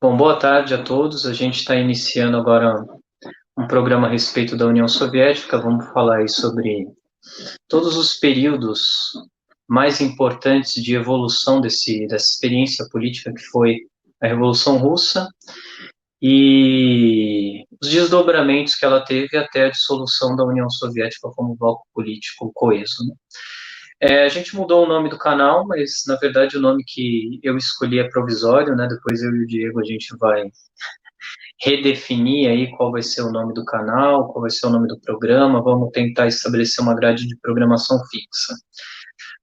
Bom, boa tarde a todos. A gente está iniciando agora um programa a respeito da União Soviética. Vamos falar aí sobre todos os períodos mais importantes de evolução dessa experiência política que foi a Revolução Russa e os desdobramentos que ela teve até a dissolução da União Soviética como bloco político coeso, né? A gente mudou o nome do canal, mas na verdade o nome que eu escolhi é provisório, né? Depois eu e o Diego a gente vai redefinir aí qual vai ser o nome do canal, qual vai ser o nome do programa, vamos tentar estabelecer uma grade de programação fixa.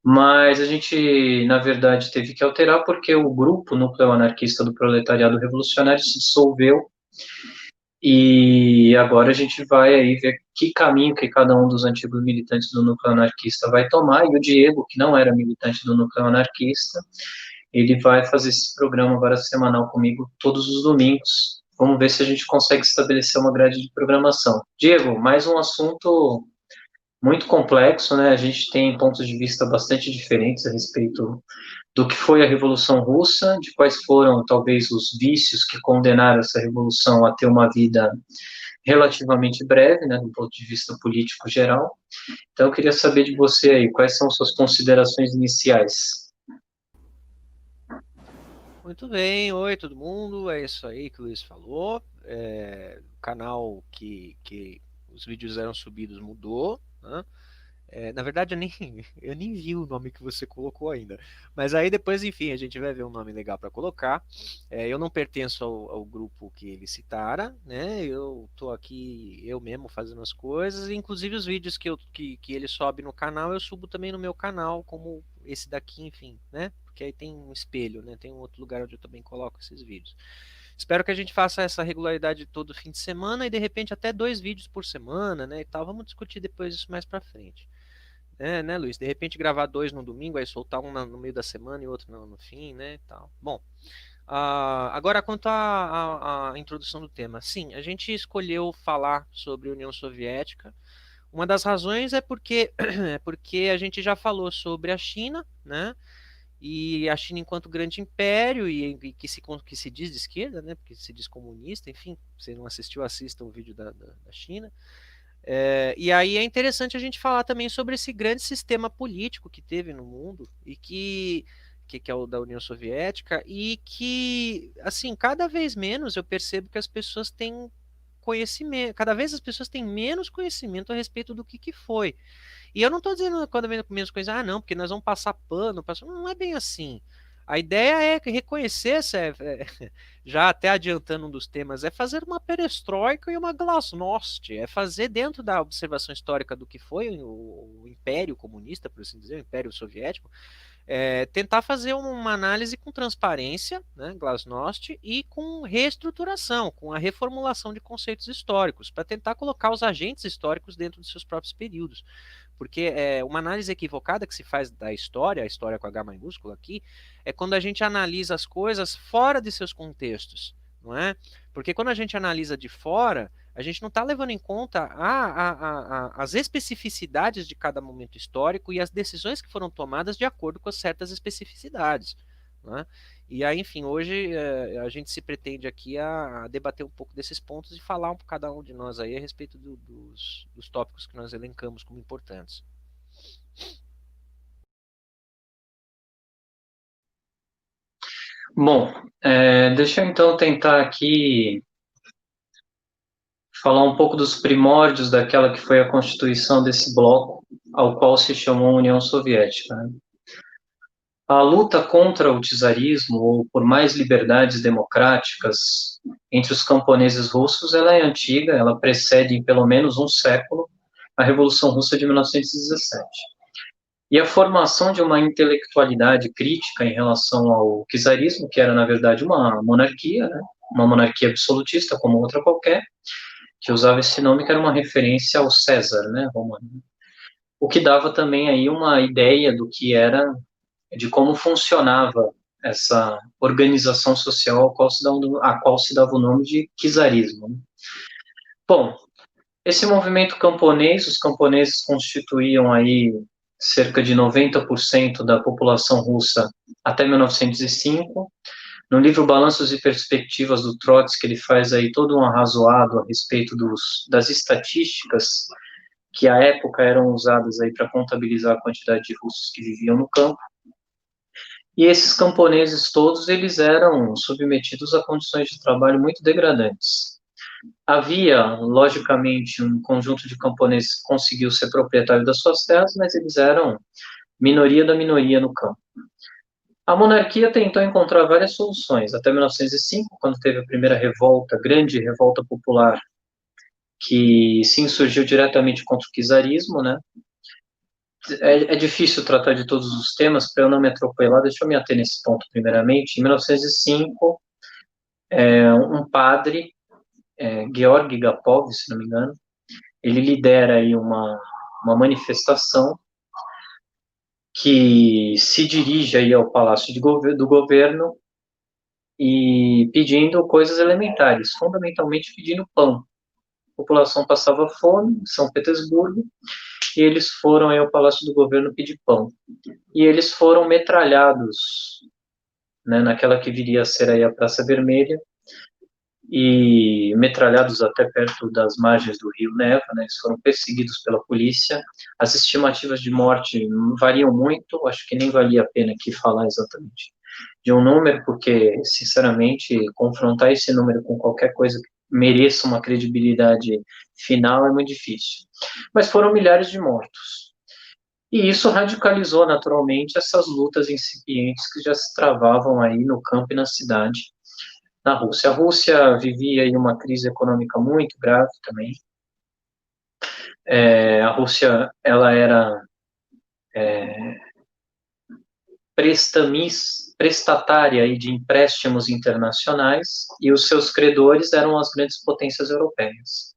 Mas a gente, na verdade, teve que alterar porque o grupo núcleo anarquista do proletariado revolucionário se dissolveu e agora a gente vai aí ver que caminho que cada um dos antigos militantes do núcleo anarquista vai tomar, e o Diego, que não era militante do núcleo anarquista, ele vai fazer esse programa agora semanal comigo todos os domingos. Vamos ver se a gente consegue estabelecer uma grade de programação. Diego, mais um assunto muito complexo, né? A gente tem pontos de vista bastante diferentes a respeito do que foi a Revolução Russa, de quais foram, talvez, os vícios que condenaram essa revolução a ter uma vida relativamente breve, né, do ponto de vista político geral. Então, eu queria saber de você aí, quais são suas considerações iniciais? Muito bem, oi todo mundo, é isso aí que o Luiz falou. O canal que os vídeos eram subidos mudou, né? Na verdade, eu nem vi o nome que você colocou ainda. Mas aí depois, enfim, a gente vai ver um nome legal para colocar. Eu não pertenço ao grupo que ele citara, né? Eu tô aqui eu mesmo fazendo as coisas. Inclusive os vídeos que ele sobe no canal, eu subo também no meu canal, como esse daqui, enfim, né? Porque aí tem um espelho, né? Tem um outro lugar onde eu também coloco esses vídeos. Espero que a gente faça essa regularidade todo fim de semana e de repente até 2 vídeos por semana, né? E tal. Vamos discutir depois isso mais para frente. Né, Luiz? De repente gravar 2 no domingo, aí soltar um no meio da semana e outro no fim, né, e tal. Bom, agora quanto à introdução do tema. Sim, a gente escolheu falar sobre a União Soviética. Uma das razões é porque, é porque a gente já falou sobre a China, né? E a China enquanto grande império e que se diz de esquerda, né? Porque se diz comunista, enfim, você não assistiu, assista o vídeo da China. E aí é interessante a gente falar também sobre esse grande sistema político que teve no mundo e que é o da União Soviética e que, assim, cada vez menos eu percebo que as pessoas têm conhecimento, cada vez as pessoas têm menos conhecimento a respeito do que foi. E eu não estou dizendo quando vem com menos coisa, não, porque nós vamos passar pano, não é bem assim. A ideia é reconhecer, já até adiantando um dos temas, é fazer uma perestroika e uma glasnost, é fazer dentro da observação histórica do que foi o Império Comunista, por assim dizer, o Império Soviético, tentar fazer uma análise com transparência, né, glasnost, e com reestruturação, com a reformulação de conceitos históricos, para tentar colocar os agentes históricos dentro dos seus próprios períodos. Porque uma análise equivocada que se faz da história, a história com H maiúsculo aqui, é quando a gente analisa as coisas fora de seus contextos, não é? Porque quando a gente analisa de fora, a gente não está levando em conta as especificidades de cada momento histórico e as decisões que foram tomadas de acordo com as certas especificidades, não é? E aí, enfim, hoje a gente se pretende aqui a debater um pouco desses pontos e falar um cada um de nós aí a respeito dos tópicos que nós elencamos como importantes. Bom, deixa eu então tentar aqui falar um pouco dos primórdios daquela que foi a constituição desse bloco, ao qual se chamou União Soviética, né? A luta contra o czarismo, ou por mais liberdades democráticas entre os camponeses russos, ela é antiga, ela precede em pelo menos um século a Revolução Russa de 1917. E a formação de uma intelectualidade crítica em relação ao czarismo, que era, na verdade, uma monarquia, né? Uma monarquia absolutista, como outra qualquer, que usava esse nome, que era uma referência ao César, né, romano. O que dava também aí uma ideia do que era, de como funcionava essa organização social a qual se dava o nome de czarismo, né? Bom, esse movimento camponês, os camponeses constituíam aí cerca de 90% da população russa até 1905. No livro Balanços e Perspectivas do Trotsky, ele faz aí todo um arrazoado a respeito das estatísticas que à época eram usadas aí para contabilizar a quantidade de russos que viviam no campo. E esses camponeses todos, eles eram submetidos a condições de trabalho muito degradantes. Havia, logicamente, um conjunto de camponeses que conseguiu ser proprietário das suas terras, mas eles eram minoria da minoria no campo. A monarquia tentou encontrar várias soluções, até 1905, quando teve a primeira revolta, grande revolta popular, que se insurgiu diretamente contra o czarismo, né? É difícil tratar de todos os temas, para eu não me atropelar, deixa eu me ater nesse ponto primeiramente. Em 1905, um padre, Georg Gapov, se não me engano, ele lidera aí uma manifestação que se dirige aí ao Palácio do Governo e pedindo coisas elementares, fundamentalmente pedindo pão. A população passava fome em São Petersburgo e eles foram aí ao Palácio do Governo pedir pão. E eles foram metralhados, né, naquela que viria a ser aí a Praça Vermelha, e metralhados até perto das margens do rio Neva, né, eles foram perseguidos pela polícia. As estimativas de morte variam muito, acho que nem valia a pena aqui falar exatamente de um número, porque, sinceramente, confrontar esse número com qualquer coisa que mereça uma credibilidade final é muito difícil. Mas foram milhares de mortos. E isso radicalizou naturalmente essas lutas incipientes que já se travavam aí no campo e na cidade, na Rússia. A Rússia vivia aí uma crise econômica muito grave também. A Rússia, ela era prestatária aí de empréstimos internacionais e os seus credores eram as grandes potências europeias.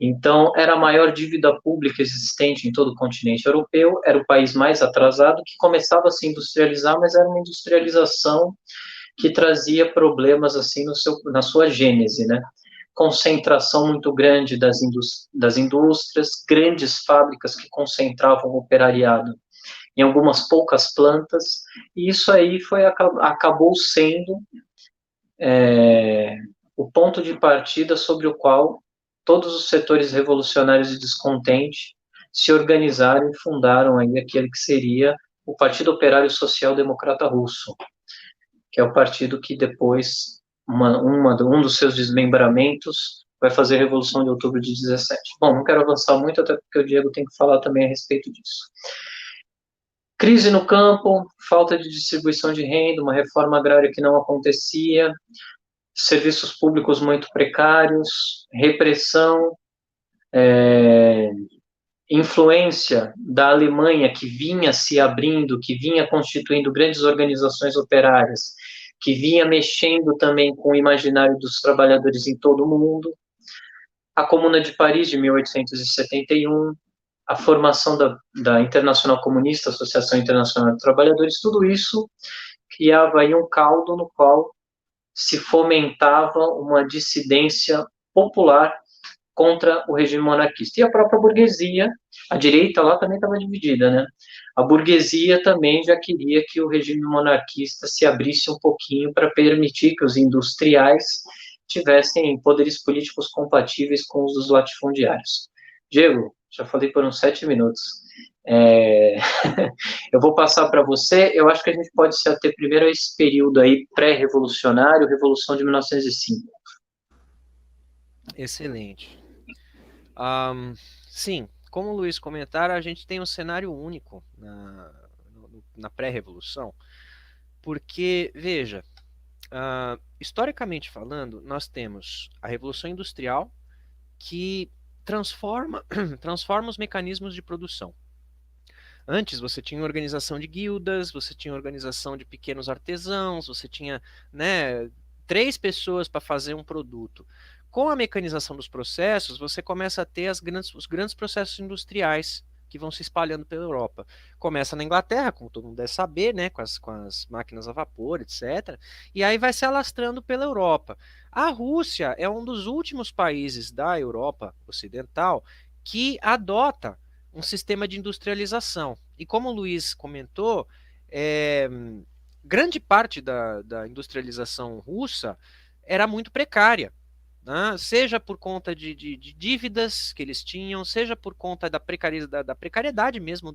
Então, era a maior dívida pública existente em todo o continente europeu, era o país mais atrasado, que começava a se industrializar, mas era uma industrialização que trazia problemas assim na sua gênese, né? Concentração muito grande das indústrias, grandes fábricas que concentravam o operariado em algumas poucas plantas, e isso aí acabou sendo o ponto de partida sobre o qual todos os setores revolucionários de descontente se organizaram e fundaram aí aquele que seria o Partido Operário Social Democrata Russo, que é o partido que depois, um dos seus desmembramentos, vai fazer a Revolução de Outubro de 17. Bom, não quero avançar muito, até porque o Diego tem que falar também a respeito disso. Crise no campo, falta de distribuição de renda, uma reforma agrária que não acontecia, serviços públicos muito precários, repressão, influência da Alemanha que vinha se abrindo, que vinha constituindo grandes organizações operárias, que vinha mexendo também com o imaginário dos trabalhadores em todo o mundo, a Comuna de Paris de 1871, a formação da Internacional Comunista, Associação Internacional de Trabalhadores, tudo isso criava aí um caldo no qual se fomentava uma dissidência popular contra o regime monarquista. E a própria burguesia, a direita lá também estava dividida, né? A burguesia também já queria que o regime monarquista se abrisse um pouquinho para permitir que os industriais tivessem poderes políticos compatíveis com os dos latifundiários. Diego, já falei por uns 7 minutos. Eu vou passar para você. Eu acho que a gente pode se ater primeiro a esse período aí pré-revolucionário, Revolução de 1905. Excelente. Sim, como o Luiz comentaram, a gente tem um cenário único na pré-revolução, porque, veja, historicamente falando, nós temos a Revolução Industrial, que transforma os mecanismos de produção. Antes você tinha organização de guildas, você tinha organização de pequenos artesãos, você tinha, né, 3 pessoas para fazer um produto. Com a mecanização dos processos, você começa a ter os grandes processos industriais que vão se espalhando pela Europa. Começa na Inglaterra, como todo mundo deve saber, né, com as máquinas a vapor, etc. E aí vai se alastrando pela Europa. A Rússia é um dos últimos países da Europa Ocidental que adota um sistema de industrialização. E como o Luiz comentou, grande parte da industrialização russa era muito precária, né? Seja por conta de dívidas que eles tinham, seja por conta da precariedade mesmo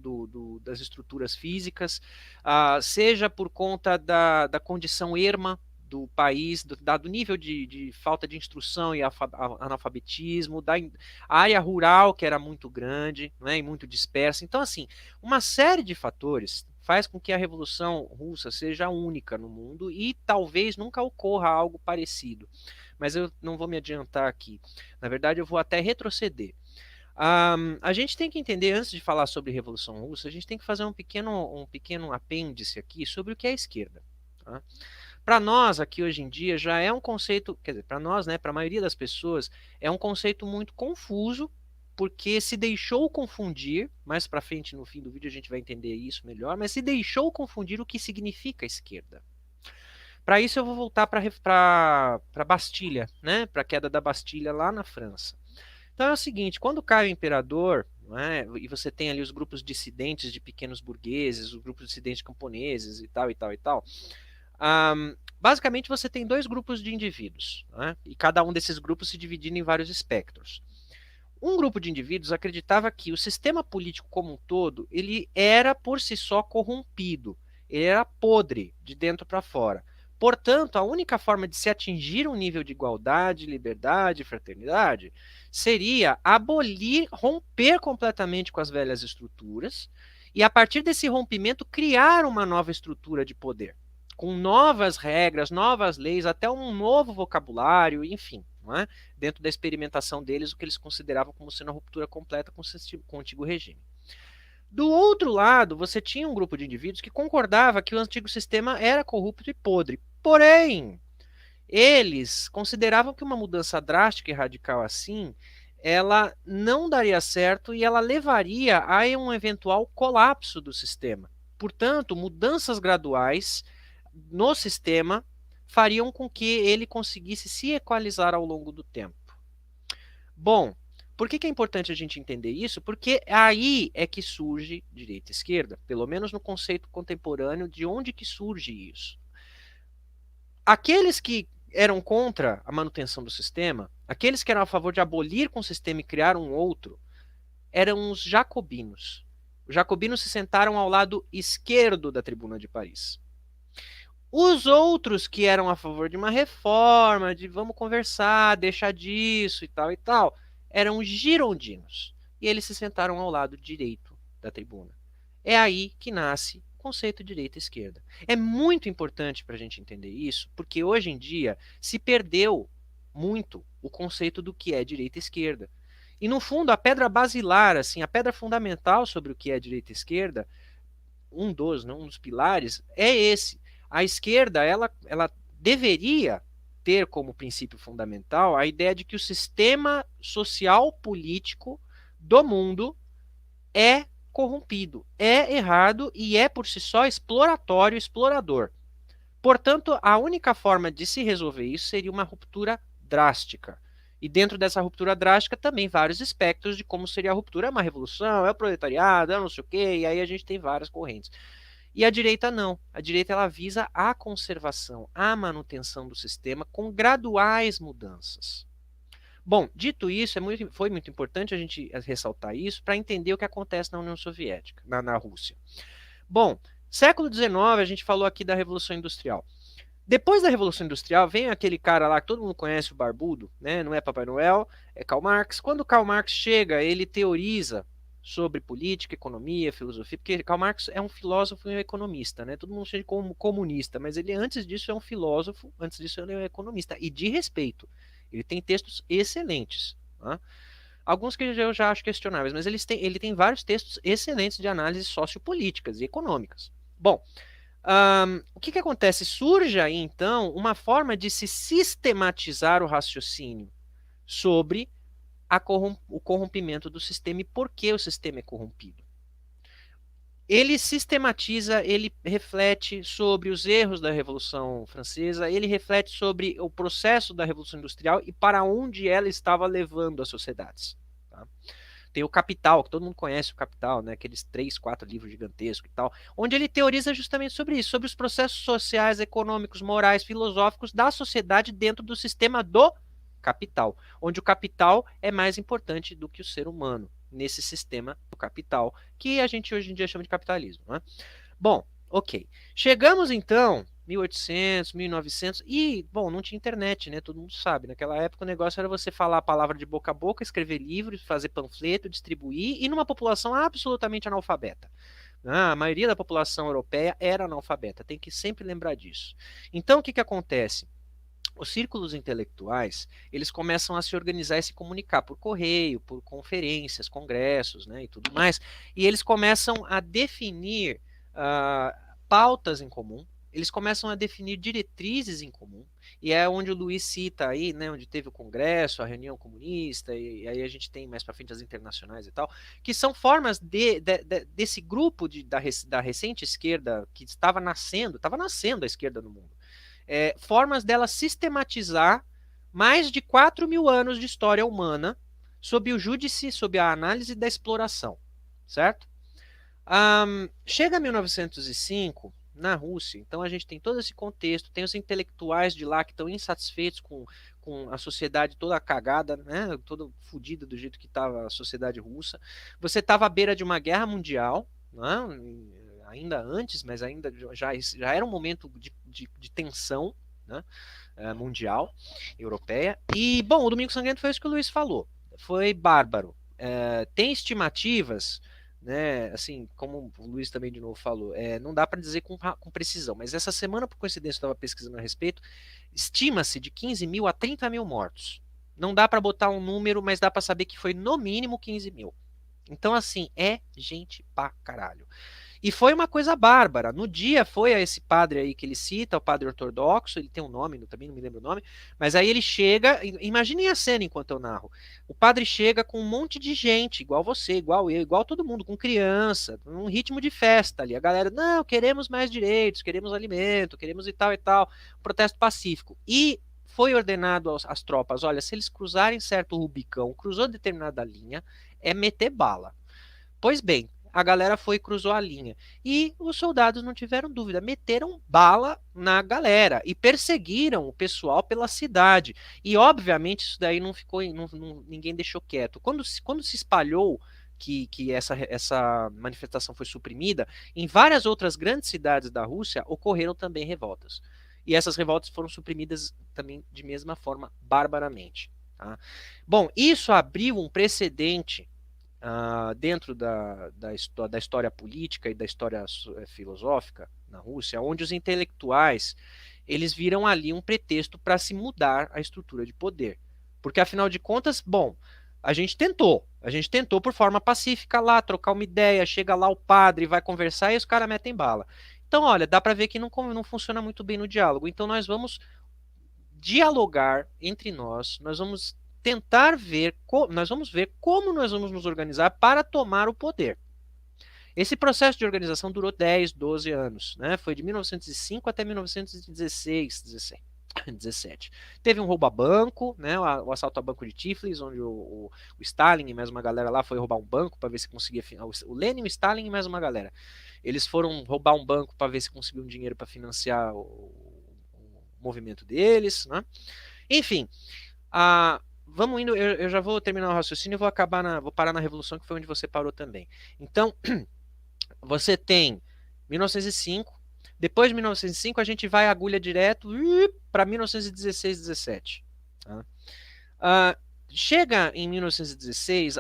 das estruturas físicas, seja por conta da condição erma do país, do nível de falta de instrução e analfabetismo, da área rural que era muito grande, né, e muito dispersa. Então, assim, uma série de fatores faz com que a Revolução Russa seja única no mundo e talvez nunca ocorra algo parecido. Mas eu não vou me adiantar aqui. Na verdade, eu vou até retroceder. A gente tem que entender, antes de falar sobre Revolução Russa, a gente tem que fazer um pequeno apêndice aqui sobre o que é a esquerda. Tá? Para nós, aqui hoje em dia, já é um conceito, quer dizer, para nós, né, para a maioria das pessoas, é um conceito muito confuso, porque se deixou confundir, mais para frente no fim do vídeo a gente vai entender isso melhor, mas se deixou confundir o que significa esquerda. Para isso eu vou voltar para Bastilha, né, para a queda da Bastilha lá na França. Então é o seguinte, quando cai o imperador, né, e você tem ali os grupos dissidentes de pequenos burgueses, os grupos dissidentes camponeses e tal, e tal, e tal, basicamente você tem dois grupos de indivíduos, né, e cada um desses grupos se dividindo em vários espectros. Um grupo de indivíduos acreditava que o sistema político como um todo, ele era por si só corrompido, ele era podre de dentro para fora. Portanto, a única forma de se atingir um nível de igualdade, liberdade e fraternidade seria abolir, romper completamente com as velhas estruturas e, a partir desse rompimento, criar uma nova estrutura de poder, com novas regras, novas leis, até um novo vocabulário, enfim, não é? Dentro da experimentação deles, o que eles consideravam como sendo a ruptura completa com o antigo regime. Do outro lado, você tinha um grupo de indivíduos que concordava que o antigo sistema era corrupto e podre. Porém, eles consideravam que uma mudança drástica e radical assim, ela não daria certo e ela levaria a um eventual colapso do sistema. Portanto, mudanças graduais no sistema fariam com que ele conseguisse se equalizar ao longo do tempo. Bom, por que é importante a gente entender isso? Porque aí é que surge direita e esquerda, pelo menos no conceito contemporâneo, de onde que surge isso. Aqueles que eram contra a manutenção do sistema, aqueles que eram a favor de abolir com o sistema e criar um outro, eram os jacobinos. Os jacobinos se sentaram ao lado esquerdo da Tribuna de Paris. Os outros que eram a favor de uma reforma, de vamos conversar, deixar disso e tal, eram os girondinos. E eles se sentaram ao lado direito da tribuna. É aí que nasce o conceito de direita e esquerda. É muito importante para a gente entender isso, porque hoje em dia se perdeu muito o conceito do que é direita e esquerda. E no fundo, a pedra basilar, assim, a pedra fundamental sobre o que é direita e esquerda, um dos pilares, é esse. A esquerda, ela deveria ter como princípio fundamental a ideia de que o sistema social político do mundo é corrompido, é errado e é por si só exploratório, explorador. Portanto, a única forma de se resolver isso seria uma ruptura drástica. E dentro dessa ruptura drástica também vários espectros de como seria a ruptura. É uma revolução, é o proletariado, é não sei o quê, e aí a gente tem várias correntes. E a direita não. A direita ela visa a conservação, a manutenção do sistema com graduais mudanças. Bom, dito isso, foi muito importante a gente ressaltar isso para entender o que acontece na União Soviética, na Rússia. Bom, século XIX, a gente falou aqui da Revolução Industrial. Depois da Revolução Industrial, vem aquele cara lá que todo mundo conhece, o barbudo, né? Não é Papai Noel, é Karl Marx. Quando Karl Marx chega, ele teoriza sobre política, economia, filosofia, porque Karl Marx é um filósofo e um economista, né? Todo mundo chama como comunista, mas ele antes disso é um filósofo, antes disso ele é um economista, e de respeito. Ele tem textos excelentes, tá? Alguns que eu já acho questionáveis, mas ele tem vários textos excelentes de análise sociopolíticas e econômicas. Bom, o que acontece? Surge aí, então, uma forma de se sistematizar o raciocínio sobre o corrompimento do sistema e por que o sistema é corrompido. Ele sistematiza, ele reflete sobre os erros da Revolução Francesa, ele reflete sobre o processo da Revolução Industrial e para onde ela estava levando as sociedades. Tá? Tem o Capital, que todo mundo conhece o Capital, né? Aqueles 3, 4 livros gigantescos e tal, onde ele teoriza justamente sobre isso, sobre os processos sociais, econômicos, morais, filosóficos da sociedade dentro do sistema do capital, onde o capital é mais importante do que o ser humano nesse sistema do capital, que a gente hoje em dia chama de capitalismo, né? Bom, ok. Chegamos então 1800, 1900 e, bom, não tinha internet, né? Todo mundo sabe. Naquela época o negócio era você falar a palavra de boca a boca, escrever livros, fazer panfleto, distribuir e numa população absolutamente analfabeta. A maioria da população europeia era analfabeta, tem que sempre lembrar disso. Então o que que acontece? Os círculos intelectuais, eles começam a se organizar e se comunicar por correio, por conferências, congressos, né, e tudo mais, e eles começam a definir pautas em comum, eles começam a definir diretrizes em comum, e é onde o Luiz cita aí, né, onde teve o congresso, a reunião comunista, e aí a gente tem mais para frente as internacionais e tal, que são formas desse grupo da recente esquerda que estava nascendo a esquerda no mundo, formas dela sistematizar mais de 4 mil anos de história humana sob o júdice, sob a análise da exploração, certo? Chega 1905, na Rússia, então a gente tem todo esse contexto, tem os intelectuais de lá que estão insatisfeitos com a sociedade toda cagada, né, toda fodida do jeito que estava a sociedade russa. Você estava à beira de uma guerra mundial, né, ainda antes, mas ainda já era um momento de tensão, né, mundial, europeia. E, bom, o Domingo Sangrento foi isso que o Luiz falou. Foi bárbaro. Tem estimativas, né, assim, como o Luiz também de novo falou, não dá para dizer com precisão, mas essa semana, por coincidência, eu estava pesquisando a respeito, estima-se de 15 mil a 30 mil mortos. Não dá para botar um número, mas dá para saber que foi no mínimo 15 mil. Então, assim, é gente pra caralho. E foi uma coisa bárbara. No dia foi a esse padre aí que ele cita, o padre ortodoxo, ele tem um nome, também não me lembro o nome, mas aí ele chega, imaginem a cena enquanto eu narro. O padre chega com um monte de gente, igual você, igual eu, igual todo mundo, com criança, num ritmo de festa ali. A galera, não, queremos mais direitos, queremos alimento, queremos e tal e tal. Protesto pacífico. E foi ordenado às tropas, olha, se eles cruzarem certo Rubicão, cruzou determinada linha, é meter bala. Pois bem, a galera foi e cruzou a linha. E os soldados não tiveram dúvida, meteram bala na galera e perseguiram o pessoal pela cidade. E obviamente isso daí não ficou, ninguém deixou quieto. Quando se espalhou que essa manifestação foi suprimida, em várias outras grandes cidades da Rússia ocorreram também revoltas. E essas revoltas foram suprimidas também de mesma forma, barbaramente. Tá? Bom, isso abriu um precedente dentro da história política e da história filosófica na Rússia, onde os intelectuais eles viram ali um pretexto para se mudar a estrutura de poder. Porque, afinal de contas, bom, a gente tentou por forma pacífica lá, trocar uma ideia, chega lá o padre, vai conversar e os caras metem bala. Então, olha, dá para ver que não funciona muito bem no diálogo. Então, nós vamos dialogar entre nós vamos tentar ver, nós vamos ver como nós vamos nos organizar para tomar o poder. Esse processo de organização durou 10, 12 anos, né? Foi de 1905 até 1916, 17. Teve um roubo a banco, né? O assalto a banco de Tiflis, onde o Stalin e mais uma galera lá foi roubar um banco para ver se conseguia, o Lenin, o Stalin e mais uma galera. Eles foram roubar um banco para ver se conseguiam dinheiro para financiar o movimento deles, né? Enfim, vamos indo, eu já vou terminar o raciocínio e vou parar na Revolução, que foi onde você parou também. Então, você tem 1905, depois de 1905 a gente vai agulha direto para 1916, 17. Tá? Chega em 1916,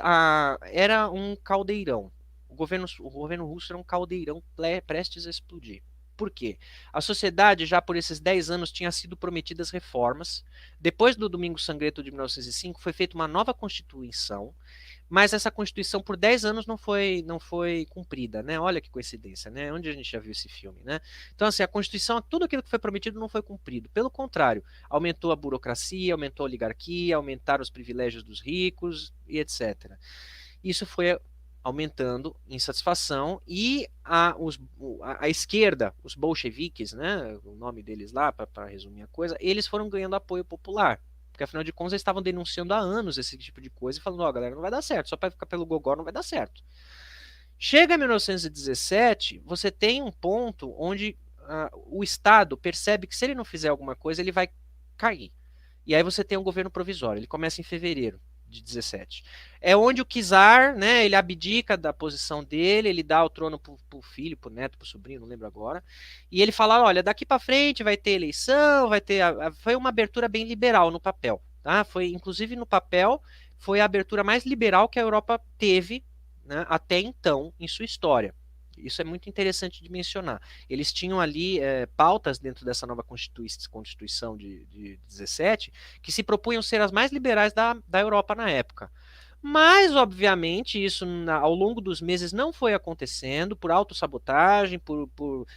era um caldeirão. O governo russo era um caldeirão prestes a explodir. Por quê? A sociedade, já por esses 10 anos, tinha sido prometidas reformas. Depois do Domingo Sangrento de 1905, foi feita uma nova Constituição, mas essa Constituição, por 10 anos, não foi cumprida, né? Olha que coincidência, né? Onde a gente já viu esse filme, né? Então, assim, a Constituição, tudo aquilo que foi prometido não foi cumprido. Pelo contrário, aumentou a burocracia, aumentou a oligarquia, aumentaram os privilégios dos ricos e etc. Isso foi aumentando insatisfação e a esquerda, os bolcheviques, né, o nome deles lá, para resumir a coisa, eles foram ganhando apoio popular. porque afinal de contas eles estavam denunciando há anos esse tipo de coisa e falando, ó, galera, não vai dar certo, só para ficar pelo gogó não vai dar certo. Chega em 1917, você tem um ponto onde o Estado percebe que se ele não fizer alguma coisa, ele vai cair. E aí você tem um governo provisório, ele começa em fevereiro de 17. É onde o czar, né, ele abdica da posição dele, ele dá o trono pro filho, pro neto, pro sobrinho, não lembro agora, e ele fala, olha, daqui para frente vai ter eleição, vai ter... Foi uma abertura bem liberal no papel, tá? Foi, inclusive no papel, foi a abertura mais liberal que a Europa teve, né, até então em sua história. Isso é muito interessante de mencionar. Eles tinham ali pautas dentro dessa nova Constituição de 17 que se propunham ser as mais liberais da Europa na época. Mas, obviamente, isso ao longo dos meses não foi acontecendo por autossabotagem, por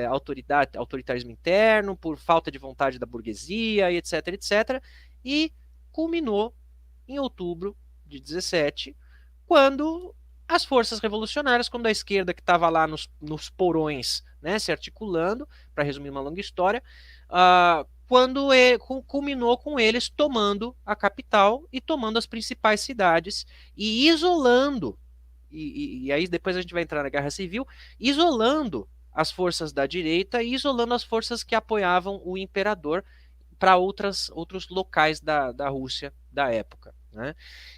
autoritarismo interno, por falta de vontade da burguesia, etc, etc. E culminou em outubro de 17, quando as forças revolucionárias, quando a esquerda que estava lá nos porões, né, se articulando, para resumir uma longa história, quando culminou com eles tomando a capital e tomando as principais cidades e isolando, e aí depois a gente vai entrar na Guerra Civil, isolando as forças da direita e isolando as forças que apoiavam o imperador para outros locais da Rússia da época. Né?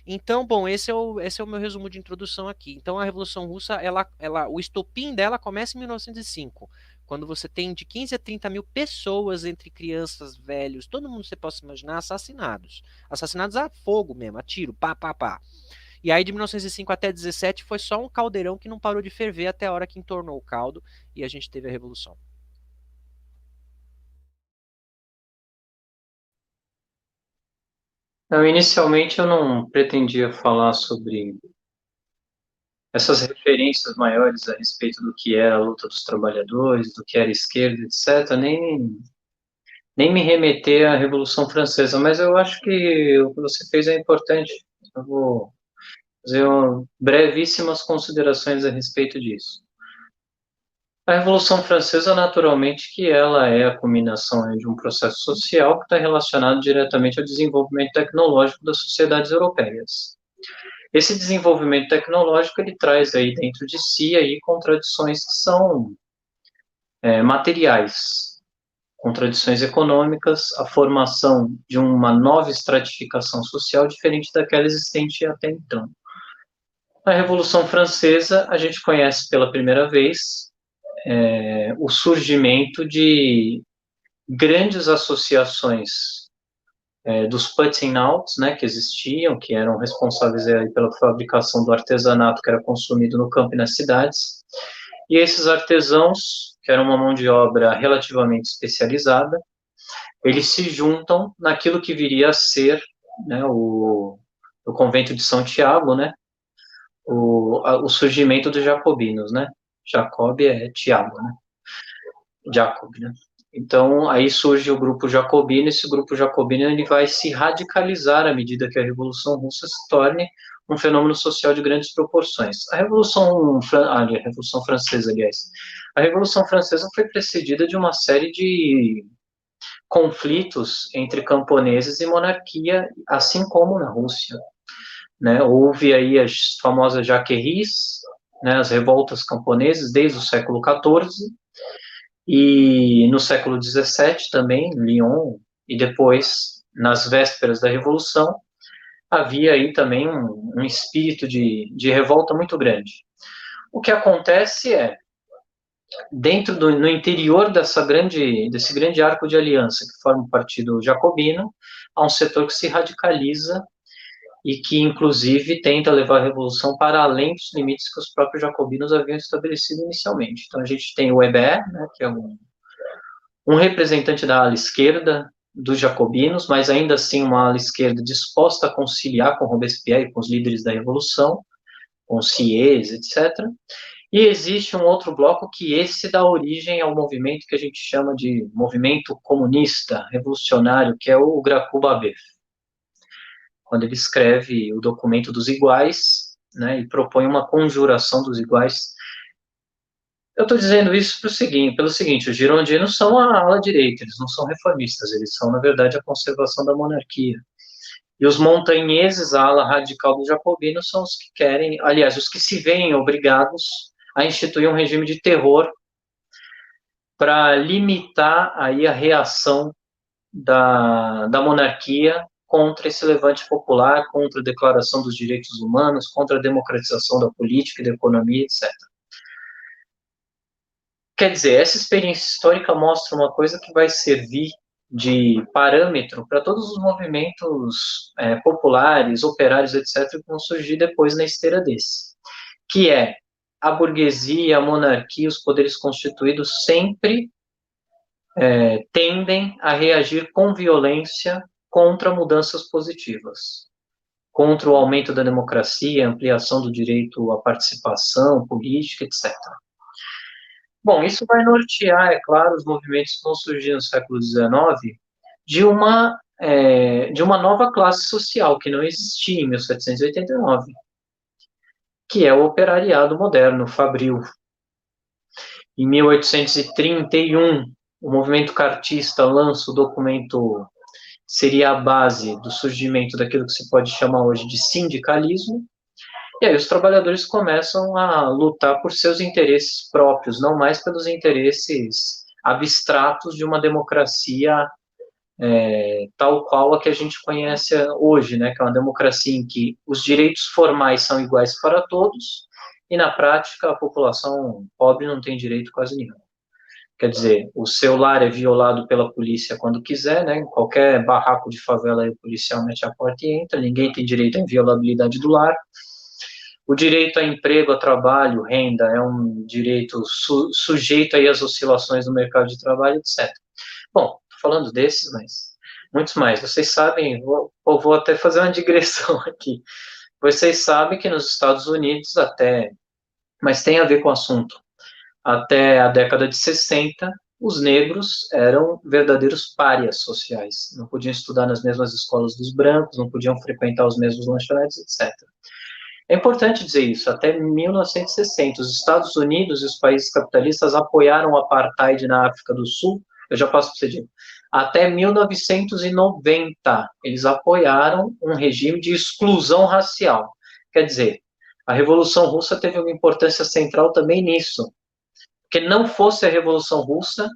Então, bom, esse é o meu resumo de introdução aqui. Então, a Revolução Russa, o estopim dela começa em 1905, quando você tem de 15 a 30 mil pessoas, entre crianças, velhos, todo mundo que você possa imaginar, assassinados. Assassinados a fogo mesmo, a tiro, pá, pá, pá. E aí, de 1905 até 17, foi só um caldeirão que não parou de ferver até a hora que entornou o caldo e a gente teve a Revolução. Não, inicialmente eu não pretendia falar sobre essas referências maiores a respeito do que era a luta dos trabalhadores, do que era esquerda, etc., nem me remeter à Revolução Francesa, mas eu acho que o que você fez é importante. Eu vou fazer brevíssimas considerações a respeito disso. A Revolução Francesa, naturalmente, que ela é a culminação de um processo social que está relacionado diretamente ao desenvolvimento tecnológico das sociedades europeias. Esse desenvolvimento tecnológico ele traz aí dentro de si aí contradições que são materiais, contradições econômicas, a formação de uma nova estratificação social diferente daquela existente até então. Na Revolução Francesa, a gente conhece pela primeira vez o surgimento de grandes associações dos putting-outs, né, que existiam, que eram responsáveis aí pela fabricação do artesanato que era consumido no campo e nas cidades. E esses artesãos, que eram uma mão de obra relativamente especializada, eles se juntam naquilo que viria a ser, né, o convento de São Tiago, né, o surgimento dos jacobinos, né? Jacob é Tiago, né? Jacob, né? Então, aí surge o grupo jacobino, esse grupo jacobino ele vai se radicalizar à medida que a Revolução Russa se torne um fenômeno social de grandes proporções. A Revolução Francesa, aliás, a Revolução Francesa foi precedida de uma série de conflitos entre camponeses e monarquia, assim como na Rússia. Né? Houve aí as famosas jaqueries, né, as revoltas camponesas, desde o século XIV, e no século XVII também, Lyon, e depois, nas vésperas da Revolução, havia aí também um espírito de revolta muito grande. O que acontece é, no interior desse grande arco de aliança que forma o Partido Jacobino, há um setor que se radicaliza e que, inclusive, tenta levar a revolução para além dos limites que os próprios jacobinos haviam estabelecido inicialmente. Então, a gente tem o Hébert, né, que é um representante da ala esquerda dos jacobinos, mas ainda assim uma ala esquerda disposta a conciliar com Robespierre e com os líderes da revolução, com os Sieyès, etc. E existe um outro bloco que esse dá origem ao movimento que a gente chama de movimento comunista revolucionário, que é o Gracu-Babeuf, quando ele escreve o documento dos iguais, né, e propõe uma conjuração dos iguais. Eu estou dizendo isso pelo seguinte, os girondinos são a ala direita, eles não são reformistas, eles são, na verdade, a conservação da monarquia. E os montanheses, a ala radical dos jacobinos, são os que querem, aliás, os que se veem obrigados a instituir um regime de terror para limitar aí a reação da monarquia contra esse levante popular, contra a declaração dos direitos humanos, contra a democratização da política e da economia, etc. Quer dizer, essa experiência histórica mostra uma coisa que vai servir de parâmetro para todos os movimentos populares, operários, etc., que vão surgir depois na esteira desse, que é a burguesia, a monarquia, os poderes constituídos sempre tendem a reagir com violência contra mudanças positivas, contra o aumento da democracia, ampliação do direito à participação política, etc. Bom, isso vai nortear, é claro, os movimentos que vão surgir no século XIX de uma nova classe social que não existia em 1789, que é o operariado moderno, fabril. Em 1831, o movimento cartista lança o documento, seria a base do surgimento daquilo que se pode chamar hoje de sindicalismo, e aí os trabalhadores começam a lutar por seus interesses próprios, não mais pelos interesses abstratos de uma democracia tal qual a que a gente conhece hoje, né, que é uma democracia em que os direitos formais são iguais para todos, e na prática a população pobre não tem direito quase nenhum. Quer dizer, o seu lar é violado pela polícia quando quiser, né? Em qualquer barraco de favela, o policial mete a porta e entra, ninguém tem direito à inviolabilidade do lar. O direito a emprego, a trabalho, renda, é um direito sujeito aí às oscilações do mercado de trabalho, etc. Bom, estou falando desses, mas muitos mais. Vocês sabem, vou até fazer uma digressão aqui. Vocês sabem que nos Estados Unidos mas tem a ver com o assunto, até a década de 60, os negros eram verdadeiros párias sociais. Não podiam estudar nas mesmas escolas dos brancos, não podiam frequentar os mesmos lanchonetes, etc. É importante dizer isso, até 1960, os Estados Unidos e os países capitalistas apoiaram o apartheid na África do Sul, eu já passo para você dizer, até 1990, eles apoiaram um regime de exclusão racial. Quer dizer, a Revolução Russa teve uma importância central também nisso, porque não fosse a Revolução Russa,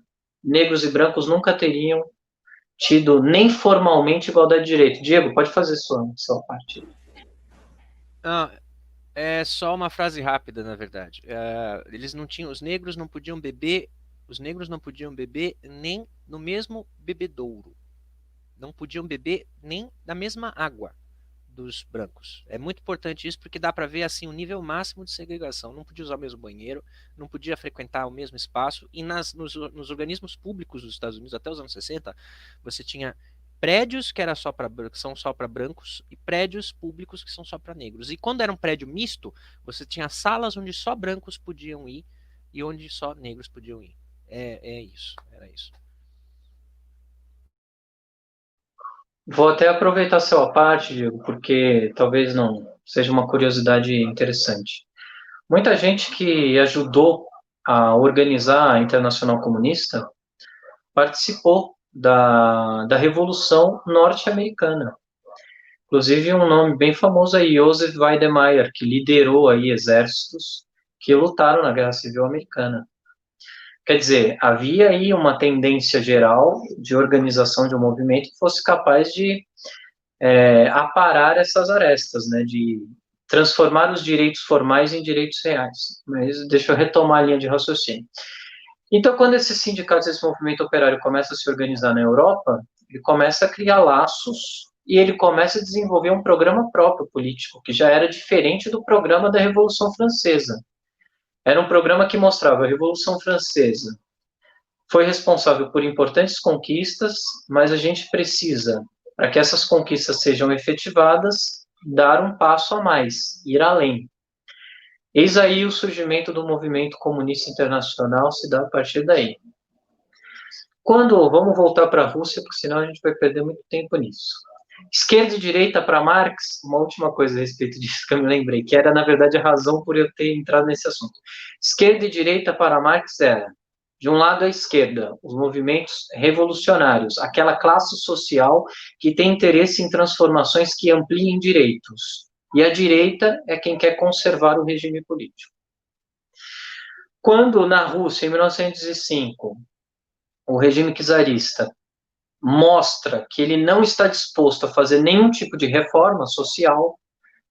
negros e brancos nunca teriam tido nem formalmente igualdade de direito. Diego, pode fazer sua parte. Ah, é só uma frase rápida, na verdade. Eles não tinham, os negros não podiam beber nem no mesmo bebedouro. Não podiam beber nem da mesma água dos brancos. É muito importante isso porque dá para ver assim o nível máximo de segregação. Não podia usar o mesmo banheiro, não podia frequentar o mesmo espaço e nos organismos públicos dos Estados Unidos até os anos 60, você tinha prédios que são só para brancos e prédios públicos que são só para negros. E quando era um prédio misto, você tinha salas onde só brancos podiam ir e onde só negros podiam ir. Era isso. Vou até aproveitar sua parte, Diego, porque talvez não seja uma curiosidade interessante. Muita gente que ajudou a organizar a Internacional Comunista participou da Revolução Norte-Americana. Inclusive, um nome bem famoso é Joseph Weidemeyer, que liderou aí exércitos que lutaram na Guerra Civil Americana. Quer dizer, havia aí uma tendência geral de organização de um movimento que fosse capaz de aparar essas arestas, né, de transformar os direitos formais em direitos reais. Mas deixa eu retomar a linha de raciocínio. Então, quando esses sindicatos, esse movimento operário começa a se organizar na Europa, ele começa a criar laços e ele começa a desenvolver um programa próprio político, que já era diferente do programa da Revolução Francesa. Era um programa que mostrava a Revolução Francesa foi responsável por importantes conquistas, mas a gente precisa, para que essas conquistas sejam efetivadas, dar um passo a mais, ir além. Eis aí o surgimento do movimento comunista internacional se dá a partir daí. Vamos voltar para a Rússia, porque senão a gente vai perder muito tempo nisso. Esquerda e direita para Marx, uma última coisa a respeito disso que eu me lembrei, que era, na verdade, a razão por eu ter entrado nesse assunto. Esquerda e direita para Marx era De um lado, a esquerda, os movimentos revolucionários, aquela classe social que tem interesse em transformações que ampliem direitos. E a direita é quem quer conservar o regime político. Quando, na Rússia, em 1905, o regime czarista mostra que ele não está disposto a fazer nenhum tipo de reforma social,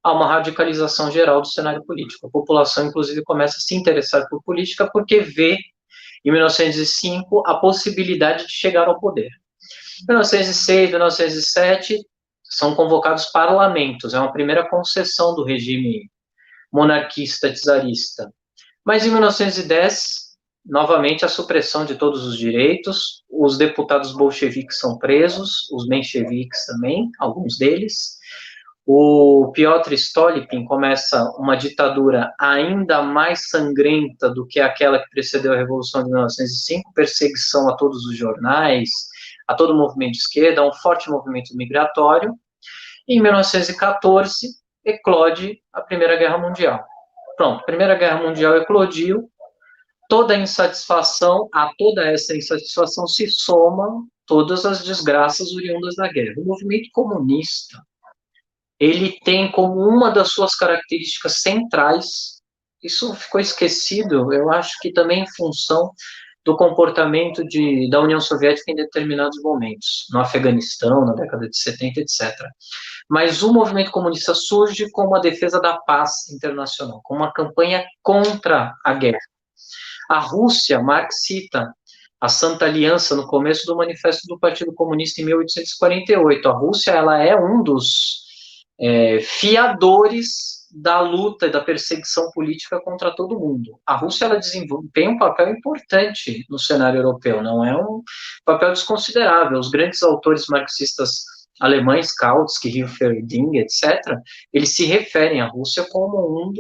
há uma radicalização geral do cenário político. A população, inclusive, começa a se interessar por política porque vê, em 1905, a possibilidade de chegar ao poder. Em 1906, 1907, são convocados parlamentos, é uma primeira concessão do regime monarquista czarista. Mas em 1910, novamente a supressão de todos os direitos, os deputados bolcheviques são presos, os mencheviques também, alguns deles. O Piotr Stolypin começa uma ditadura ainda mais sangrenta do que aquela que precedeu a Revolução de 1905, perseguição a todos os jornais, a todo o movimento de esquerda, um forte movimento migratório. E em 1914, eclode a Primeira Guerra Mundial. Pronto, a Primeira Guerra Mundial eclodiu, toda a insatisfação, a toda essa insatisfação se somam todas as desgraças oriundas da guerra. O movimento comunista, ele tem como uma das suas características centrais, isso ficou esquecido, eu acho que também em função do comportamento da União Soviética em determinados momentos, no Afeganistão, na década de 70, etc. Mas o movimento comunista surge como a defesa da paz internacional, como uma campanha contra a guerra. A Rússia, Marx cita a Santa Aliança no começo do Manifesto do Partido Comunista em 1848. A Rússia, ela é um dos fiadores da luta e da perseguição política contra todo mundo. A Rússia, ela desempenha um papel importante no cenário europeu, não é um papel desconsiderável. Os grandes autores marxistas alemães, Kautsky, Hilferding, etc., eles se referem à Rússia como um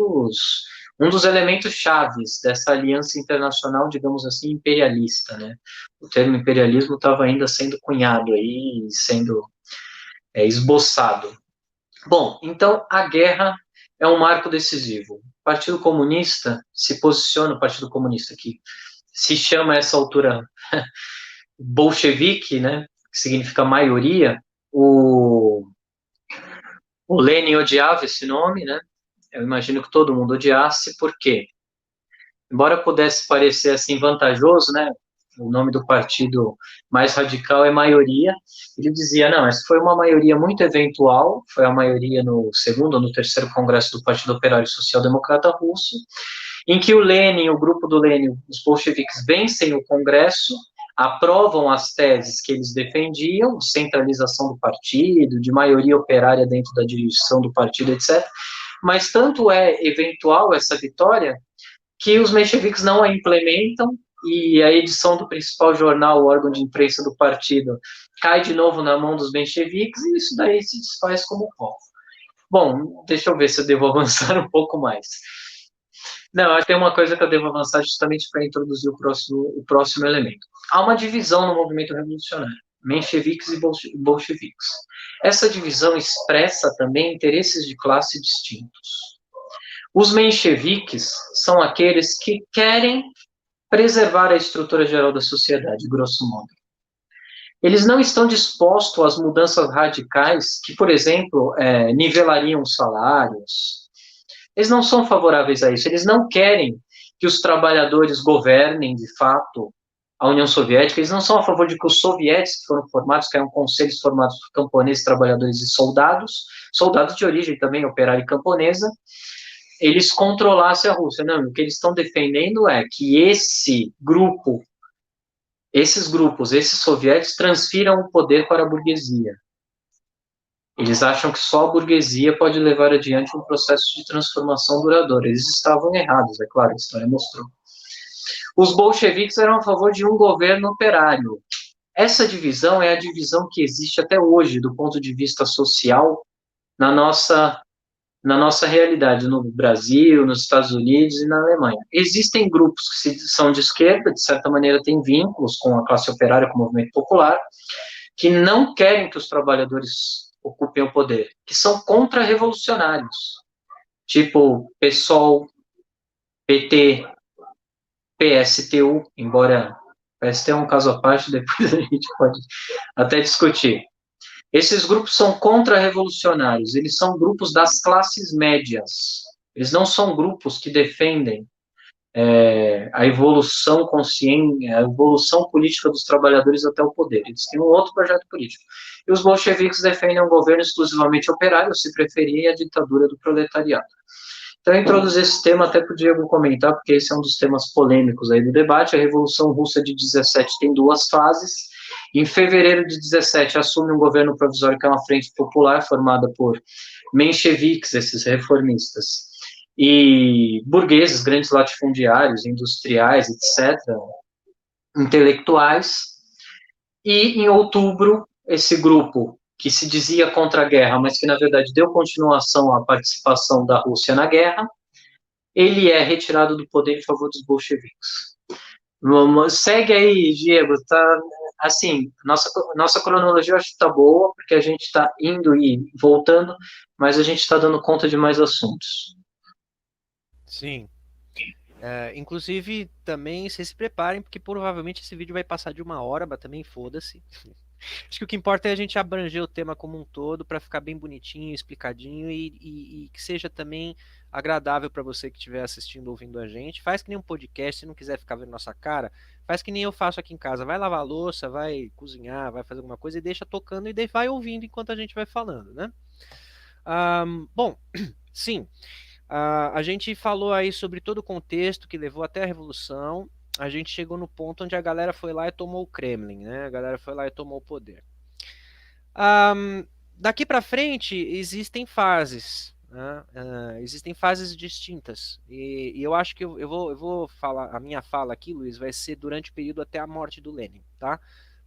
dos elementos chaves dessa aliança internacional, digamos assim, imperialista, né? O termo imperialismo estava ainda sendo cunhado aí, sendo esboçado. Bom, então a guerra é um marco decisivo. O Partido Comunista se posiciona, o Partido Comunista que se chama a essa altura bolchevique, né, que significa maioria. O Lenin odiava esse nome, né? Eu imagino que todo mundo odiasse, porque, embora pudesse parecer assim vantajoso, né? O nome do partido mais radical é maioria. Ele dizia, não, essa foi uma maioria muito eventual, foi a maioria no segundo ou no terceiro congresso do Partido Operário Social Democrata Russo, em que o Lenin, o grupo do Lenin, os bolcheviques vencem o congresso, aprovam as teses que eles defendiam, centralização do partido, de maioria operária dentro da direção do partido, etc. Mas tanto é eventual essa vitória que os mencheviques não a implementam e a edição do principal jornal, o órgão de imprensa do partido, cai de novo na mão dos mencheviques e isso daí se desfaz como pó. Bom, deixa eu ver se eu devo avançar um pouco mais. Não, acho que tem uma coisa que eu devo avançar justamente para introduzir o próximo elemento. Há uma divisão no movimento revolucionário, mencheviques e bolcheviques. Essa divisão expressa também interesses de classe distintos. Os mencheviques são aqueles que querem preservar a estrutura geral da sociedade, grosso modo. Eles não estão dispostos às mudanças radicais que, por exemplo, nivelariam os salários. Eles não são favoráveis a isso. Eles não querem que os trabalhadores governem, de fato, a União Soviética. Eles não são a favor de que os soviéticos que foram formados, que eram conselhos formados por camponeses, trabalhadores e soldados de origem também operária e camponesa, eles controlassem a Rússia. Não, o que eles estão defendendo é que esses grupos, esses soviéticos, transfiram o poder para a burguesia. Eles acham que só a burguesia pode levar adiante um processo de transformação duradoura. Eles estavam errados, é claro, a história mostrou. Os bolcheviques eram a favor de um governo operário. Essa divisão é a divisão que existe até hoje, do ponto de vista social, na nossa realidade, no Brasil, nos Estados Unidos e na Alemanha. Existem grupos que são de esquerda, de certa maneira têm vínculos com a classe operária, com o movimento popular, que não querem que os trabalhadores ocupem o poder, que são contra-revolucionários, tipo PSOL, PT, PSTU, embora PSTU é um caso à parte, depois a gente pode até discutir. Esses grupos são contra-revolucionários, eles são grupos das classes médias. Eles não são grupos que defendem a evolução consciente, a evolução política dos trabalhadores até o poder. Eles têm um outro projeto político. E os bolcheviques defendem um governo exclusivamente operário, se preferirem a ditadura do proletariado. Então, eu introduzi esse tema até para o Diego comentar, porque esse é um dos temas polêmicos aí do debate. A Revolução Russa de 17 tem duas fases. Em fevereiro de 17, assume um governo provisório que é uma frente popular formada por mencheviques, esses reformistas, e burgueses, grandes latifundiários, industriais, etc., intelectuais. E em outubro, esse grupo que se dizia contra a guerra, mas que na verdade deu continuação à participação da Rússia na guerra, ele é retirado do poder em favor dos bolcheviques. Segue aí, Diego, tá, assim, nossa cronologia eu acho que tá boa, porque a gente está indo e voltando, mas a gente está dando conta de mais assuntos. Sim. Inclusive, também vocês se preparem, porque provavelmente esse vídeo vai passar de 1 hora, mas também foda-se. Acho que o que importa é a gente abranger o tema como um todo para ficar bem bonitinho, explicadinho e que seja também agradável para você que estiver assistindo, ouvindo a gente. Faz que nem um podcast, se não quiser ficar vendo nossa cara, faz que nem eu faço aqui em casa. Vai lavar a louça, vai cozinhar, vai fazer alguma coisa e deixa tocando e vai ouvindo enquanto a gente vai falando, né? Bom, sim. A gente falou aí sobre todo o contexto que levou até a Revolução. A gente chegou no ponto onde a galera foi lá e tomou o Kremlin, né? A galera foi lá e tomou o poder. Daqui para frente existem fases, né? Existem fases distintas. E eu acho que eu vou falar, a minha fala aqui, Luiz, vai ser durante o período até a morte do Lenin, tá?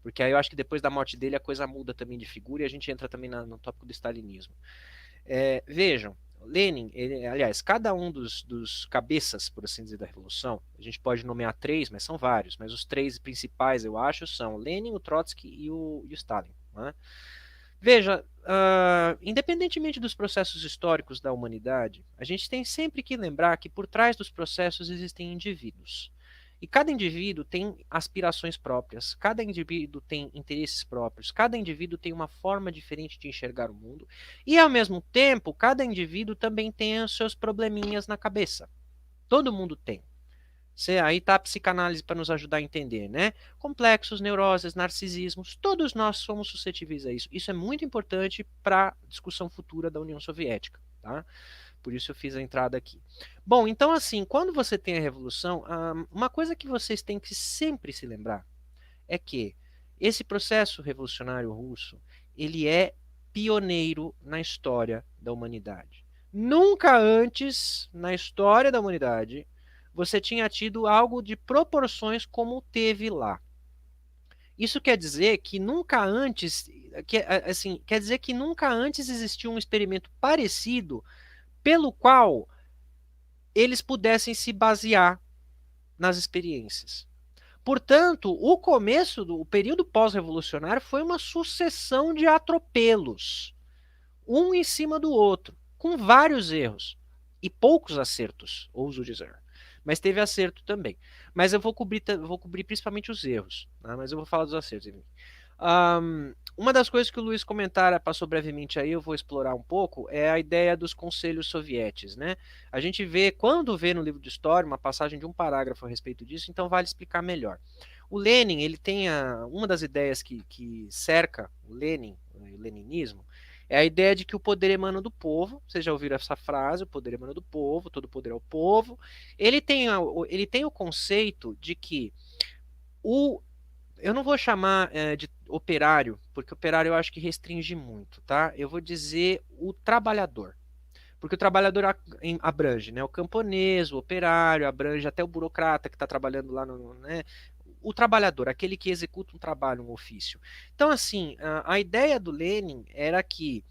Porque aí eu acho que depois da morte dele a coisa muda também de figura e a gente entra também no tópico do stalinismo. Vejam, Lenin, aliás, cada um dos cabeças, por assim dizer, da Revolução, a gente pode nomear 3, mas são vários, mas os 3 principais, eu acho, são o Lenin, o Trotsky e o Stalin. Né? Veja, independentemente dos processos históricos da humanidade, a gente tem sempre que lembrar que por trás dos processos existem indivíduos. E cada indivíduo tem aspirações próprias, cada indivíduo tem interesses próprios, cada indivíduo tem uma forma diferente de enxergar o mundo, e ao mesmo tempo, cada indivíduo também tem os seus probleminhas na cabeça. Todo mundo tem. Aí está a psicanálise para nos ajudar a entender, né? Complexos, neuroses, narcisismos, todos nós somos suscetíveis a isso. Isso é muito importante para a discussão futura da União Soviética, tá? Por isso eu fiz a entrada aqui. Bom, então assim, quando você tem a Revolução, uma coisa que vocês têm que sempre se lembrar é que esse processo revolucionário russo, ele é pioneiro na história da humanidade. Nunca antes, na história da humanidade, você tinha tido algo de proporções como teve lá. Isso quer dizer que nunca antes, quer dizer que nunca antes existiu um experimento parecido pelo qual eles pudessem se basear nas experiências. Portanto, o período pós-revolucionário foi uma sucessão de atropelos, um em cima do outro, com vários erros e poucos acertos, ouso dizer. Mas teve acerto também. Mas eu vou cobrir principalmente os erros, né? Mas eu vou falar dos acertos. Uma das coisas que o Luiz comentara, passou brevemente aí, eu vou explorar um pouco, é a ideia dos conselhos sovietes, né? A gente vê, quando vê no livro de história, uma passagem de um parágrafo a respeito disso, então vale explicar melhor. O Lenin, ele tem uma das ideias que cerca o Lenin, o leninismo, é a ideia de que o poder emana do povo. Vocês já ouviram essa frase, o poder emana do povo, todo poder é o povo. Ele tem o conceito de que eu não vou chamar de operário, porque operário eu acho que restringe muito, tá? Eu vou dizer o trabalhador. Porque o trabalhador abrange, né? O camponês, o operário, abrange até o burocrata que está trabalhando lá né? O trabalhador, aquele que executa um trabalho, um ofício. Então, assim, a ideia do Lenin era que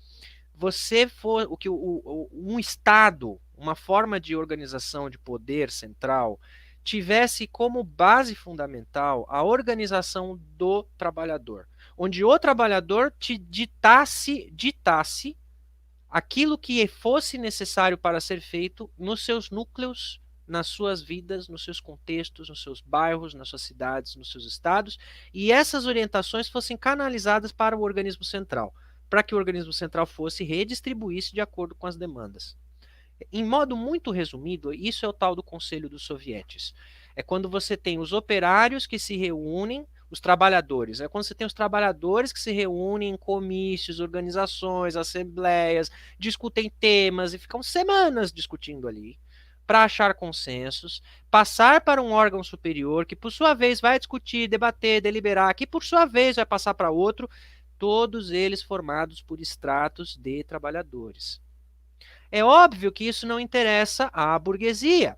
um Estado, uma forma de organização de poder central, tivesse como base fundamental a organização do trabalhador, onde o trabalhador te ditasse aquilo que fosse necessário para ser feito nos seus núcleos nas suas vidas, nos seus contextos, nos seus bairros, nas suas cidades, nos seus estados, e essas orientações fossem canalizadas para o organismo central, para que o organismo central fosse e redistribuísse de acordo com as demandas. Em modo muito resumido, isso é o tal do Conselho dos Sovietes. É quando você tem os operários que se reúnem, os trabalhadores. É quando você tem os trabalhadores que se reúnem em comícios, organizações, assembleias, discutem temas e ficam semanas discutindo ali para achar consensos, passar para um órgão superior que, por sua vez, vai discutir, debater, deliberar, que, por sua vez, vai passar para outro, todos eles formados por estratos de trabalhadores. É óbvio que isso não interessa à burguesia.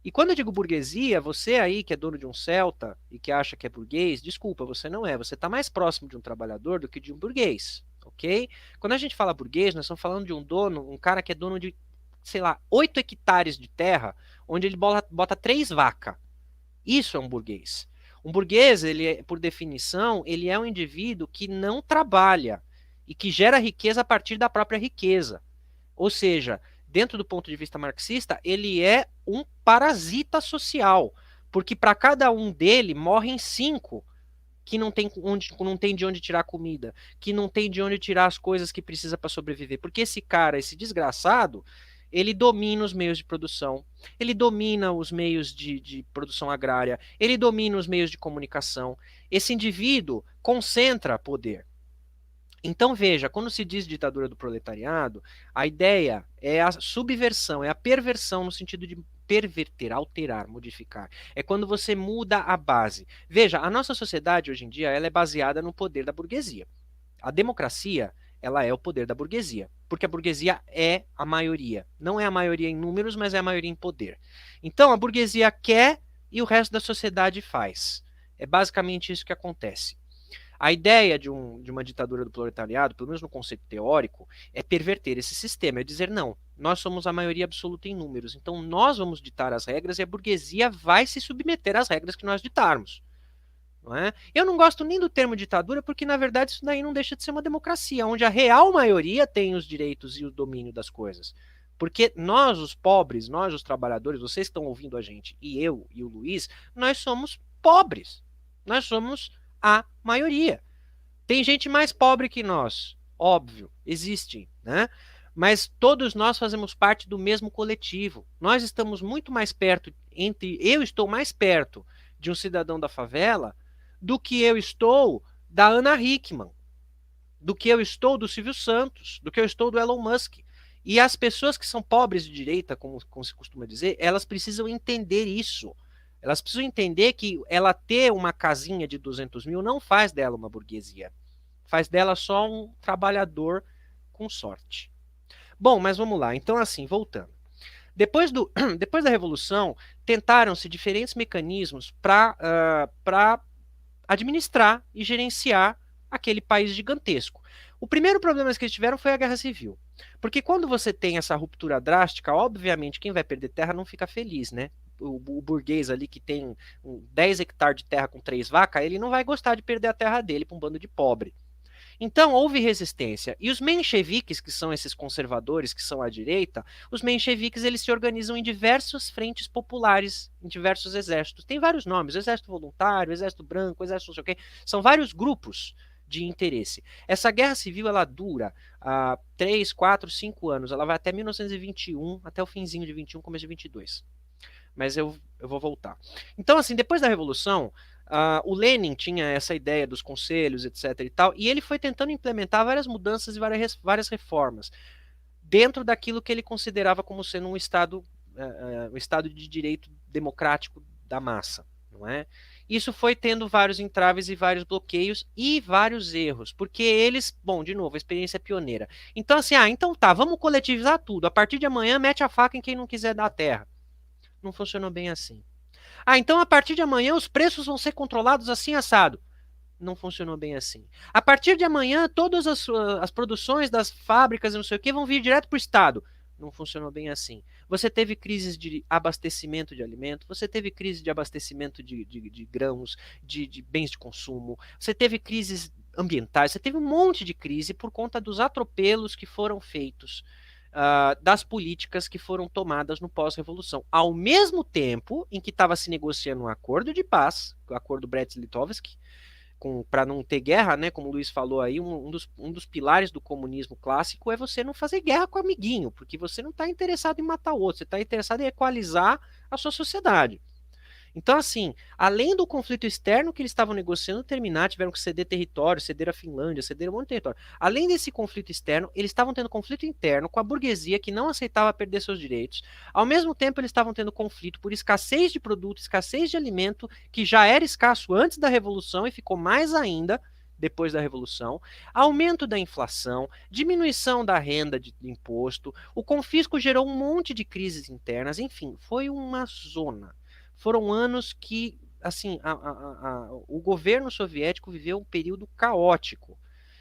E quando eu digo burguesia, você aí que é dono de um Celta e que acha que é burguês, desculpa, você não é. Você está mais próximo de um trabalhador do que de um burguês, ok? Quando a gente fala burguês, nós estamos falando de um dono, um cara que é dono de, sei lá, 8 hectares de terra, onde ele bota 3 vacas. Isso é um burguês. Um burguês, ele é, por definição, ele é um indivíduo que não trabalha e que gera riqueza a partir da própria riqueza. Ou seja, dentro do ponto de vista marxista, ele é um parasita social, porque para cada um dele morrem 5 que não tem de onde tirar comida, que não tem de onde tirar as coisas que precisa para sobreviver. Porque esse cara, esse desgraçado, ele domina os meios de produção, ele domina os meios de produção agrária, ele domina os meios de comunicação. Esse indivíduo concentra poder. Então veja, quando se diz ditadura do proletariado, a ideia é a subversão, é a perversão no sentido de perverter, alterar, modificar. É quando você muda a base. Veja, a nossa sociedade hoje em dia ela é baseada no poder da burguesia. A democracia, ela é o poder da burguesia, porque a burguesia é a maioria. Não é a maioria em números, mas é a maioria em poder. Então a burguesia quer e o resto da sociedade faz. É basicamente isso que acontece. A ideia de uma ditadura do proletariado, pelo menos no conceito teórico, é perverter esse sistema, é dizer não, nós somos a maioria absoluta em números, então nós vamos ditar as regras e a burguesia vai se submeter às regras que nós ditarmos. Não é? Eu não gosto nem do termo ditadura, porque na verdade isso daí não deixa de ser uma democracia, onde a real maioria tem os direitos e o domínio das coisas. Porque nós, os pobres, nós, os trabalhadores, vocês que estão ouvindo a gente, e eu e o Luiz, nós somos pobres. Nós somos a maioria. Tem gente mais pobre que nós, óbvio, existe, né? Mas todos nós fazemos parte do mesmo coletivo. Nós estamos muito mais perto, eu estou mais perto de um cidadão da favela do que eu estou da Ana Hickman, do que eu estou do Silvio Santos, do que eu estou do Elon Musk. E as pessoas que são pobres de direita, como se costuma dizer, elas precisam entender isso. Elas precisam entender que ela ter uma casinha de 200 mil não faz dela uma burguesia. Faz dela só um trabalhador com sorte. Bom, mas vamos lá. Então, assim, voltando. Depois da Revolução, tentaram-se diferentes mecanismos para administrar e gerenciar aquele país gigantesco. O primeiro problema que eles tiveram foi a Guerra Civil. Porque quando você tem essa ruptura drástica, obviamente quem vai perder terra não fica feliz, né? O burguês ali que tem 10 hectares de terra com 3 vacas, ele não vai gostar de perder a terra dele para um bando de pobre. Então houve resistência. E os mencheviques, que são esses conservadores que são à direita, os mencheviques eles se organizam em diversas frentes populares, em diversos exércitos. Tem vários nomes, exército voluntário, exército branco, exército não sei o quê. São vários grupos de interesse. Essa guerra civil ela dura 3, 4, 5 anos. Ela vai até 1921, até o finzinho de 21, começo de 22. Mas eu vou voltar. Então, assim, depois da Revolução, o Lenin tinha essa ideia dos conselhos, etc. e tal, e ele foi tentando implementar várias mudanças e várias reformas dentro daquilo que ele considerava como sendo um estado de direito democrático da massa, não é? Isso foi tendo vários entraves e vários bloqueios e vários erros, porque eles, bom, de novo, a experiência é pioneira. Então, assim, então tá, vamos coletivizar tudo. A partir de amanhã, mete a faca em quem não quiser dar terra. Não funcionou bem assim. Então a partir de amanhã os preços vão ser controlados assim assado. Não funcionou bem assim. A partir de amanhã todas as produções das fábricas e não sei o que vão vir direto para o Estado. Não funcionou bem assim. Você teve crises de abastecimento de alimento, você teve crise de abastecimento de grãos, de bens de consumo, você teve crises ambientais, você teve um monte de crise por conta dos atropelos que foram feitos das políticas que foram tomadas no pós-revolução. Ao mesmo tempo em que estava se negociando um acordo de paz, o acordo Brest-Litovsk, para não ter guerra, né? Como o Luiz falou aí, um dos pilares do comunismo clássico é você não fazer guerra com o amiguinho, porque você não está interessado em matar o outro, você está interessado em equalizar a sua sociedade. Então, assim, além do conflito externo que eles estavam negociando terminar, tiveram que ceder território, ceder a Finlândia, ceder um monte de território. Além desse conflito externo, eles estavam tendo conflito interno com a burguesia que não aceitava perder seus direitos. Ao mesmo tempo, eles estavam tendo conflito por escassez de produto, escassez de alimento, que já era escasso antes da Revolução e ficou mais ainda depois da Revolução, aumento da inflação, diminuição da renda de imposto, o confisco gerou um monte de crises internas, enfim, foi uma zona. Foram anos que, assim, o governo soviético viveu um período caótico.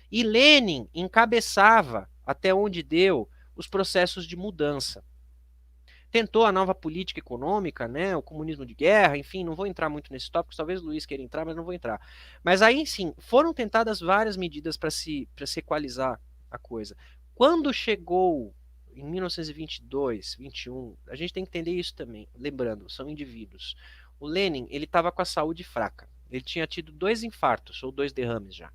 E Lenin encabeçava, até onde deu, os processos de mudança. Tentou a nova política econômica, né, o comunismo de guerra, enfim, não vou entrar muito nesses tópicos, talvez o Luiz queira entrar, mas não vou entrar. Mas aí, sim, foram tentadas várias medidas para se equalizar a coisa. Quando chegou em 1922, 21, a gente tem que entender isso também. Lembrando, são indivíduos. O Lenin, ele estava com a saúde fraca. Ele tinha tido 2 infartos, ou 2 derrames já.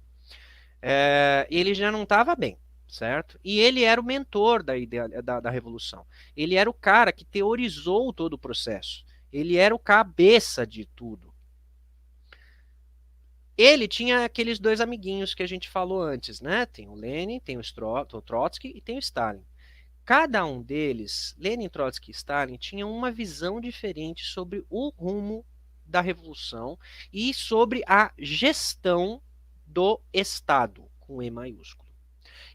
Ele já não estava bem, certo? E ele era o mentor da Revolução. Ele era o cara que teorizou todo o processo. Ele era o cabeça de tudo. Ele tinha aqueles 2 amiguinhos que a gente falou antes, né? Tem o Lenin, tem o Trotsky e tem o Stalin. Cada um deles, Lenin, Trotsky e Stalin, tinham uma visão diferente sobre o rumo da Revolução e sobre a gestão do Estado, com E maiúsculo.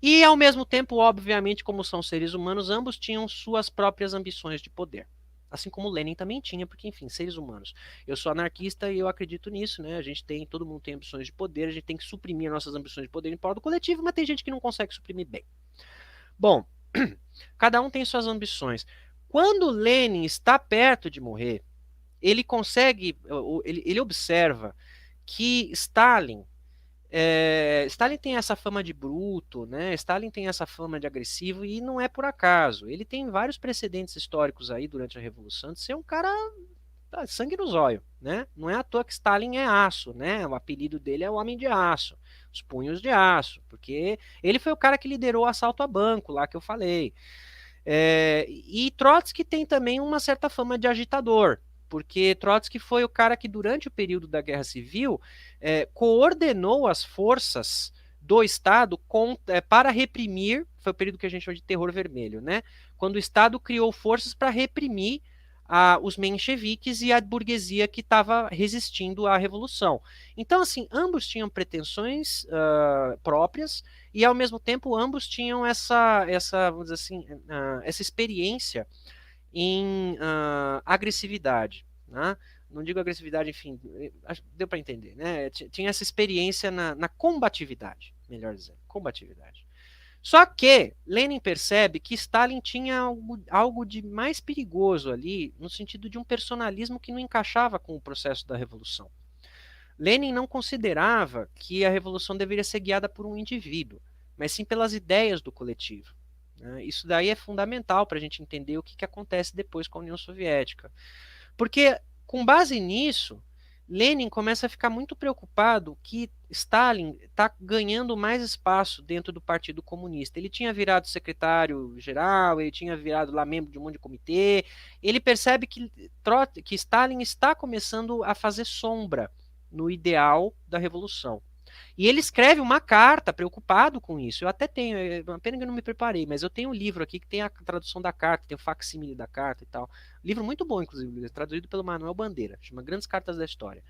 E, ao mesmo tempo, obviamente, como são seres humanos, ambos tinham suas próprias ambições de poder. Assim como Lenin também tinha, porque, enfim, seres humanos. Eu sou anarquista e eu acredito nisso, né? Todo mundo tem ambições de poder, a gente tem que suprimir nossas ambições de poder em prol do coletivo, mas tem gente que não consegue suprimir bem. Bom, cada um tem suas ambições. Quando Lenin está perto de morrer, ele consegue, ele observa que Stalin tem essa fama de bruto, né? Stalin tem essa fama de agressivo e não é por acaso. Ele tem vários precedentes históricos aí durante a Revolução de ser um cara sangue no zóio, né? Não é à toa que Stalin é aço, né? O apelido dele é o Homem de Aço, os punhos de aço, porque ele foi o cara que liderou o assalto a banco lá que eu falei. E Trotsky tem também uma certa fama de agitador, porque Trotsky foi o cara que, durante o período da Guerra Civil, coordenou as forças do Estado para reprimir, foi o período que a gente chama de terror vermelho, né? Quando o Estado criou forças para reprimir os mencheviques e a burguesia que estava resistindo à revolução. Então, assim, ambos tinham pretensões próprias e, ao mesmo tempo, ambos tinham vamos dizer assim, essa experiência em agressividade, né? Não digo agressividade, enfim, deu para entender, né? Tinha essa experiência na combatividade, melhor dizendo, combatividade. Só que Lenin percebe que Stalin tinha algo de mais perigoso ali, no sentido de um personalismo que não encaixava com o processo da revolução. Lenin não considerava que a revolução deveria ser guiada por um indivíduo, mas sim pelas ideias do coletivo. Isso daí é fundamental para a gente entender o que acontece depois com a União Soviética. Porque, com base nisso, Lenin começa a ficar muito preocupado que Stalin está ganhando mais espaço dentro do Partido Comunista. Ele tinha virado secretário-geral, ele tinha virado lá membro de um monte de comitê. Ele percebe que Stalin está começando a fazer sombra no ideal da revolução. E ele escreve uma carta preocupado com isso. Eu até tenho, uma pena que eu não me preparei, mas eu tenho um livro aqui que tem a tradução da carta, tem o facsímile da carta e tal. Livro muito bom, inclusive, traduzido pelo Manuel Bandeira, chama Grandes Cartas da História.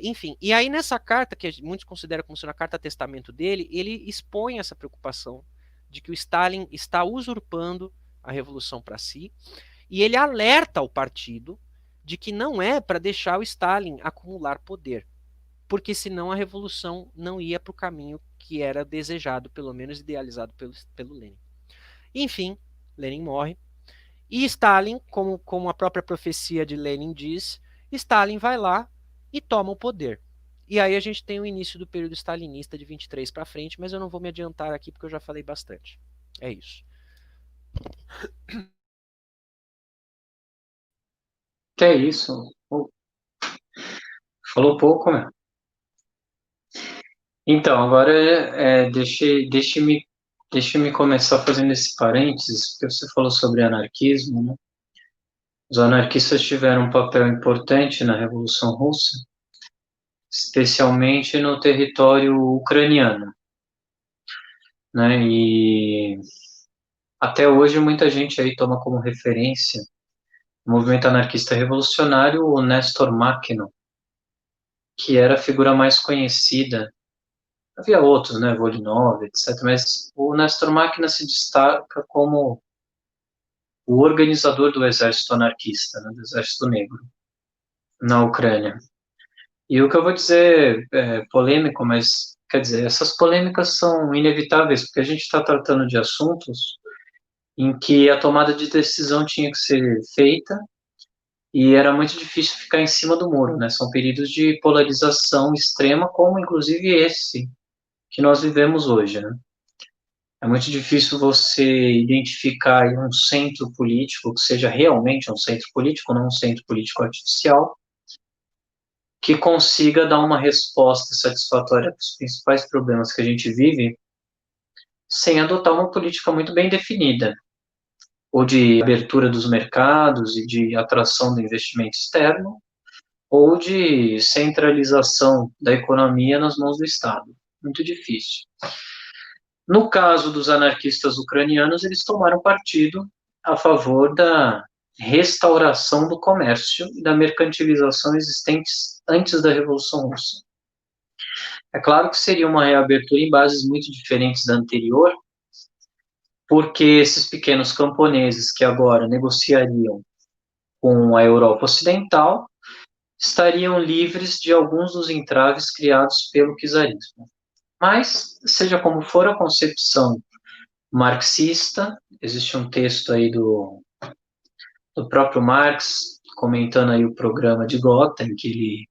Enfim, e aí nessa carta, que muitos consideram como sendo a carta testamento dele, ele expõe essa preocupação de que o Stalin está usurpando a revolução para si, e ele alerta o partido de que não é para deixar o Stalin acumular poder, porque senão a revolução não ia para o caminho que era desejado, pelo menos idealizado pelo Lenin. Enfim, Lenin morre, e Stalin, como a própria profecia de Lenin diz, Stalin vai lá e toma o poder. E aí a gente tem o início do período stalinista de 23 para frente, mas eu não vou me adiantar aqui porque eu já falei bastante. É isso. Que é isso? Pô, falou pouco, né? Então, agora deixe-me começar fazendo esse parênteses, porque você falou sobre anarquismo, né? Os anarquistas tiveram um papel importante na Revolução Russa, especialmente no território ucraniano, né? E até hoje muita gente aí toma como referência o movimento anarquista revolucionário o Néstor Makhno, que era a figura mais conhecida. Havia outros, né, Volinov, etc., mas o Néstor Makhno se destaca como o organizador do exército anarquista, né, do exército negro, na Ucrânia. E o que eu vou dizer é polêmico, mas, quer dizer, essas polêmicas são inevitáveis, porque a gente está tratando de assuntos em que a tomada de decisão tinha que ser feita e era muito difícil ficar em cima do muro, né? São períodos de polarização extrema, como inclusive esse que nós vivemos hoje, né? É muito difícil você identificar aí um centro político que seja realmente um centro político, não um centro político artificial, que consiga dar uma resposta satisfatória para os principais problemas que a gente vive, sem adotar uma política muito bem definida, ou de abertura dos mercados e de atração do investimento externo, ou de centralização da economia nas mãos do Estado. Muito difícil. No caso dos anarquistas ucranianos, eles tomaram partido a favor da restauração do comércio e da mercantilização existentes antes da Revolução Russa. É claro que seria uma reabertura em bases muito diferentes da anterior, porque esses pequenos camponeses que agora negociariam com a Europa Ocidental estariam livres de alguns dos entraves criados pelo czarismo. Mas, seja como for a concepção marxista, existe um texto aí do próprio Marx, comentando aí o programa de Gotha, em que ele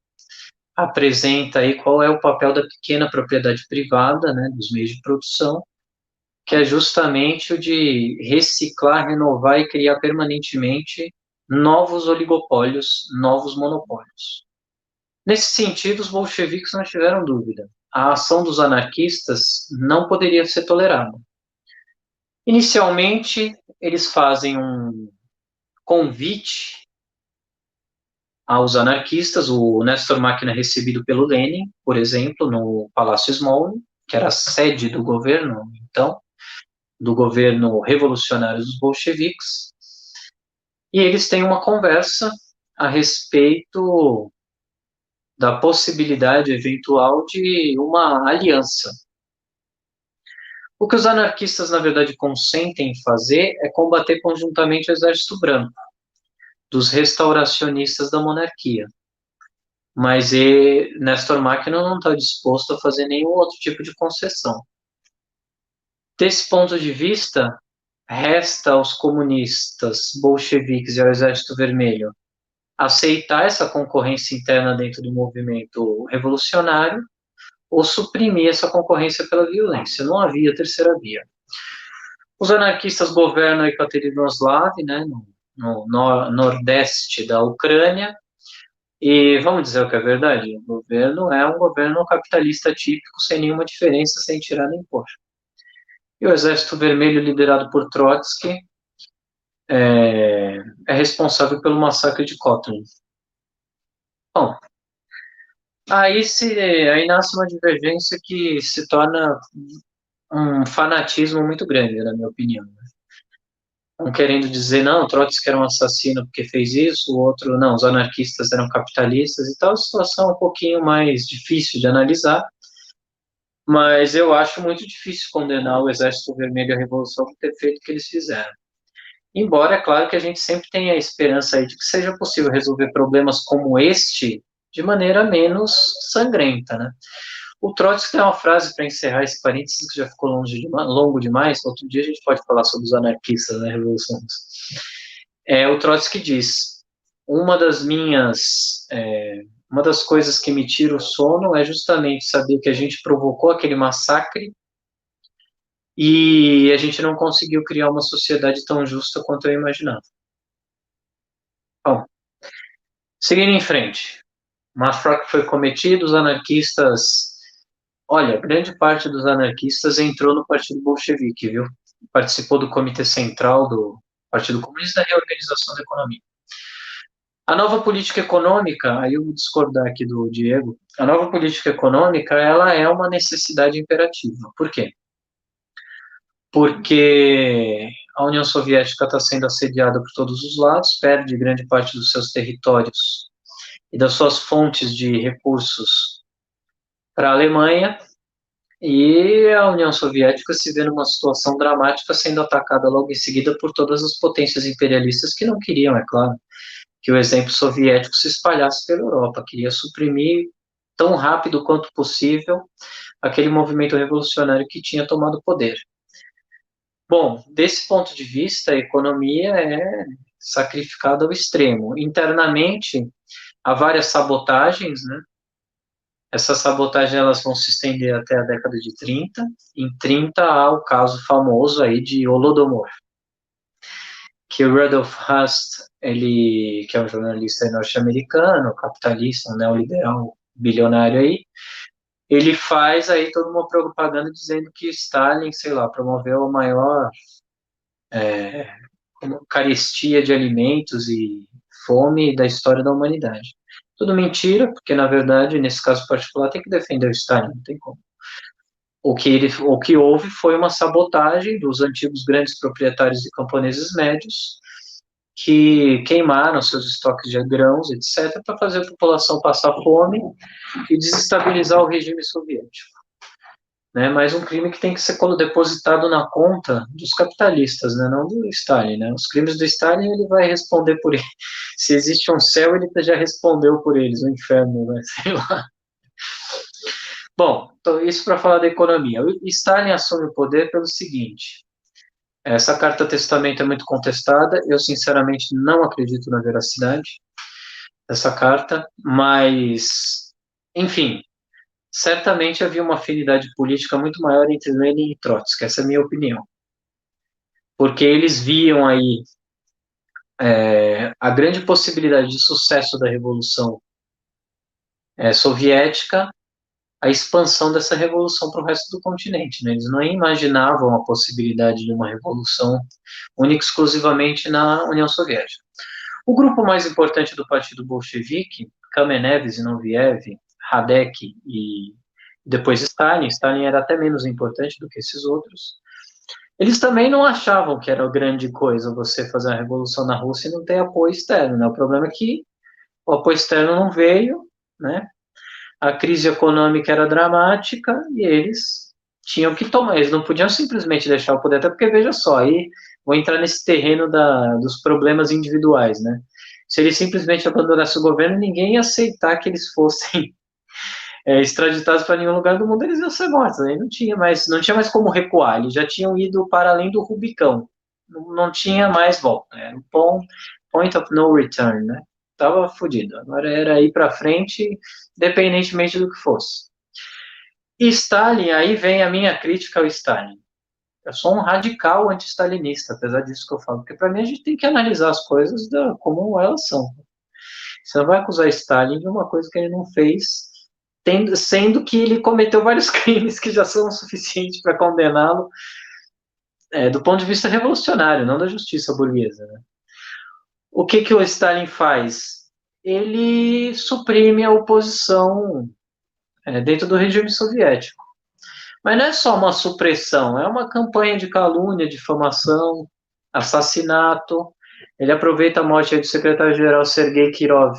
apresenta aí qual é o papel da pequena propriedade privada, né, dos meios de produção, que é justamente o de reciclar, renovar e criar permanentemente novos oligopólios, novos monopólios. Nesse sentido, os bolcheviques não tiveram dúvida. A ação dos anarquistas não poderia ser tolerada. Inicialmente, eles fazem um convite aos anarquistas. O Néstor Makhno é recebido pelo Lenin, por exemplo, no Palácio Smolny, que era a sede do governo, então, do governo revolucionário dos bolcheviques, e eles têm uma conversa a respeito da possibilidade eventual de uma aliança. O que os anarquistas, na verdade, consentem fazer é combater conjuntamente o Exército Branco, dos restauracionistas da monarquia. Mas Néstor Makhno não está disposto a fazer nenhum outro tipo de concessão. Desse ponto de vista, resta aos comunistas, bolcheviques e ao Exército Vermelho aceitar essa concorrência interna dentro do movimento revolucionário ou suprimir essa concorrência pela violência. Não havia terceira via. Os anarquistas governam Ekaterinoslav, né, no nordeste da Ucrânia, e vamos dizer o que é verdade, o governo é um governo capitalista típico, sem nenhuma diferença, sem tirar nem pôr. E o Exército Vermelho, liderado por Trotsky, é responsável pelo massacre de Katyn. Bom, aí nasce uma divergência que se torna um fanatismo muito grande, na minha opinião. Um querendo dizer, não, Trotsky era um assassino porque fez isso, o outro, não, os anarquistas eram capitalistas e tal, a situação é um pouquinho mais difícil de analisar, mas eu acho muito difícil condenar o Exército Vermelho e a Revolução por ter feito o que eles fizeram. Embora, é claro que a gente sempre tenha a esperança aí de que seja possível resolver problemas como este de maneira menos sangrenta, né? O Trotsky tem uma frase para encerrar esse parênteses que já ficou longo demais. Outro dia a gente pode falar sobre os anarquistas na Revolução Russa. O Trotsky diz: uma das uma das coisas que me tira o sono é justamente saber que a gente provocou aquele massacre e a gente não conseguiu criar uma sociedade tão justa quanto eu imaginava. Bom, seguindo em frente, massacre foi cometido, os anarquistas, olha, grande parte dos anarquistas entrou no Partido Bolchevique, viu? Participou do Comitê Central do Partido Comunista da reorganização da economia. A nova política econômica, aí eu vou discordar aqui do Diego, a nova política econômica, ela é uma necessidade imperativa. Por quê? Porque a União Soviética está sendo assediada por todos os lados, perde grande parte dos seus territórios e das suas fontes de recursos para a Alemanha, e a União Soviética se vê numa situação dramática, sendo atacada logo em seguida por todas as potências imperialistas que não queriam, é claro, que o exemplo soviético se espalhasse pela Europa, queria suprimir tão rápido quanto possível aquele movimento revolucionário que tinha tomado poder. Bom, desse ponto de vista, a economia é sacrificada ao extremo. Internamente, há várias sabotagens, né? Essas sabotagens elas vão se estender até a década de 30. Em 30 há o caso famoso aí de Holodomor, que o Rudolf Hearst, ele, que é um jornalista norte-americano, capitalista, um neoliberal bilionário aí, ele faz aí toda uma propaganda dizendo que Stalin, sei lá, promoveu a maior carestia de alimentos e fome da história da humanidade. Tudo mentira, porque na verdade, nesse caso particular, tem que defender o Stalin, não tem como. O que houve foi uma sabotagem dos antigos grandes proprietários de camponeses médios, que queimaram seus estoques de grãos, etc., para fazer a população passar fome e desestabilizar o regime soviético. Né, mas um crime que tem que ser depositado na conta dos capitalistas, né, não do Stalin. Né? Os crimes do Stalin ele vai responder por ele. Se existe um céu, ele já respondeu por eles, o inferno, né, sei lá. Bom, então, isso para falar da economia. O Stalin assume o poder pelo seguinte: essa carta testamento é muito contestada, eu sinceramente não acredito na veracidade dessa carta, mas, enfim, certamente havia uma afinidade política muito maior entre Lenin e Trotsky, essa é a minha opinião. Porque eles viam aí a grande possibilidade de sucesso da Revolução Soviética, a expansão dessa revolução para o resto do continente. Né? Eles não imaginavam a possibilidade de uma revolução única exclusivamente na União Soviética. O grupo mais importante do Partido Bolchevique, Kamenev, Zinoviev, Radek e depois Stalin, Stalin era até menos importante do que esses outros, eles também não achavam que era grande coisa você fazer uma revolução na Rússia e não ter apoio externo. Né? O problema é que o apoio externo não veio, né? A crise econômica era dramática e eles tinham que tomar, eles não podiam simplesmente deixar o poder, até porque, veja só, aí vou entrar nesse terreno dos problemas individuais, né? Se eles simplesmente abandonassem o governo, ninguém ia aceitar que eles fossem extraditados para nenhum lugar do mundo, eles iam ser mortos, aí não tinha mais como recuar, eles já tinham ido para além do Rubicão, não tinha mais volta, era um point of no return, né? Tava fodido, agora era ir para frente, independentemente do que fosse. E Stalin, aí vem a minha crítica ao Stalin. Eu sou um radical anti-stalinista, apesar disso que eu falo, porque para mim a gente tem que analisar as coisas como elas são. Você não vai acusar Stalin de uma coisa que ele não fez, sendo que ele cometeu vários crimes que já são suficientes para condená-lo do ponto de vista revolucionário, não da justiça burguesa. Né? O que o Stalin faz? Ele suprime a oposição dentro do regime soviético. Mas não é só uma supressão, é uma campanha de calúnia, difamação, assassinato. Ele aproveita a morte do secretário-geral Sergei Kirov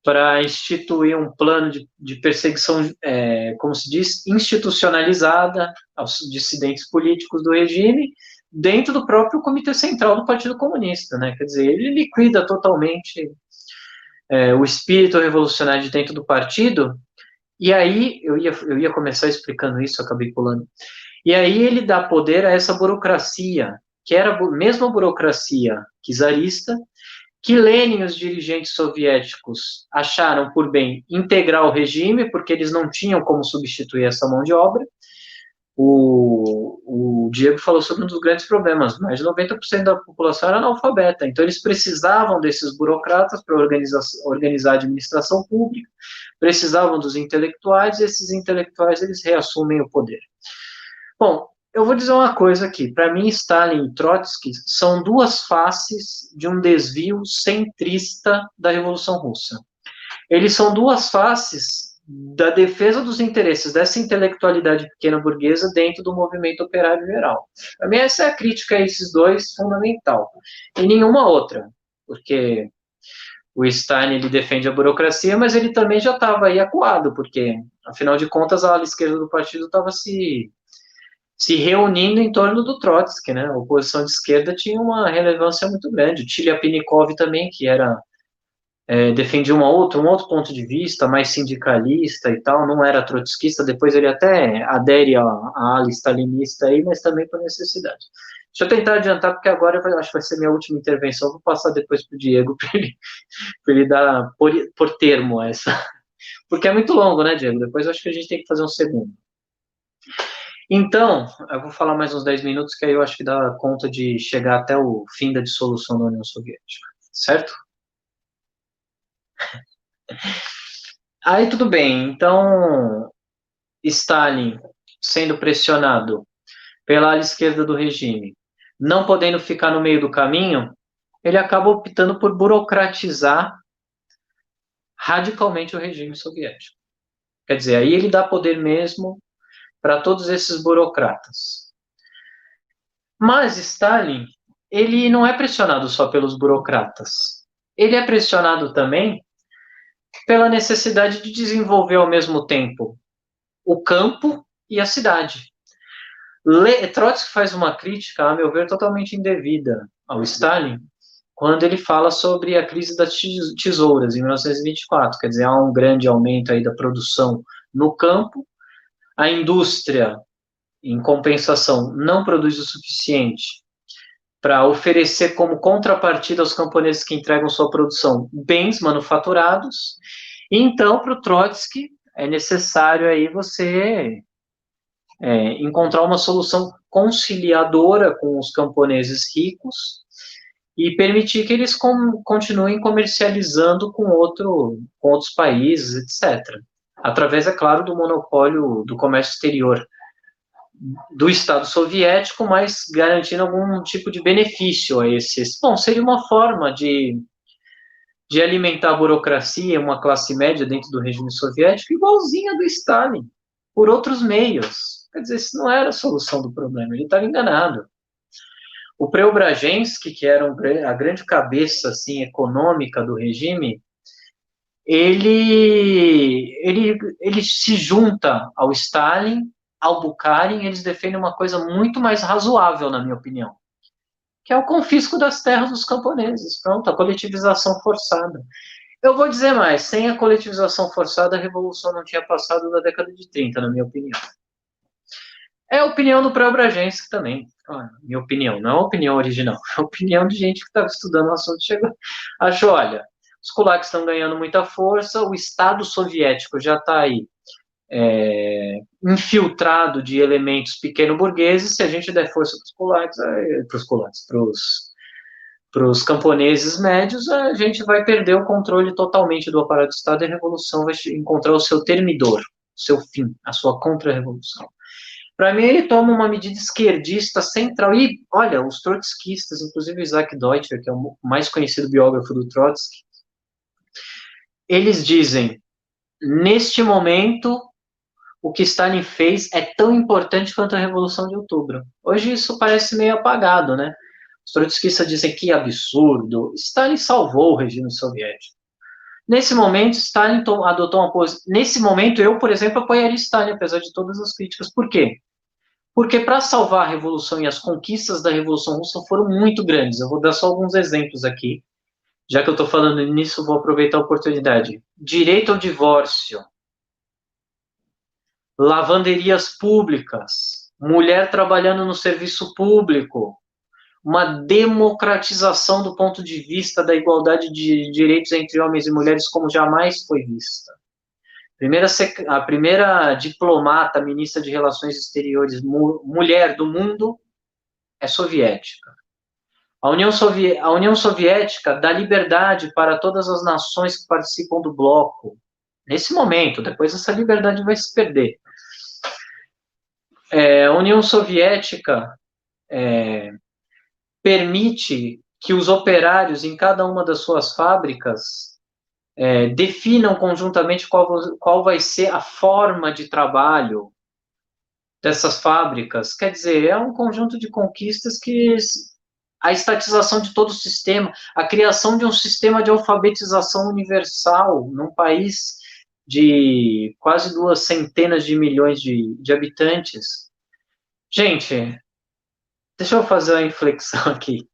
para instituir um plano de perseguição, como se diz, institucionalizada aos dissidentes políticos do regime, dentro do próprio Comitê Central do Partido Comunista. Né? Quer dizer, ele liquida totalmente o espírito revolucionário de dentro do partido. E aí, eu ia começar explicando isso, acabei pulando. E aí ele dá poder a essa burocracia, que era a mesma burocracia czarista, que Lenin e os dirigentes soviéticos acharam por bem integrar o regime, porque eles não tinham como substituir essa mão de obra. O o Diego falou sobre um dos grandes problemas, mais de 90% da população era analfabeta, então eles precisavam desses burocratas para organizar a administração pública, precisavam dos intelectuais, e esses intelectuais eles reassumem o poder. Bom, eu vou dizer uma coisa aqui, para mim Stalin e Trotsky são duas faces de um desvio centrista da Revolução Russa. Eles são duas faces da defesa dos interesses dessa intelectualidade pequena burguesa dentro do movimento operário geral. Para mim, essa é a crítica a esses dois fundamental, e nenhuma outra, porque o Stalin ele defende a burocracia, mas ele também já estava aí acuado, porque, afinal de contas, a ala esquerda do partido estava se reunindo em torno do Trotsky, né? A oposição de esquerda tinha uma relevância muito grande. O Tiliapinikov também, que era defendia um outro ponto de vista, mais sindicalista e tal, não era trotskista, depois ele até adere à ala stalinista aí, mas também por necessidade. Deixa eu tentar adiantar, porque agora eu acho que vai ser minha última intervenção, vou passar depois para o Diego, para ele dar por termo essa, porque é muito longo, né, Diego? Depois eu acho que a gente tem que fazer um segundo. Então, eu vou falar mais uns 10 minutos, que aí eu acho que dá conta de chegar até o fim da dissolução da União Soviética, certo? Aí tudo bem, então Stalin sendo pressionado pela ala esquerda do regime, não podendo ficar no meio do caminho, ele acaba optando por burocratizar radicalmente o regime soviético. Quer dizer, aí ele dá poder mesmo para todos esses burocratas. Mas Stalin, ele não é pressionado só pelos burocratas, ele é pressionado também pela necessidade de desenvolver ao mesmo tempo o campo e a cidade. Trotsky faz uma crítica, a meu ver, totalmente indevida ao Stalin, quando ele fala sobre a crise das tesouras, em 1924, quer dizer, há um grande aumento aí da produção no campo, a indústria, em compensação, não produz o suficiente para oferecer como contrapartida aos camponeses que entregam sua produção bens manufaturados, e então, para o Trotsky, é necessário aí você encontrar uma solução conciliadora com os camponeses ricos e permitir que eles continuem comercializando com outros países, etc. Através, é claro, do monopólio do comércio exterior do Estado soviético, mas garantindo algum tipo de benefício a esses. Bom, seria uma forma de alimentar a burocracia, uma classe média dentro do regime soviético, igualzinha do Stalin, por outros meios. Quer dizer, isso não era a solução do problema, ele estava enganado. O Preobrazhensky, que era a grande cabeça assim, econômica do regime, ele se junta ao Stalin, ao Bukharin, eles defendem uma coisa muito mais razoável, na minha opinião, que é o confisco das terras dos camponeses. Pronto, a coletivização forçada. Eu vou dizer mais, sem a coletivização forçada, a revolução não tinha passado da década de 30, na minha opinião. É a opinião do Preobrazhensky também. Minha opinião, não é a opinião original, é a opinião de gente que estava estudando o assunto. Achou, olha, os kulaks estão ganhando muita força, o Estado soviético já está aí infiltrado de elementos pequeno-burgueses, se a gente der força para os camponeses médios, a gente vai perder o controle totalmente do aparato do Estado e a revolução vai encontrar o seu termidor, o seu fim, a sua contra-revolução. Para mim, ele toma uma medida esquerdista central. E, olha, os trotskistas, inclusive Isaac Deutscher, que é o mais conhecido biógrafo do Trotsky, eles dizem, neste momento, o que Stalin fez é tão importante quanto a Revolução de Outubro. Hoje isso parece meio apagado, né? Os trotskistas dizem que absurdo. Stalin salvou o regime soviético. Nesse momento, Stalin adotou uma posição. Nesse momento, eu, por exemplo, apoiaria Stalin, apesar de todas as críticas. Por quê? Porque para salvar a Revolução e as conquistas da Revolução Russa foram muito grandes. Eu vou dar só alguns exemplos aqui. Já que eu estou falando nisso, vou aproveitar a oportunidade. Direito ao divórcio, lavanderias públicas, mulher trabalhando no serviço público, uma democratização do ponto de vista da igualdade de direitos entre homens e mulheres como jamais foi vista. A primeira diplomata, ministra de Relações Exteriores, mulher do mundo, é soviética. A União Soviética dá liberdade para todas as nações que participam do bloco. Nesse momento, depois essa liberdade vai se perder. A União Soviética permite que os operários em cada uma das suas fábricas definam conjuntamente qual vai ser a forma de trabalho dessas fábricas. Quer dizer, é um conjunto de conquistas que a estatização de todo o sistema, a criação de um sistema de alfabetização universal num país de quase 200 de milhões de habitantes. Gente, deixa eu fazer uma inflexão aqui.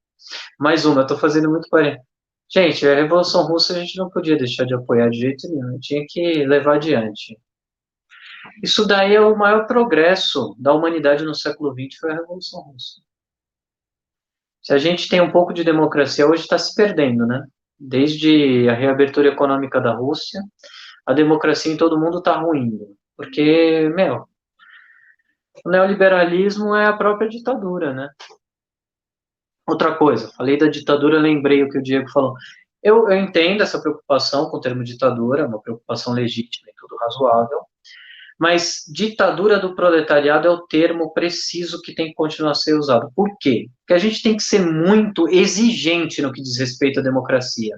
Mais uma, eu estou fazendo muito parecido. Gente, a Revolução Russa a gente não podia deixar de apoiar de jeito nenhum, tinha que levar adiante. Isso daí é o maior progresso da humanidade no século XX, foi a Revolução Russa. Se a gente tem um pouco de democracia, hoje está se perdendo, né? Desde a reabertura econômica da Rússia, a democracia em todo mundo está ruindo. Porque, o neoliberalismo é a própria ditadura, né? Outra coisa, falei da ditadura, lembrei o que o Diego falou. Eu entendo essa preocupação com o termo ditadura, é uma preocupação legítima e tudo razoável, mas ditadura do proletariado é o termo preciso que tem que continuar a ser usado. Por quê? Porque a gente tem que ser muito exigente no que diz respeito à democracia.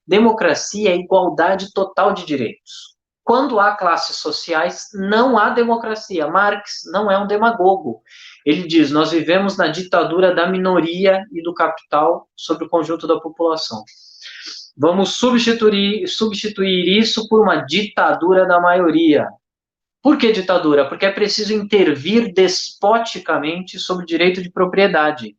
Democracia é igualdade total de direitos. Quando há classes sociais, não há democracia. Marx não é um demagogo. Ele diz, nós vivemos na ditadura da minoria e do capital sobre o conjunto da população. Vamos substituir isso por uma ditadura da maioria. Por que ditadura? Porque é preciso intervir despoticamente sobre o direito de propriedade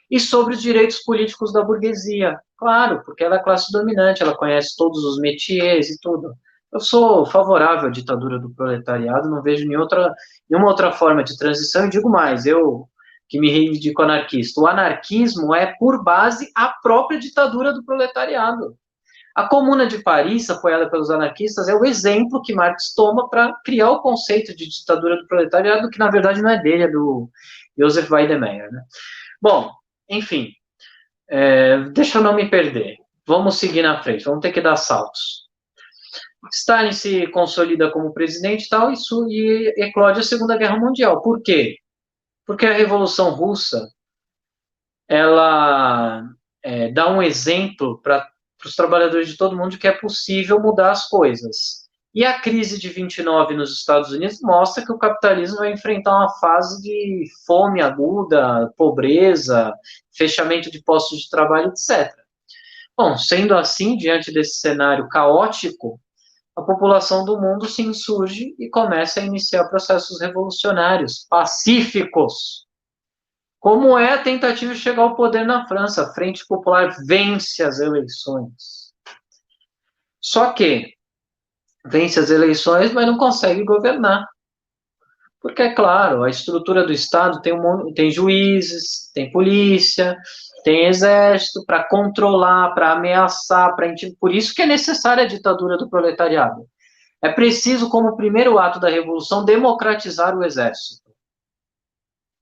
e sobre os direitos políticos da burguesia. Claro, porque ela é classe dominante, ela conhece todos os métiers e tudo. Eu sou favorável à ditadura do proletariado, não vejo nenhuma outra forma de transição, e digo mais, eu que me reivindico anarquista, o anarquismo é, por base, a própria ditadura do proletariado. A Comuna de Paris, apoiada pelos anarquistas, é o exemplo que Marx toma para criar o conceito de ditadura do proletariado, que na verdade não é dele, é do Joseph Weidenmayer, né? Bom, enfim, deixa eu não me perder. Vamos seguir na frente, vamos ter que dar saltos. Stalin se consolida como presidente e tal, e eclode a Segunda Guerra Mundial. Por quê? Porque a Revolução Russa, ela dá um exemplo para os trabalhadores de todo mundo de que é possível mudar as coisas. E a crise de 29 nos Estados Unidos mostra que o capitalismo vai enfrentar uma fase de fome aguda, pobreza, fechamento de postos de trabalho, etc. Bom, sendo assim, diante desse cenário caótico, a população do mundo se insurge e começa a iniciar processos revolucionários, pacíficos. Como é a tentativa de chegar ao poder na França? A Frente Popular vence as eleições. Só que vence as eleições, mas não consegue governar. Porque, é claro, a estrutura do Estado tem juízes, tem polícia, tem exército para controlar, para ameaçar, por isso que é necessária a ditadura do proletariado. É preciso, como primeiro ato da Revolução, democratizar o exército.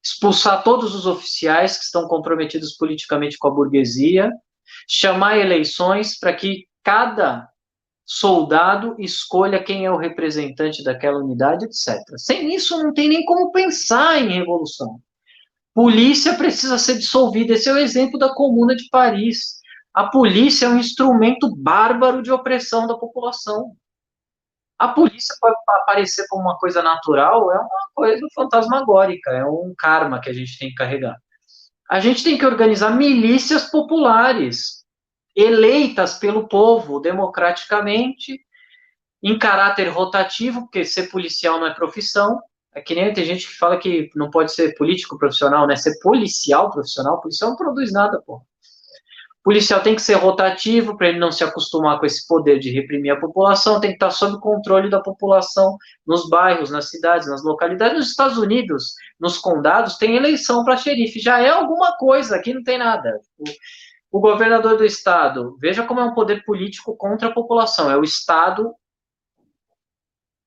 Expulsar todos os oficiais que estão comprometidos politicamente com a burguesia, chamar eleições para que cada soldado escolha quem é o representante daquela unidade, etc. Sem isso, não tem nem como pensar em revolução. Polícia precisa ser dissolvida. Esse é o exemplo da Comuna de Paris. A polícia é um instrumento bárbaro de opressão da população. A polícia pode aparecer como uma coisa natural, é uma coisa fantasmagórica, é um karma que a gente tem que carregar. A gente tem que organizar milícias populares, eleitas pelo povo democraticamente, em caráter rotativo, porque ser policial não é profissão. É que nem tem gente que fala que não pode ser político profissional, né? Ser policial profissional, policial não produz nada, pô. O policial tem que ser rotativo para ele não se acostumar com esse poder de reprimir a população, tem que estar sob controle da população nos bairros, nas cidades, nas localidades. Nos Estados Unidos, nos condados, tem eleição para xerife. Já é alguma coisa, aqui não tem nada. O governador do estado, veja como é um poder político contra a população. É o estado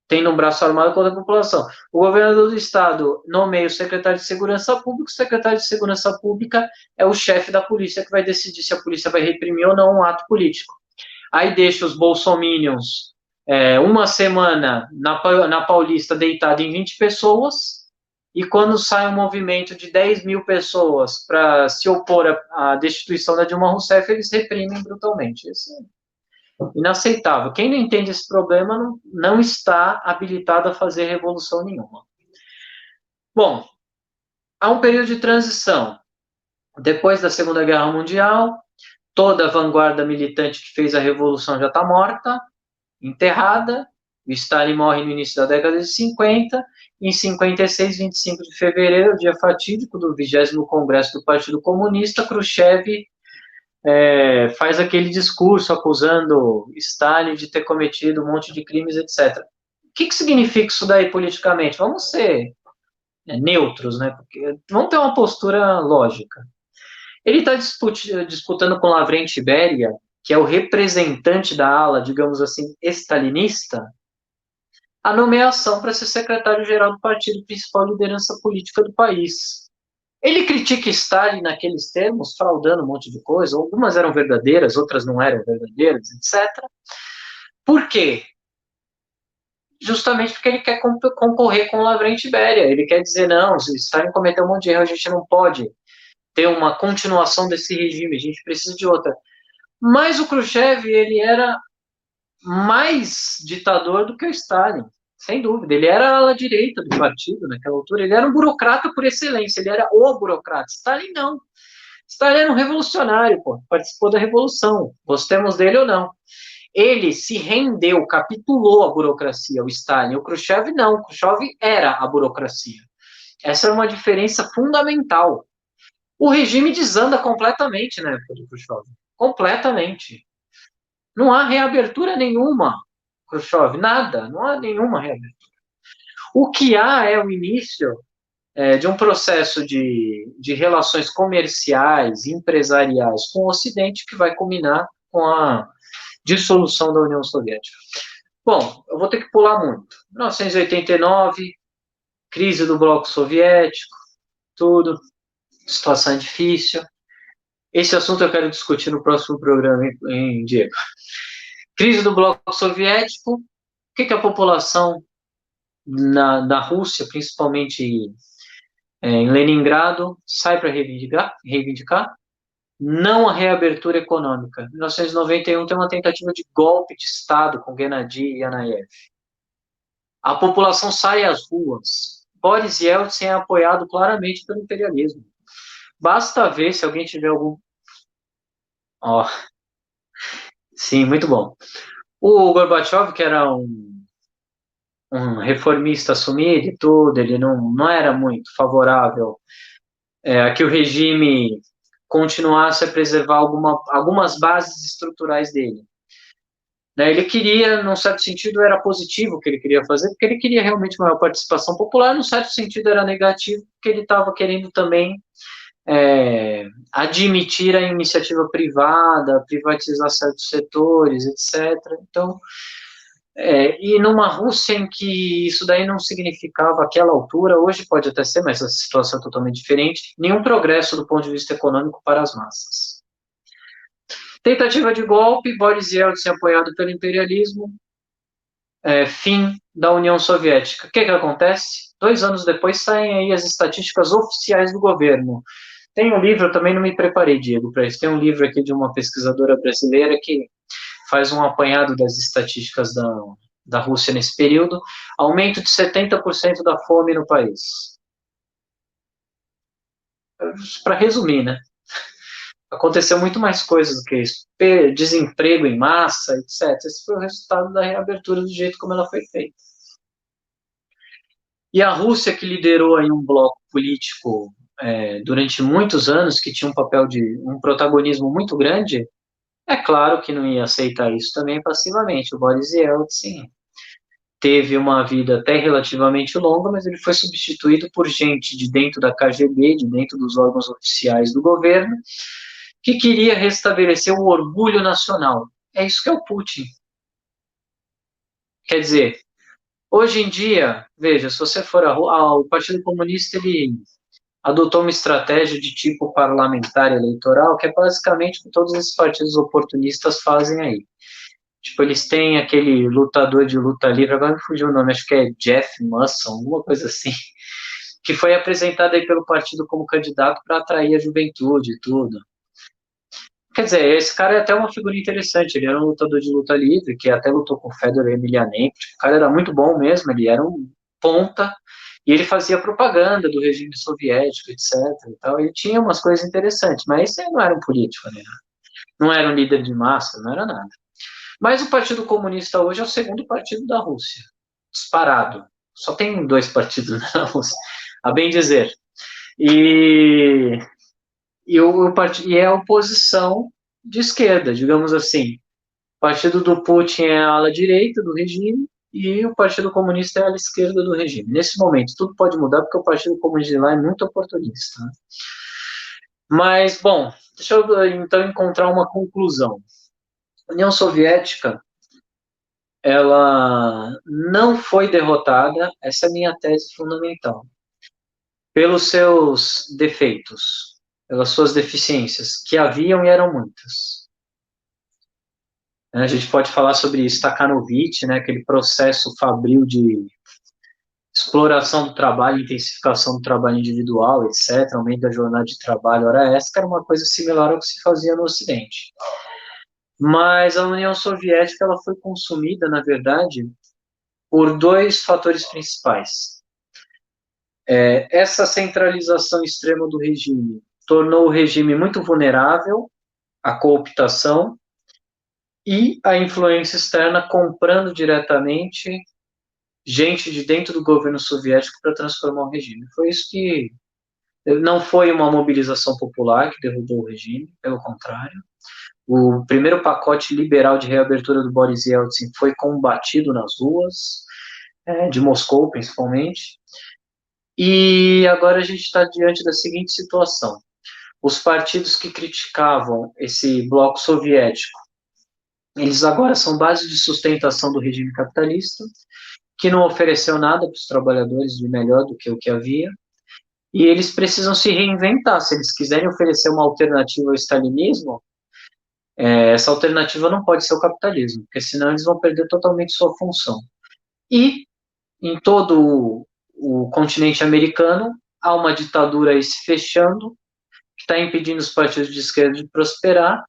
tendo um braço armado contra a população. O governador do estado nomeia o secretário de Segurança Pública, o secretário de Segurança Pública é o chefe da polícia que vai decidir se a polícia vai reprimir ou não um ato político. Aí deixa os bolsominions uma semana na Paulista deitado em 20 pessoas, e quando sai um movimento de 10 mil pessoas para se opor à destituição da Dilma Rousseff, eles reprimem brutalmente. Isso é inaceitável. Quem não entende esse problema não está habilitado a fazer revolução nenhuma. Bom, há um período de transição. Depois da Segunda Guerra Mundial, toda a vanguarda militante que fez a revolução já está morta, enterrada. O Stalin morre no início da década de 50. Em 56, 25 de fevereiro, o dia fatídico do 20º Congresso do Partido Comunista, Khrushchev faz aquele discurso acusando Stalin de ter cometido um monte de crimes, etc. O que significa isso daí politicamente? Vamos ser neutros, né? Porque vamos ter uma postura lógica. Ele está disputando com Lavrenti Beria, que é o representante da ala, digamos assim, stalinista, a nomeação para ser secretário-geral do partido, principal liderança política do país. Ele critica Stalin naqueles termos, fraudando um monte de coisa, algumas eram verdadeiras, outras não eram verdadeiras, etc. Por quê? Justamente porque ele quer concorrer com o Lavrenti Beria. Ele quer dizer, não, se Stalin cometeu um monte de erro, a gente não pode ter uma continuação desse regime, a gente precisa de outra. Mas o Khrushchev, ele era mais ditador do que o Stalin, sem dúvida. Ele era a ala direita do partido naquela altura, ele era um burocrata por excelência, ele era o burocrata. Stalin não. Stalin era um revolucionário, pô, participou da revolução, gostemos dele ou não. Ele se rendeu, capitulou a burocracia, o Stalin. O Khrushchev não, o Khrushchev era a burocracia. Essa é uma diferença fundamental. O regime desanda completamente na época do Khrushchev. Completamente. Não há reabertura nenhuma, Khrushchev, nada, não há nenhuma reabertura. O que há é o início de um processo de relações comerciais, empresariais com o Ocidente, que vai culminar com a dissolução da União Soviética. Bom, eu vou ter que pular muito. 1989, crise do bloco soviético, tudo, situação difícil. Esse assunto eu quero discutir no próximo programa, hein, Diego? Crise do bloco soviético. O que a população na Rússia, principalmente em Leningrado, sai para reivindicar? Não a reabertura econômica. Em 1991 tem uma tentativa de golpe de Estado com Gennady Yanayev. A população sai às ruas. Boris Yeltsin é apoiado claramente pelo imperialismo. Basta ver se alguém tiver algum... Sim, muito bom. O Gorbachev, que era um reformista assumido e tudo, ele não era muito favorável a que o regime continuasse a preservar algumas bases estruturais dele. Ele queria, num certo sentido, era positivo o que ele queria fazer, porque ele queria realmente maior participação popular, num certo sentido era negativo, porque ele estava querendo também admitir a iniciativa privada, privatizar certos setores, etc. Então, e numa Rússia em que isso daí não significava aquela altura, hoje pode até ser, mas a situação é totalmente diferente, nenhum progresso do ponto de vista econômico para as massas. Tentativa de golpe, Boris Yeltsin apoiado pelo imperialismo, fim da União Soviética. O que acontece? 2 anos depois saem aí as estatísticas oficiais do governo. Tem um livro, eu também não me preparei, Diego, para isso. Tem um livro aqui de uma pesquisadora brasileira que faz um apanhado das estatísticas da Rússia nesse período. Aumento de 70% da fome no país. Para resumir, né? Aconteceu muito mais coisas do que isso. Desemprego em massa, etc. Esse foi o resultado da reabertura do jeito como ela foi feita. E a Rússia, que liderou aí um bloco político durante muitos anos, que tinha um protagonismo muito grande, é claro que não ia aceitar isso também passivamente. O Boris Yeltsin teve uma vida até relativamente longa, mas ele foi substituído por gente de dentro da KGB, de dentro dos órgãos oficiais do governo, que queria restabelecer o orgulho nacional. É isso que é o Putin. Quer dizer, Hoje em dia, veja, se você for o Partido Comunista, ele adotou uma estratégia de tipo parlamentar eleitoral, que é basicamente o que todos esses partidos oportunistas fazem aí. Tipo, eles têm aquele lutador de luta livre, agora me fugiu o nome, acho que é Jeff Musson, alguma coisa assim, que foi apresentado aí pelo partido como candidato para atrair a juventude e tudo. Quer dizer, esse cara é até uma figura interessante. Ele era um lutador de luta livre, que até lutou com o Fedor Emelianenko. Tipo, o cara era muito bom mesmo, ele era um ponta, e ele fazia propaganda do regime soviético, etc. E tal. Ele tinha umas coisas interessantes, mas ele não era um político, né? Não era um líder de massa, não era nada. Mas o Partido Comunista hoje é o segundo partido da Rússia, disparado. Só tem dois partidos na Rússia, a bem dizer. E e é a oposição de esquerda, digamos assim. O partido do Putin é a ala direita do regime e o Partido Comunista é a ala esquerda do regime. Nesse momento, tudo pode mudar porque o Partido Comunista lá é muito oportunista. Né? Mas, bom, deixa eu então encontrar uma conclusão. A União Soviética, ela não foi derrotada, essa é a minha tese fundamental, pelos seus defeitos, pelas suas deficiências, que haviam e eram muitas. A gente pode falar sobre Stakhanovich, né, aquele processo fabril de exploração do trabalho, intensificação do trabalho individual, etc., aumento da jornada de trabalho, hora extra, era uma coisa similar ao que se fazia no Ocidente. Mas a União Soviética ela foi consumida, na verdade, por dois fatores principais. Essa centralização extrema do regime tornou o regime muito vulnerável à cooptação e à influência externa comprando diretamente gente de dentro do governo soviético para transformar o regime. Foi isso que não foi uma mobilização popular que derrubou o regime, pelo contrário. O primeiro pacote liberal de reabertura do Boris Yeltsin foi combatido nas ruas, de Moscou principalmente. E agora a gente está diante da seguinte situação: os partidos que criticavam esse bloco soviético, eles agora são base de sustentação do regime capitalista, que não ofereceu nada para os trabalhadores de melhor do que o que havia, e eles precisam se reinventar. Se eles quiserem oferecer uma alternativa ao stalinismo, essa alternativa não pode ser o capitalismo, porque senão eles vão perder totalmente sua função. E em todo o continente americano, há uma ditadura aí se fechando, que está impedindo os partidos de esquerda de prosperar,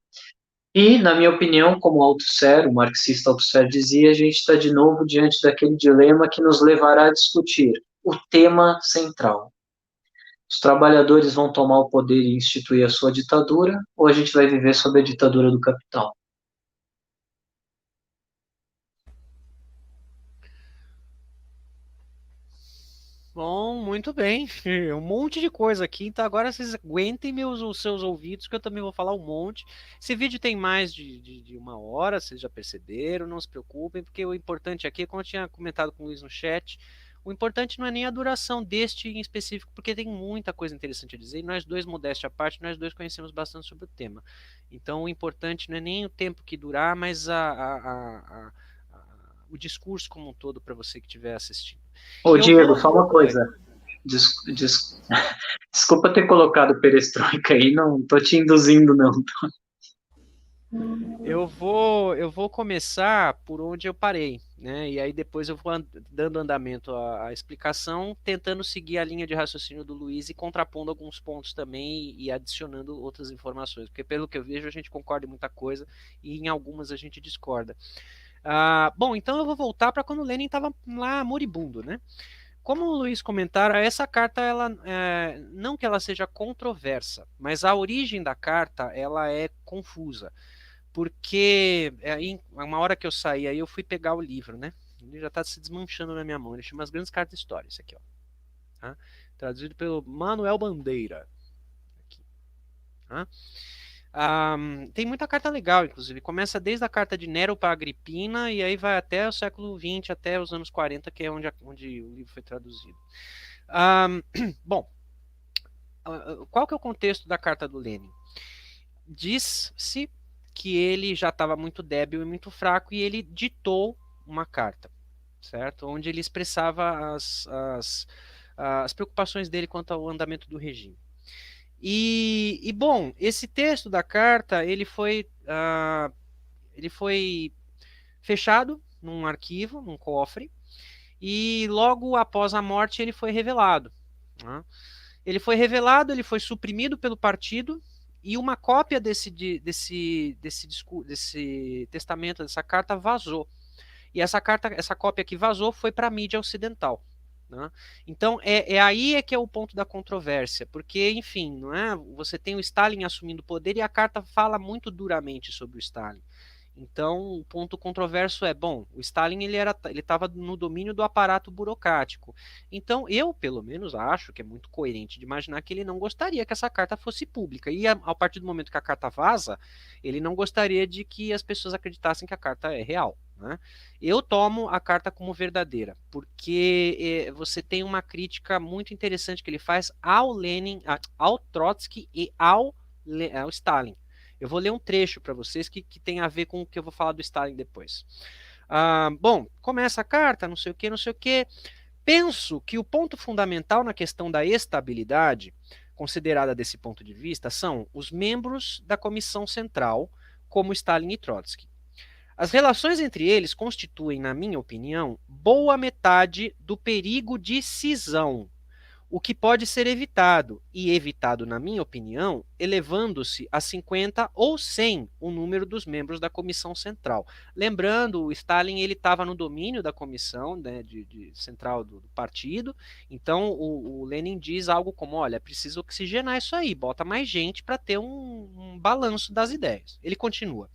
e, na minha opinião, como Althusser, o marxista Althusser dizia, a gente está de novo diante daquele dilema que nos levará a discutir o tema central. Os trabalhadores vão tomar o poder e instituir a sua ditadura, ou a gente vai viver sob a ditadura do capital? Bom, muito bem. Um monte de coisa aqui. Então agora vocês aguentem os seus ouvidos, que eu também vou falar um monte. Esse vídeo tem mais de uma hora, vocês já perceberam. Não se preocupem, porque o importante aqui, como eu tinha comentado com o Luiz no chat, o importante não é nem a duração deste em específico, porque tem muita coisa interessante a dizer. E nós dois, modéstia à parte, nós dois conhecemos bastante sobre o tema. Então o importante não é nem o tempo que durar, mas o discurso como um todo para você que estiver assistindo. Ô, Eu Diego, vou. só uma Oi. coisa. Des, des, desculpa ter colocado perestroika aí, não tô te induzindo, não. Eu vou começar por onde eu parei, né? E aí depois eu vou dando andamento à explicação, tentando seguir a linha de raciocínio do Luiz e contrapondo alguns pontos também e adicionando outras informações, porque pelo que eu vejo a gente concorda em muita coisa e em algumas a gente discorda. Bom, então eu vou voltar para quando o Lenin estava lá moribundo, né? Como o Luiz comentara, essa carta, ela, não que ela seja controversa, mas a origem da carta ela é confusa. Porque uma hora que eu saí aí, eu fui pegar o livro, né? Ele já está se desmanchando na minha mão. Ele chama As Grandes Cartas de História, esse aqui, ó. Tá? Traduzido pelo Manuel Bandeira. Aqui, tá? Tem muita carta legal, inclusive. Começa desde a carta de Nero para Agripina e aí vai até o século XX, até os anos 40, que é onde o livro foi traduzido. Bom, qual que é o contexto da carta do Lenin? Diz-se que ele já estava muito débil e muito fraco e ele ditou uma carta. certo? Onde ele expressava as preocupações dele quanto ao andamento do regime. Bom, esse texto da carta, ele foi fechado num arquivo, num cofre, e logo após a morte ele foi revelado, né? Ele foi revelado, ele foi suprimido pelo partido, e uma cópia desse testamento, dessa carta, vazou. E essa cópia que vazou foi para a mídia ocidental. Né? Então aí é que é o ponto da controvérsia, porque, enfim, não é? Você tem o Stalin assumindo o poder e a carta fala muito duramente sobre o Stalin. Então, o ponto controverso é, bom, o Stalin ele estava no domínio do aparato burocrático. Então, eu, pelo menos, acho que é muito coerente de imaginar que ele não gostaria que essa carta fosse pública. E a partir do momento que a carta vaza, ele não gostaria de que as pessoas acreditassem que a carta é real. Né? Eu tomo a carta como verdadeira, porque você tem uma crítica muito interessante que ele faz ao Lenin, ao Trotsky e ao Stalin. Eu vou ler um trecho para vocês que tem a ver com o que eu vou falar do Stalin depois. Bom, começa a carta, não sei o que, não sei o que. Penso que o ponto fundamental na questão da estabilidade, considerada desse ponto de vista, são os membros da comissão central, como Stalin e Trotsky. As relações entre eles constituem, na minha opinião, boa metade do perigo de cisão, o que pode ser evitado, e evitado, na minha opinião, elevando-se a 50 ou 100 o número dos membros da comissão central. Lembrando, o Stalin ele estava no domínio da comissão, né, de central do partido, então o Lenin diz algo como, olha, precisa oxigenar isso aí, bota mais gente para ter um balanço das ideias. Ele continua.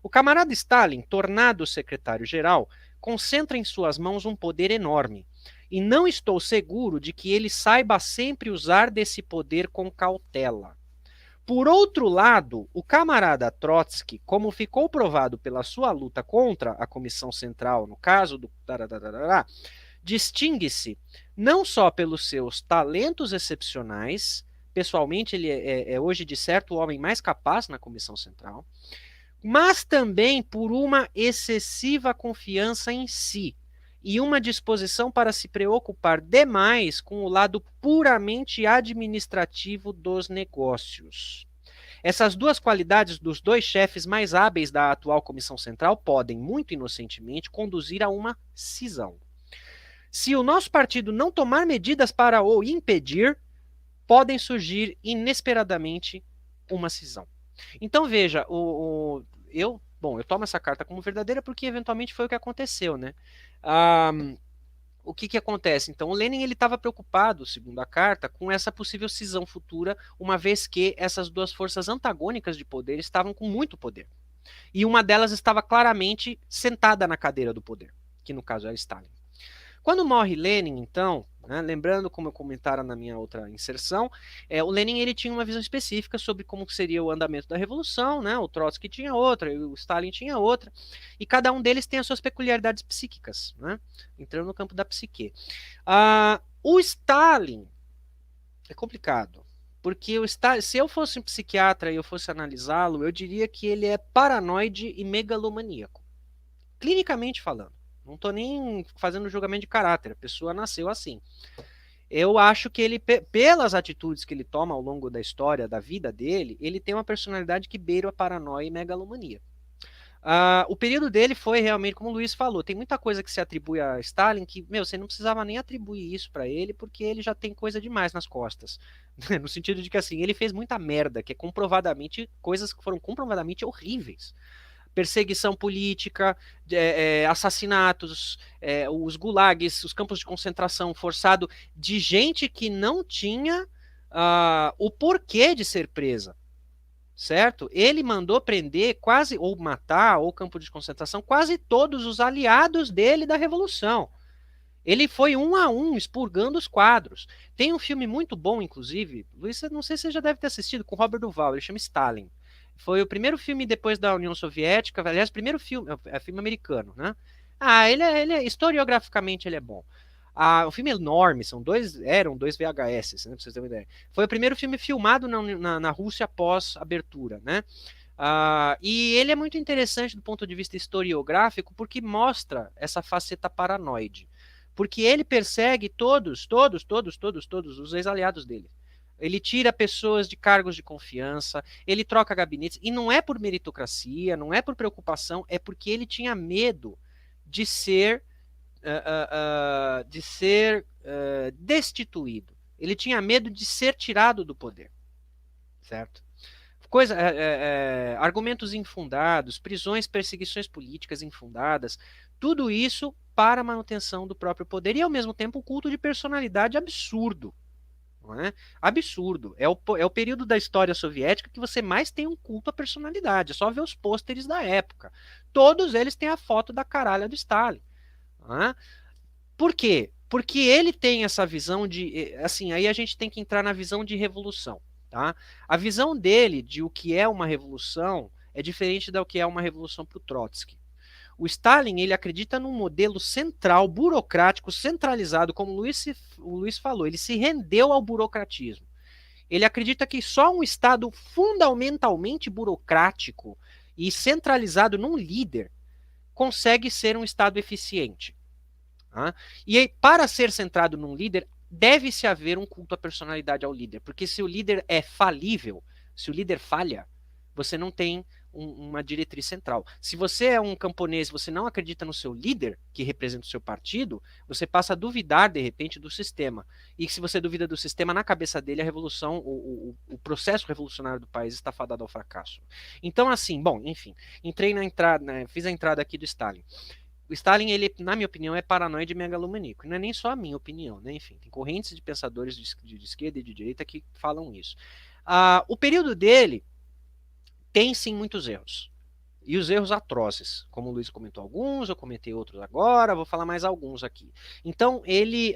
O camarada Stalin, tornado secretário-geral, concentra em suas mãos um poder enorme, e não estou seguro de que ele saiba sempre usar desse poder com cautela. Por outro lado, o camarada Trotsky, como ficou provado pela sua luta contra a Comissão Central, no caso do distingue-se não só pelos seus talentos excepcionais, pessoalmente ele é hoje de certo o homem mais capaz na Comissão Central, mas também por uma excessiva confiança em si e uma disposição para se preocupar demais com o lado puramente administrativo dos negócios. Essas duas qualidades dos dois chefes mais hábeis da atual Comissão Central podem, muito inocentemente, conduzir a uma cisão. Se o nosso partido não tomar medidas para o impedir, podem surgir inesperadamente uma cisão. Então veja, eu tomo essa carta como verdadeira porque eventualmente foi o que aconteceu, né? O que acontece? Então, o Lenin ele estava preocupado, segundo a carta, com essa possível cisão futura, uma vez que essas duas forças antagônicas de poder estavam com muito poder. E uma delas estava claramente sentada na cadeira do poder, que no caso era Stalin. Quando morre Lenin, então, né, lembrando como eu comentara na minha outra inserção, o Lenin ele tinha uma visão específica sobre como seria o andamento da revolução, né, o Trotsky tinha outra, o Stalin tinha outra, e cada um deles tem as suas peculiaridades psíquicas, né, entrando no campo da psique. O Stalin é complicado, porque se eu fosse um psiquiatra e eu fosse analisá-lo, eu diria que ele é paranoide e megalomaníaco, clinicamente falando. Não estou nem fazendo julgamento de caráter, a pessoa nasceu assim. Eu acho que ele, pelas atitudes que ele toma ao longo da história, da vida dele, ele tem uma personalidade que beira a paranoia e megalomania. O período dele foi realmente, como o Luiz falou, tem muita coisa que se atribui a Stalin que, você não precisava nem atribuir isso para ele, porque ele já tem coisa demais nas costas. No sentido de que, assim, ele fez muita merda, que é comprovadamente, coisas que foram comprovadamente horríveis. Perseguição política, assassinatos, os gulags, os campos de concentração forçado de gente que não tinha o porquê de ser presa, certo? Ele mandou prender quase, ou matar, ou campo de concentração, quase todos os aliados dele da Revolução. Ele foi um a um expurgando os quadros. Tem um filme muito bom, inclusive, Luiz, não sei se você já deve ter assistido, com Robert Duvall, ele chama Stalin. Foi o primeiro filme depois da União Soviética, aliás, primeiro filme, é filme americano, né? Historiograficamente ele é bom. O filme é enorme, eram dois VHS, né, pra vocês terem uma ideia. Foi o primeiro filme filmado na Rússia após a abertura, né? E ele é muito interessante do ponto de vista historiográfico porque mostra essa faceta paranoide. Porque ele persegue todos os ex-aliados dele. Ele tira pessoas de cargos de confiança, ele troca gabinetes, e não é por meritocracia, não é por preocupação, é porque ele tinha medo de ser, destituído. Ele tinha medo de ser tirado do poder, certo? Argumentos infundados, prisões, perseguições políticas infundadas, tudo isso para a manutenção do próprio poder e, ao mesmo tempo, um culto de personalidade absurdo. Não é? Absurdo. É o período da história soviética que você mais tem um culto à personalidade. É só ver os pôsteres da época. Todos eles têm a foto da caralha do Stalin. Não é? Por quê? Porque ele tem essa visão de. Assim, aí a gente tem que entrar na visão de revolução. Tá? A visão dele de o que é uma revolução é diferente do que é uma revolução para o Trotsky. O Stalin ele acredita num modelo central, burocrático, centralizado, como o Luiz falou, ele se rendeu ao burocratismo. Ele acredita que só um Estado fundamentalmente burocrático e centralizado num líder consegue ser um Estado eficiente. Tá? E aí, para ser centrado num líder, deve-se haver um culto à personalidade ao líder, porque se o líder é falível, se o líder falha, você não tem uma diretriz central. Se você é um camponês, você não acredita no seu líder, que representa o seu partido, você passa a duvidar, de repente, do sistema. E se você duvida do sistema, na cabeça dele, a revolução, o processo revolucionário do país está fadado ao fracasso. Então, assim, bom, enfim, entrei na entrada, né, fiz a entrada aqui do Stalin. O Stalin, ele, na minha opinião, é paranoide e megalomaníaco. Não é nem só a minha opinião, né? Enfim, tem correntes de pensadores de esquerda e de direita que falam isso. O período dele tem sim muitos erros. E os erros atrozes, como o Luiz comentou alguns, eu comentei outros agora, vou falar mais alguns aqui. Então, ele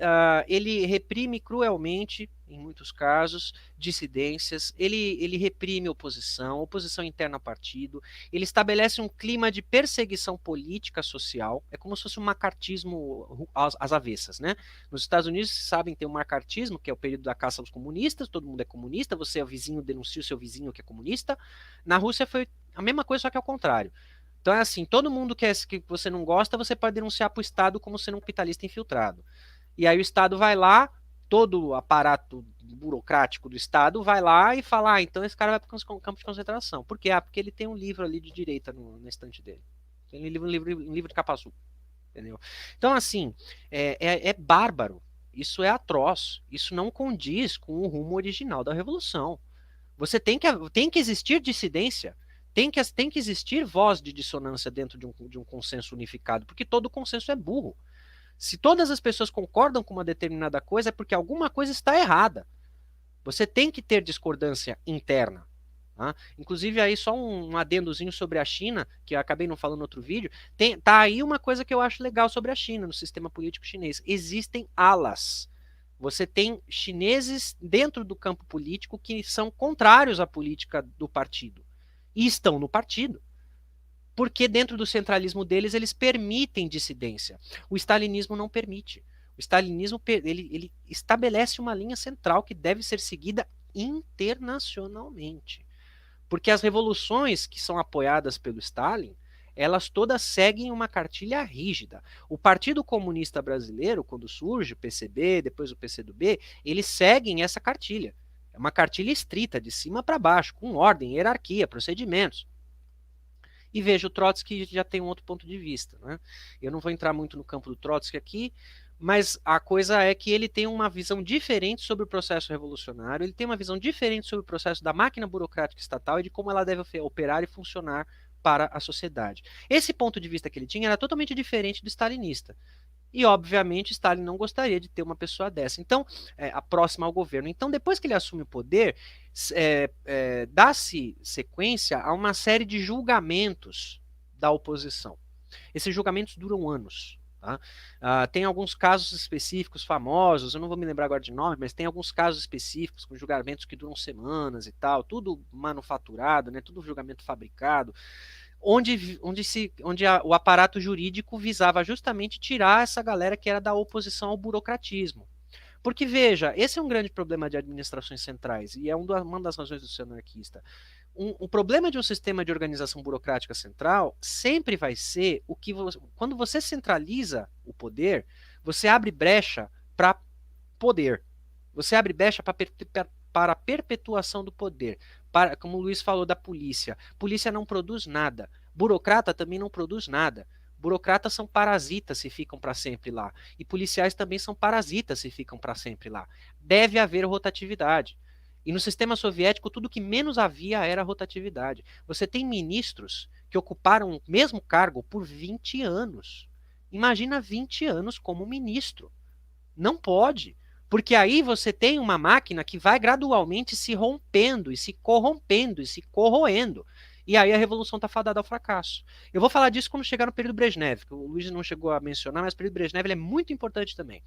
reprime cruelmente, em muitos casos, dissidências, ele reprime oposição interna a partido, ele estabelece um clima de perseguição política social, é como se fosse um macartismo às avessas, né? Nos Estados Unidos, vocês sabem, tem o macartismo, que é o período da caça aos comunistas, todo mundo é comunista, você é o vizinho, denuncia o seu vizinho que é comunista. Na Rússia foi a mesma coisa, só que ao contrário. Então é assim, todo mundo que você não gosta, você pode denunciar para o Estado como sendo um capitalista infiltrado. E aí o Estado vai lá, todo o aparato burocrático do Estado vai lá e fala, então esse cara vai para o campo de concentração. Por quê? Porque ele tem um livro ali de direita na estante dele. Tem um livro de capa azul. Entendeu? Então, assim, é bárbaro. Isso é atroz. Isso não condiz com o rumo original da Revolução. Você tem que existir dissidência. Tem que existir voz de dissonância dentro de um consenso unificado, porque todo consenso é burro. Se todas as pessoas concordam com uma determinada coisa, é porque alguma coisa está errada. Você tem que ter discordância interna. Tá? Inclusive, aí só um adendozinho sobre a China, que eu acabei não falando no outro vídeo. Tá aí uma coisa que eu acho legal sobre a China, no sistema político chinês. Existem alas. Você tem chineses dentro do campo político que são contrários à política do partido. E estão no partido. Porque dentro do centralismo deles, eles permitem dissidência. O stalinismo não permite. O stalinismo ele estabelece uma linha central que deve ser seguida internacionalmente. Porque as revoluções que são apoiadas pelo Stalin, elas todas seguem uma cartilha rígida. O Partido Comunista Brasileiro, quando surge, o PCB, depois o PCdoB, eles seguem essa cartilha. É uma cartilha estrita, de cima para baixo, com ordem, hierarquia, procedimentos. E veja, o Trotsky já tem um outro ponto de vista. Né? Eu não vou entrar muito no campo do Trotsky aqui, mas a coisa é que ele tem uma visão diferente sobre o processo revolucionário, ele tem uma visão diferente sobre o processo da máquina burocrática estatal e de como ela deve operar e funcionar para a sociedade. Esse ponto de vista que ele tinha era totalmente diferente do stalinista. E, obviamente, Stalin não gostaria de ter uma pessoa dessa. Então, a próxima ao governo. Então, depois que ele assume o poder, dá-se sequência a uma série de julgamentos da oposição. Esses julgamentos duram anos. Tá? Tem alguns casos específicos famosos, eu não vou me lembrar agora de nome, mas tem alguns casos específicos com julgamentos que duram semanas e tal, tudo manufaturado, né, tudo julgamento fabricado, onde o aparato jurídico visava justamente tirar essa galera que era da oposição ao burocratismo. Porque, veja, esse é um grande problema de administrações centrais, e é uma das razões do ser anarquista. o problema de um sistema de organização burocrática central sempre vai ser quando você centraliza o poder, você abre brecha para poder. Você abre brecha para a perpetuação do poder. Como o Luiz falou da polícia. Polícia não produz nada. Burocrata também não produz nada. Burocratas são parasitas se ficam para sempre lá. E policiais também são parasitas se ficam para sempre lá. Deve haver rotatividade. E no sistema soviético, tudo que menos havia era rotatividade. Você tem ministros que ocuparam o mesmo cargo por 20 anos. Imagina 20 anos como ministro. Não pode. Porque aí você tem uma máquina que vai gradualmente se rompendo e se corrompendo e se corroendo. E aí a revolução está fadada ao fracasso. Eu vou falar disso quando chegar no período Brezhnev, que o Luiz não chegou a mencionar, mas o período Brezhnev é muito importante também.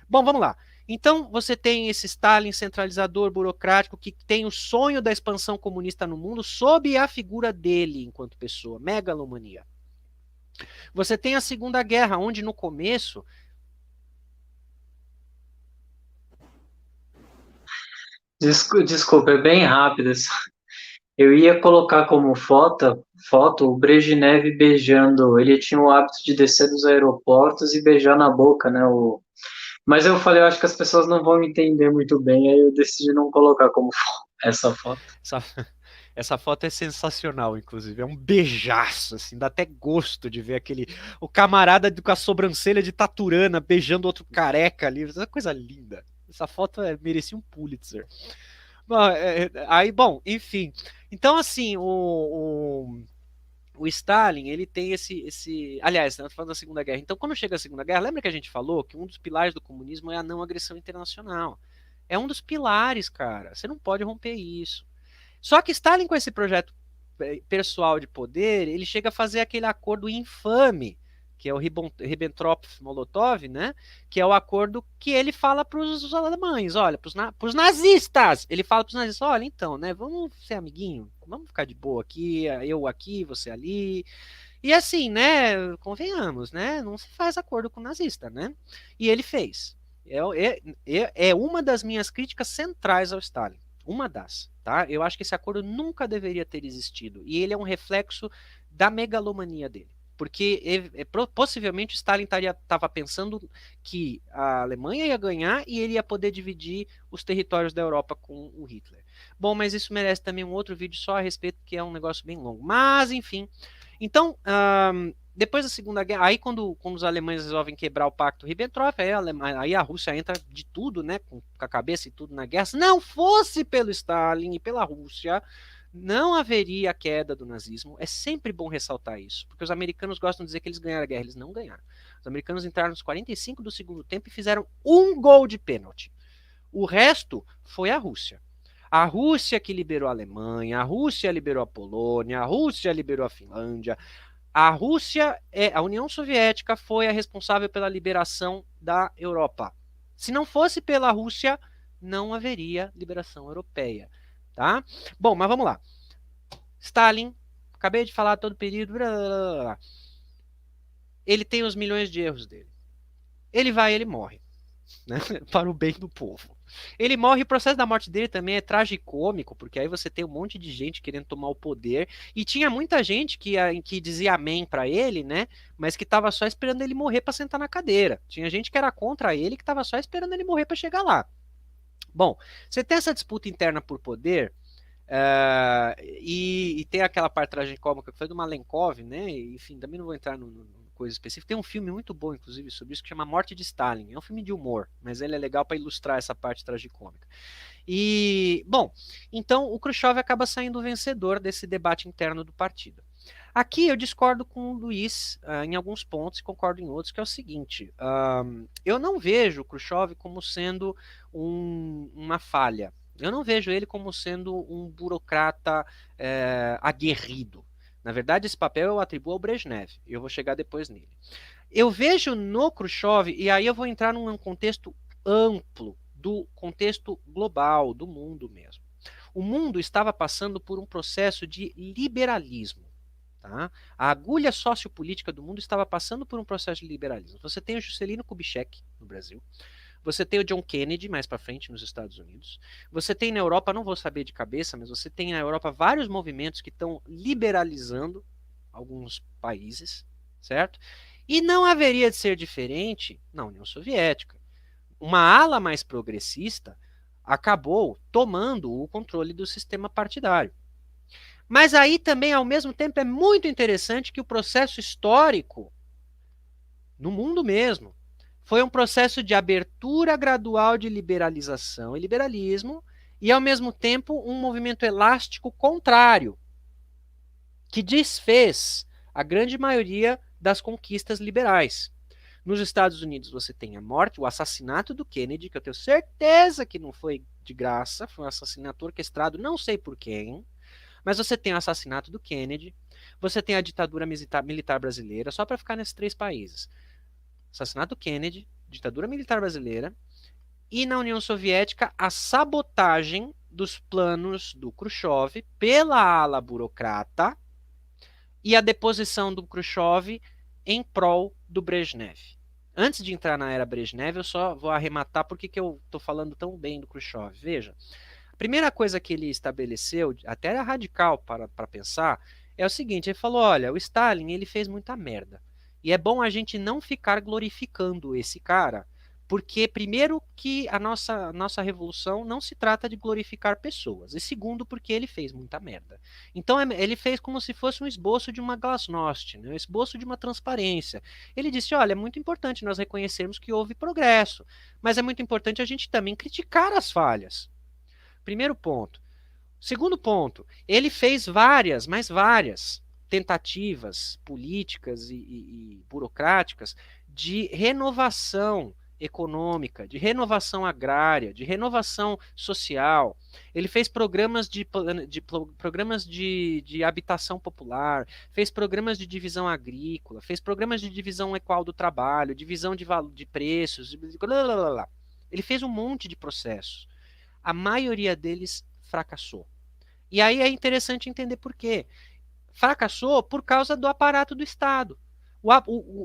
Bom, vamos lá. Então, você tem esse Stalin centralizador burocrático que tem o sonho da expansão comunista no mundo sob a figura dele enquanto pessoa, megalomania. Você tem a Segunda Guerra, onde no começo Desculpa, é bem rápido. Eu ia colocar como foto o Brezhnev beijando. Ele tinha o hábito de descer dos aeroportos e beijar na boca, né? Mas eu falei, eu acho que as pessoas não vão entender muito bem, aí eu decidi não colocar como essa foto. essa, essa foto é sensacional, inclusive. É um beijaço, assim, dá até gosto de ver o camarada com a sobrancelha de taturana beijando outro careca ali. Essa coisa linda. Essa foto merecia um Pulitzer. Bom, enfim. Então, assim, o Stalin, ele tem Aliás, estamos falando da Segunda Guerra. Então, quando chega a Segunda Guerra, lembra que a gente falou que um dos pilares do comunismo é a não agressão internacional? É um dos pilares, cara. Você não pode romper isso. Só que Stalin, com esse projeto pessoal de poder, ele chega a fazer aquele acordo infame, que é o Ribbentrop-Molotov, né? Que é o acordo que ele fala para os alemães, olha, para os nazistas. Ele fala para os nazistas, olha, então, né? Vamos ser amiguinho, vamos ficar de boa aqui, eu aqui, você ali. E assim, né? Convenhamos, né? Não se faz acordo com o nazista, né? E ele fez. É uma das minhas críticas centrais ao Stalin. Uma das, tá? Eu acho que esse acordo nunca deveria ter existido. E ele é um reflexo da megalomania dele. Porque possivelmente Stalin estava pensando que a Alemanha ia ganhar e ele ia poder dividir os territórios da Europa com o Hitler. Bom, mas isso merece também um outro vídeo só a respeito, que é um negócio bem longo. Mas, enfim. Então, depois da Segunda Guerra, aí quando os alemães resolvem quebrar o Pacto Ribbentrop, aí a Rússia entra de tudo, né, com a cabeça e tudo na guerra. Se não fosse pelo Stalin e pela Rússia, não haveria a queda do nazismo. É sempre bom ressaltar isso, porque os americanos gostam de dizer que eles ganharam a guerra. Eles não ganharam. Os americanos entraram nos 45 do segundo tempo e fizeram um gol de pênalti. O resto foi a Rússia. A Rússia que liberou a Alemanha, a Rússia liberou a Polônia, a Rússia liberou a Finlândia. A União Soviética foi a responsável pela liberação da Europa. Se não fosse pela Rússia, não haveria liberação europeia, tá? Bom, mas vamos lá. Stalin, acabei de falar todo o período, ele tem os milhões de erros dele. Ele morre, né? Para o bem do povo. Ele morre, o processo da morte dele também é tragicômico, porque aí você tem um monte de gente querendo tomar o poder, e tinha muita gente que dizia amém para ele, né? Mas que estava só esperando ele morrer para sentar na cadeira. Tinha gente que era contra ele, que estava só esperando ele morrer para chegar lá. Bom, você tem essa disputa interna por poder, e tem aquela parte tragicômica que foi do Malenkov, né? Enfim, também não vou entrar no coisa específica. Tem um filme muito bom, inclusive, sobre isso, que chama Morte de Stalin. É um filme de humor, mas ele é legal para ilustrar essa parte tragicômica. E, bom, então o Khrushchev acaba saindo vencedor desse debate interno do partido. Aqui eu discordo com o Luiz em alguns pontos e concordo em outros, que é o seguinte: eu não vejo o Khrushchev como sendo uma falha. Eu não vejo ele como sendo um burocrata aguerrido. Na verdade, esse papel eu atribuo ao Brezhnev. Eu vou chegar depois nele. Eu vejo no Khrushchev, e aí eu vou entrar num contexto amplo, do contexto global, do mundo mesmo. O mundo estava passando por um processo de liberalismo. Tá? A agulha sociopolítica do mundo estava passando por um processo de liberalismo. Você tem o Juscelino Kubitschek no Brasil, Você tem o John Kennedy mais para frente nos Estados Unidos. Você tem na Europa, não vou saber de cabeça, mas você tem na Europa vários movimentos que estão liberalizando alguns países, certo? E não haveria de ser diferente na União Soviética. Uma ala mais progressista acabou tomando o controle do sistema partidário. Mas aí também, ao mesmo tempo, é muito interessante que o processo histórico, no mundo mesmo, foi um processo de abertura gradual de liberalização e liberalismo, e ao mesmo tempo um movimento elástico contrário, que desfez a grande maioria das conquistas liberais. Nos Estados Unidos você tem a morte, o assassinato do Kennedy, que eu tenho certeza que não foi de graça, foi um assassinato orquestrado, não sei por quem, mas você tem o assassinato do Kennedy, você tem a ditadura militar brasileira, só para ficar nesses 3 países. Assassinato do Kennedy, ditadura militar brasileira, e na União Soviética a sabotagem dos planos do Khrushchev pela ala burocrata e a deposição do Khrushchev em prol do Brezhnev. Antes de entrar na era Brezhnev, eu só vou arrematar porque que eu estou falando tão bem do Khrushchev. Veja, a primeira coisa que ele estabeleceu, até era radical para pensar, é o seguinte, ele falou, olha, o Stalin ele fez muita merda. E é bom a gente não ficar glorificando esse cara, porque primeiro que a nossa revolução não se trata de glorificar pessoas, e segundo porque ele fez muita merda. Então ele fez como se fosse um esboço de uma glasnost, né? Um esboço de uma transparência. Ele disse, olha, é muito importante nós reconhecermos que houve progresso, mas é muito importante a gente também criticar as falhas. Primeiro ponto. Segundo ponto, ele fez várias, mas várias tentativas políticas e burocráticas de renovação econômica, de renovação agrária, de renovação social. Ele fez programas de habitação popular, fez programas de divisão agrícola, fez programas de divisão equal do trabalho, divisão de preços, blá, blá, blá. Ele fez um monte de processos. A maioria deles fracassou. E aí é interessante entender por quê. Fracassou por causa do aparato do Estado.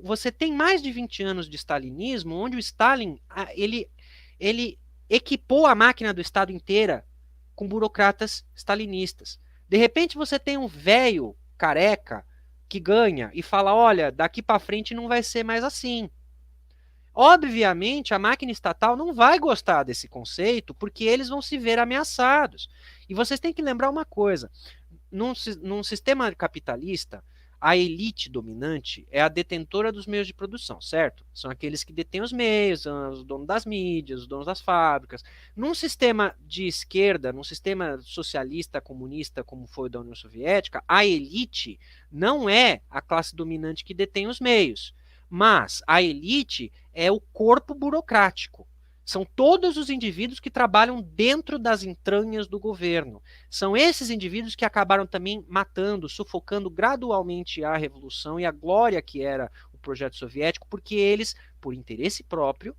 Você tem mais de 20 anos de stalinismo, onde o Stalin ele equipou a máquina do Estado inteira com burocratas stalinistas. De repente você tem um velho careca que ganha e fala, olha, daqui para frente não vai ser mais assim. Obviamente, a máquina estatal não vai gostar desse conceito porque eles vão se ver ameaçados. E vocês têm que lembrar uma coisa: num sistema capitalista, a elite dominante é a detentora dos meios de produção, certo? São aqueles que detêm os meios, são os donos das mídias, os donos das fábricas. Num sistema de esquerda, num sistema socialista, comunista, como foi o da União Soviética, a elite não é a classe dominante que detém os meios, mas a elite é o corpo burocrático. São todos os indivíduos que trabalham dentro das entranhas do governo. São esses indivíduos que acabaram também matando, sufocando gradualmente a revolução e a glória que era o projeto soviético, porque eles, por interesse próprio,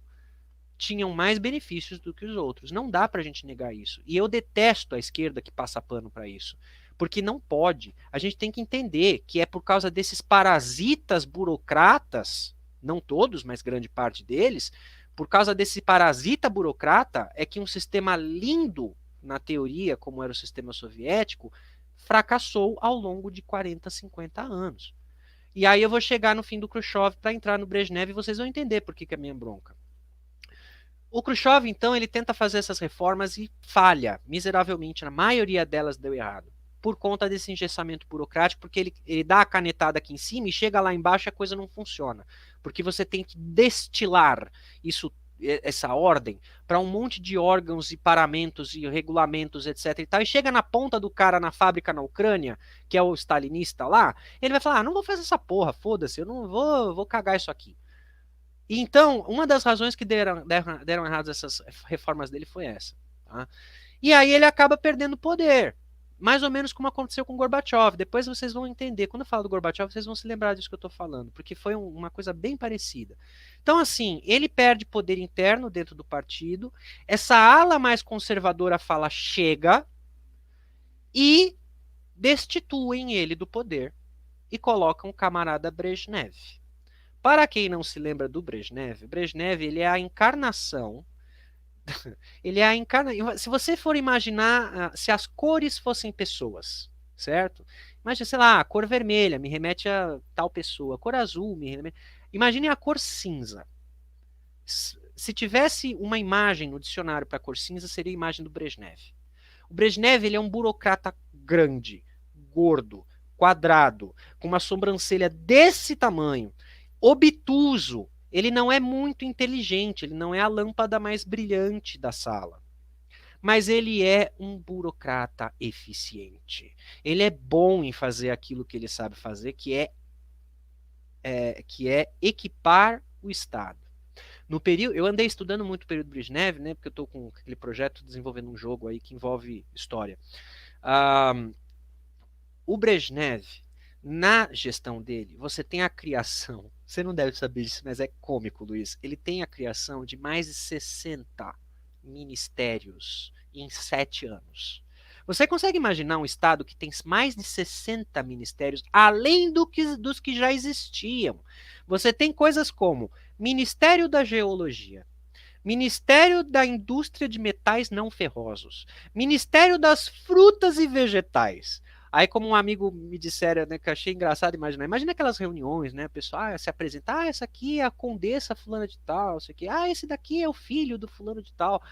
tinham mais benefícios do que os outros. Não dá para a gente negar isso. E eu detesto a esquerda que passa pano para isso. Porque não pode. A gente tem que entender que é por causa desses parasitas burocratas, não todos, mas grande parte deles, por causa desse parasita burocrata, é que um sistema lindo, na teoria, como era o sistema soviético, fracassou ao longo de 40, 50 anos. E aí eu vou chegar no fim do Khrushchev para entrar no Brezhnev e vocês vão entender por que é minha bronca. O Khrushchev, então, ele tenta fazer essas reformas e falha miseravelmente. Na maioria delas deu errado. Por conta desse engessamento burocrático, porque ele dá a canetada aqui em cima e chega lá embaixo e a coisa não funciona. Porque você tem que destilar essa ordem para um monte de órgãos e paramentos e regulamentos, etc. E tal, e chega na ponta do cara na fábrica na Ucrânia, que é o stalinista lá, ele vai falar, não vou fazer essa porra, foda-se, eu não vou cagar isso aqui. E então, uma das razões que deram erradas essas reformas dele foi essa. Tá? E aí ele acaba perdendo poder. Mais ou menos como aconteceu com Gorbachev. Depois vocês vão entender. Quando eu falo do Gorbachev, vocês vão se lembrar disso que eu estou falando. Porque foi uma coisa bem parecida. Então, assim, ele perde poder interno dentro do partido. Essa ala mais conservadora fala chega. E destituem ele do poder. E colocam o camarada Brezhnev. Para quem não se lembra do Brezhnev, o Brezhnev ele é a encarnação. Ele é a encarnação. Se você for imaginar se as cores fossem pessoas, certo? Imagina, sei lá, a cor vermelha me remete a tal pessoa, a cor azul me remete. Imagine a cor cinza. Se tivesse uma imagem no dicionário para a cor cinza, seria a imagem do Brezhnev. O Brezhnev ele é um burocrata grande, gordo, quadrado, com uma sobrancelha desse tamanho, obtuso. Ele não é muito inteligente, ele não é a lâmpada mais brilhante da sala. Mas ele é um burocrata eficiente. Ele é bom em fazer aquilo que ele sabe fazer, que é equipar o Estado. No período, eu andei estudando muito o período Brezhnev, né, porque eu estou com aquele projeto desenvolvendo um jogo aí que envolve história. O Brezhnev, na gestão dele, você tem a criação, você não deve saber disso, mas é cômico, Luiz, ele tem a criação de mais de 60 ministérios em 7 anos. Você consegue imaginar um Estado que tem mais de 60 ministérios, além dos que já existiam? Você tem coisas como Ministério da Geologia, Ministério da Indústria de Metais Não Ferrosos, Ministério das Frutas e Vegetais. Aí, como um amigo me dissera, né, que eu achei engraçado imaginar, imagina aquelas reuniões, né, o pessoal se apresentar, essa aqui é a condessa fulana de tal, isso aqui, esse daqui é o filho do fulano de tal,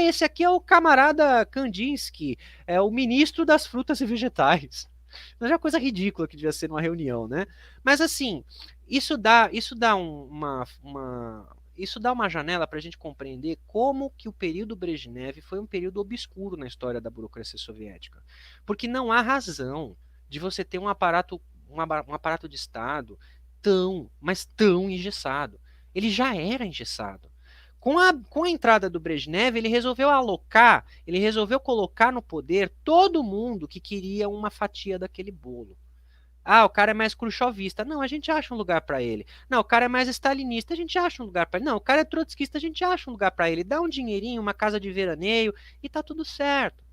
esse aqui é o camarada Kandinsky, é o ministro das frutas e vegetais. Mas é uma coisa ridícula que devia ser numa reunião, né? Mas assim, isso dá uma janela para a gente compreender como que o período Brezhnev foi um período obscuro na história da burocracia soviética. Porque não há razão de você ter um aparato de Estado mas tão engessado. Ele já era engessado. Com a entrada do Brezhnev, ele resolveu colocar no poder todo mundo que queria uma fatia daquele bolo. O cara é mais khrushchevista. Não, a gente acha um lugar para ele. Não, o cara é mais stalinista. A gente acha um lugar para ele. Não, o cara é trotskista. A gente acha um lugar para ele. Dá um dinheirinho, uma casa de veraneio e tá tudo certo.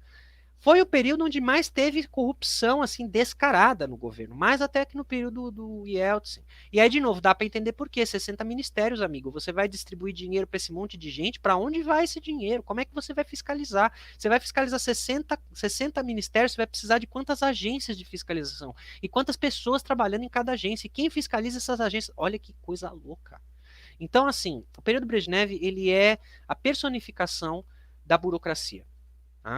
Foi o período onde mais teve corrupção assim descarada no governo, mais até que no período do Yeltsin. E aí, de novo, dá para entender por quê. 60 ministérios, amigo. Você vai distribuir dinheiro para esse monte de gente? Para onde vai esse dinheiro? Como é que você vai fiscalizar? Você vai fiscalizar 60 ministérios, você vai precisar de quantas agências de fiscalização? E quantas pessoas trabalhando em cada agência? E quem fiscaliza essas agências? Olha que coisa louca. Então, assim, o período Brezhnev, ele é a personificação da burocracia.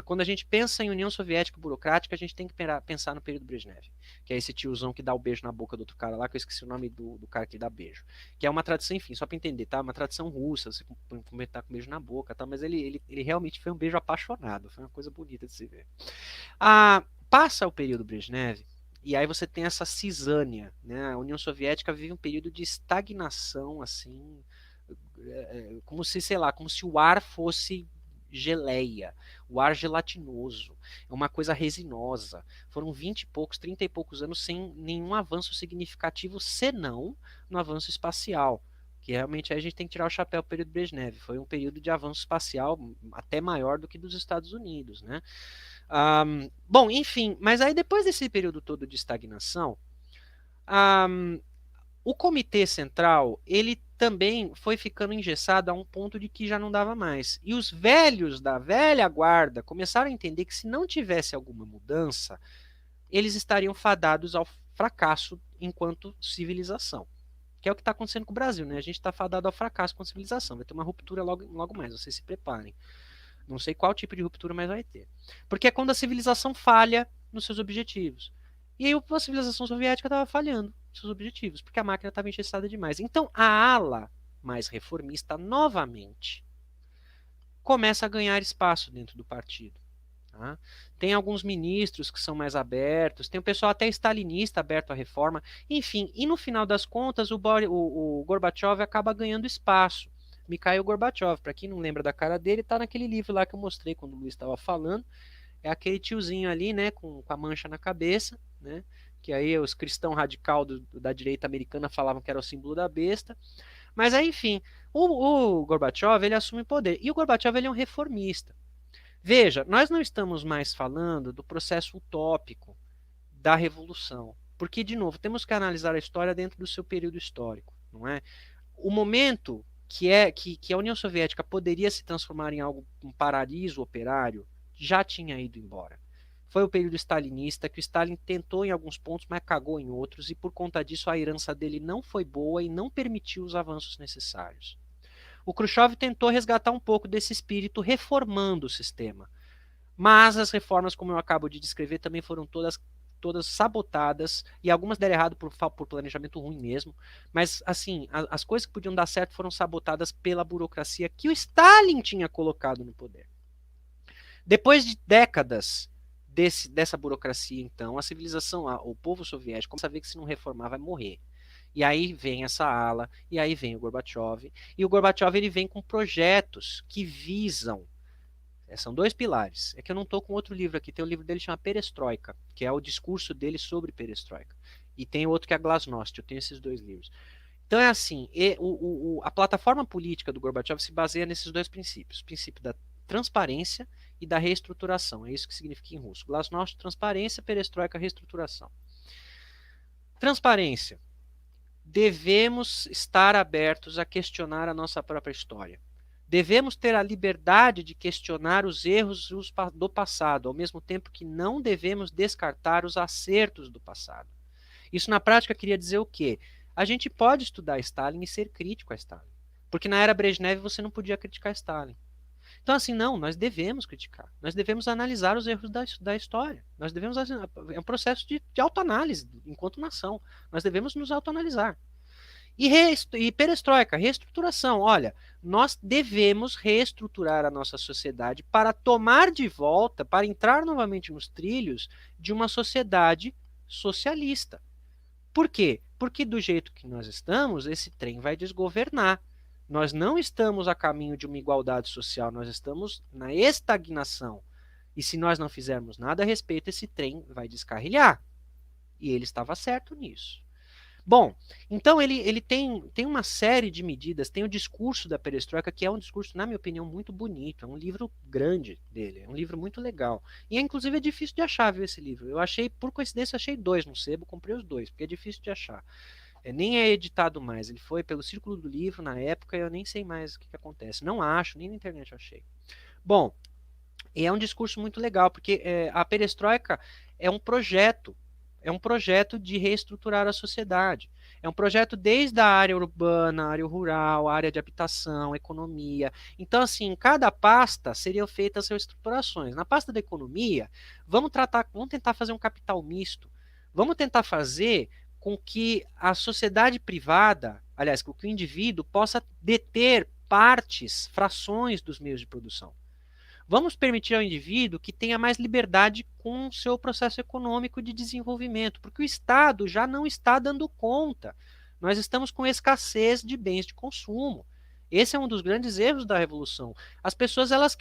Quando a gente pensa em União Soviética burocrática, a gente tem que pensar no período Brezhnev, que é esse tiozão que dá o beijo na boca do outro cara lá, que eu esqueci o nome do cara que dá beijo. Que é uma tradição, enfim, só para entender, tá? Uma tradição russa, você comentar com beijo na boca, tá? Mas ele realmente foi um beijo apaixonado, foi uma coisa bonita de se ver. Passa o período Brezhnev, e aí você tem essa cisânia, né? A União Soviética vive um período de estagnação, assim, como se, sei lá, como se o ar fosse geleia, o ar gelatinoso, é uma coisa resinosa. Foram 20 e poucos, 30 e poucos anos sem nenhum avanço significativo, senão no avanço espacial, que realmente aí a gente tem que tirar o chapéu para o período Brezhnev. Foi um período de avanço espacial até maior do que dos Estados Unidos, né? Bom, enfim, mas aí depois desse período todo de estagnação, o Comitê Central, ele também foi ficando engessado a um ponto de que já não dava mais. E os velhos da velha guarda começaram a entender que se não tivesse alguma mudança, eles estariam fadados ao fracasso enquanto civilização. Que é o que está acontecendo com o Brasil, né? A gente está fadado ao fracasso com a civilização. Vai ter uma ruptura logo mais, vocês se preparem. Não sei qual tipo de ruptura, mas vai ter. Porque é quando a civilização falha nos seus objetivos. E aí a civilização soviética estava falhando nos seus objetivos, porque a máquina estava engessada demais. Então a ala mais reformista novamente começa a ganhar espaço dentro do partido. Tá? Tem alguns ministros que são mais abertos, tem o pessoal até stalinista aberto à reforma, enfim, e no final das contas o Gorbachev acaba ganhando espaço. Mikhail Gorbachev, para quem não lembra da cara dele, está naquele livro lá que eu mostrei quando o Luiz estava falando, é aquele tiozinho ali, né, com a mancha na cabeça, né, que aí os cristãos radical da direita americana falavam que era o símbolo da besta, mas aí, enfim, o Gorbachev, ele assume o poder, e o Gorbachev, ele é um reformista. Veja, nós não estamos mais falando do processo utópico da revolução, porque, de novo, temos que analisar a história dentro do seu período histórico. não é? O momento que a União Soviética poderia se transformar em algo, um paraíso operário, já tinha ido embora. Foi o período stalinista, que o Stalin tentou em alguns pontos, mas cagou em outros, e por conta disso a herança dele não foi boa e não permitiu os avanços necessários. O Khrushchev tentou resgatar um pouco desse espírito, reformando o sistema. Mas as reformas, como eu acabo de descrever, também foram todas sabotadas, e algumas deram errado por planejamento ruim mesmo. Mas, assim, as coisas que podiam dar certo foram sabotadas pela burocracia que o Stalin tinha colocado no poder. Depois de décadas dessa burocracia, então, a civilização, o povo soviético começa a ver que se não reformar vai morrer. E aí vem essa ala, e aí vem o Gorbachev. E o Gorbachev ele vem com projetos que visam. São dois pilares. É que eu não estou com outro livro aqui. Tem um livro dele que chama Perestroika, que é o discurso dele sobre Perestroika. E tem outro que é a Glasnost. Eu tenho esses dois livros. Então é assim, a plataforma política do Gorbachev se baseia nesses dois princípios. O princípio da transparência e da reestruturação. É isso que significa em russo. Glasnost, transparência, Perestroika, reestruturação. Transparência. Devemos estar abertos a questionar a nossa própria história. Devemos ter a liberdade de questionar os erros do passado, ao mesmo tempo que não devemos descartar os acertos do passado. Isso na prática queria dizer o quê? A gente pode estudar Stalin e ser crítico a Stalin. Porque na era Brezhnev você não podia criticar Stalin. Então, assim, não, nós devemos criticar. Nós devemos analisar os erros da história. Nós devemos. É um processo de autoanálise enquanto nação. Nós devemos nos autoanalisar. E perestroika, reestruturação. Olha, nós devemos reestruturar a nossa sociedade para tomar de volta, para entrar novamente nos trilhos de uma sociedade socialista. Por quê? Porque do jeito que nós estamos, esse trem vai desgovernar. Nós não estamos a caminho de uma igualdade social, nós estamos na estagnação. E se nós não fizermos nada a respeito, esse trem vai descarrilhar. E ele estava certo nisso. Bom, então ele tem uma série de medidas, tem o discurso da perestroika, que é um discurso, na minha opinião, muito bonito, é um livro grande dele, é um livro muito legal. E inclusive é difícil de achar, viu, esse livro. Eu achei, por coincidência, achei dois no sebo, comprei os dois, porque é difícil de achar. Nem é editado mais, ele foi pelo Círculo do Livro na época, eu nem sei mais o que acontece. Não acho, nem na internet eu achei. Bom, e é um discurso muito legal, porque a perestroika é um projeto de reestruturar a sociedade. É um projeto desde a área urbana, área rural, área de habitação, economia. Então, assim, em cada pasta seriam feitas reestruturações. Na pasta da economia, vamos tentar fazer um capital misto. Vamos tentar fazer com que a sociedade privada, aliás, com que o indivíduo possa deter partes, frações dos meios de produção. Vamos permitir ao indivíduo que tenha mais liberdade com o seu processo econômico de desenvolvimento, porque o Estado já não está dando conta. Nós estamos com escassez de bens de consumo. Esse é um dos grandes erros da revolução. As pessoas elas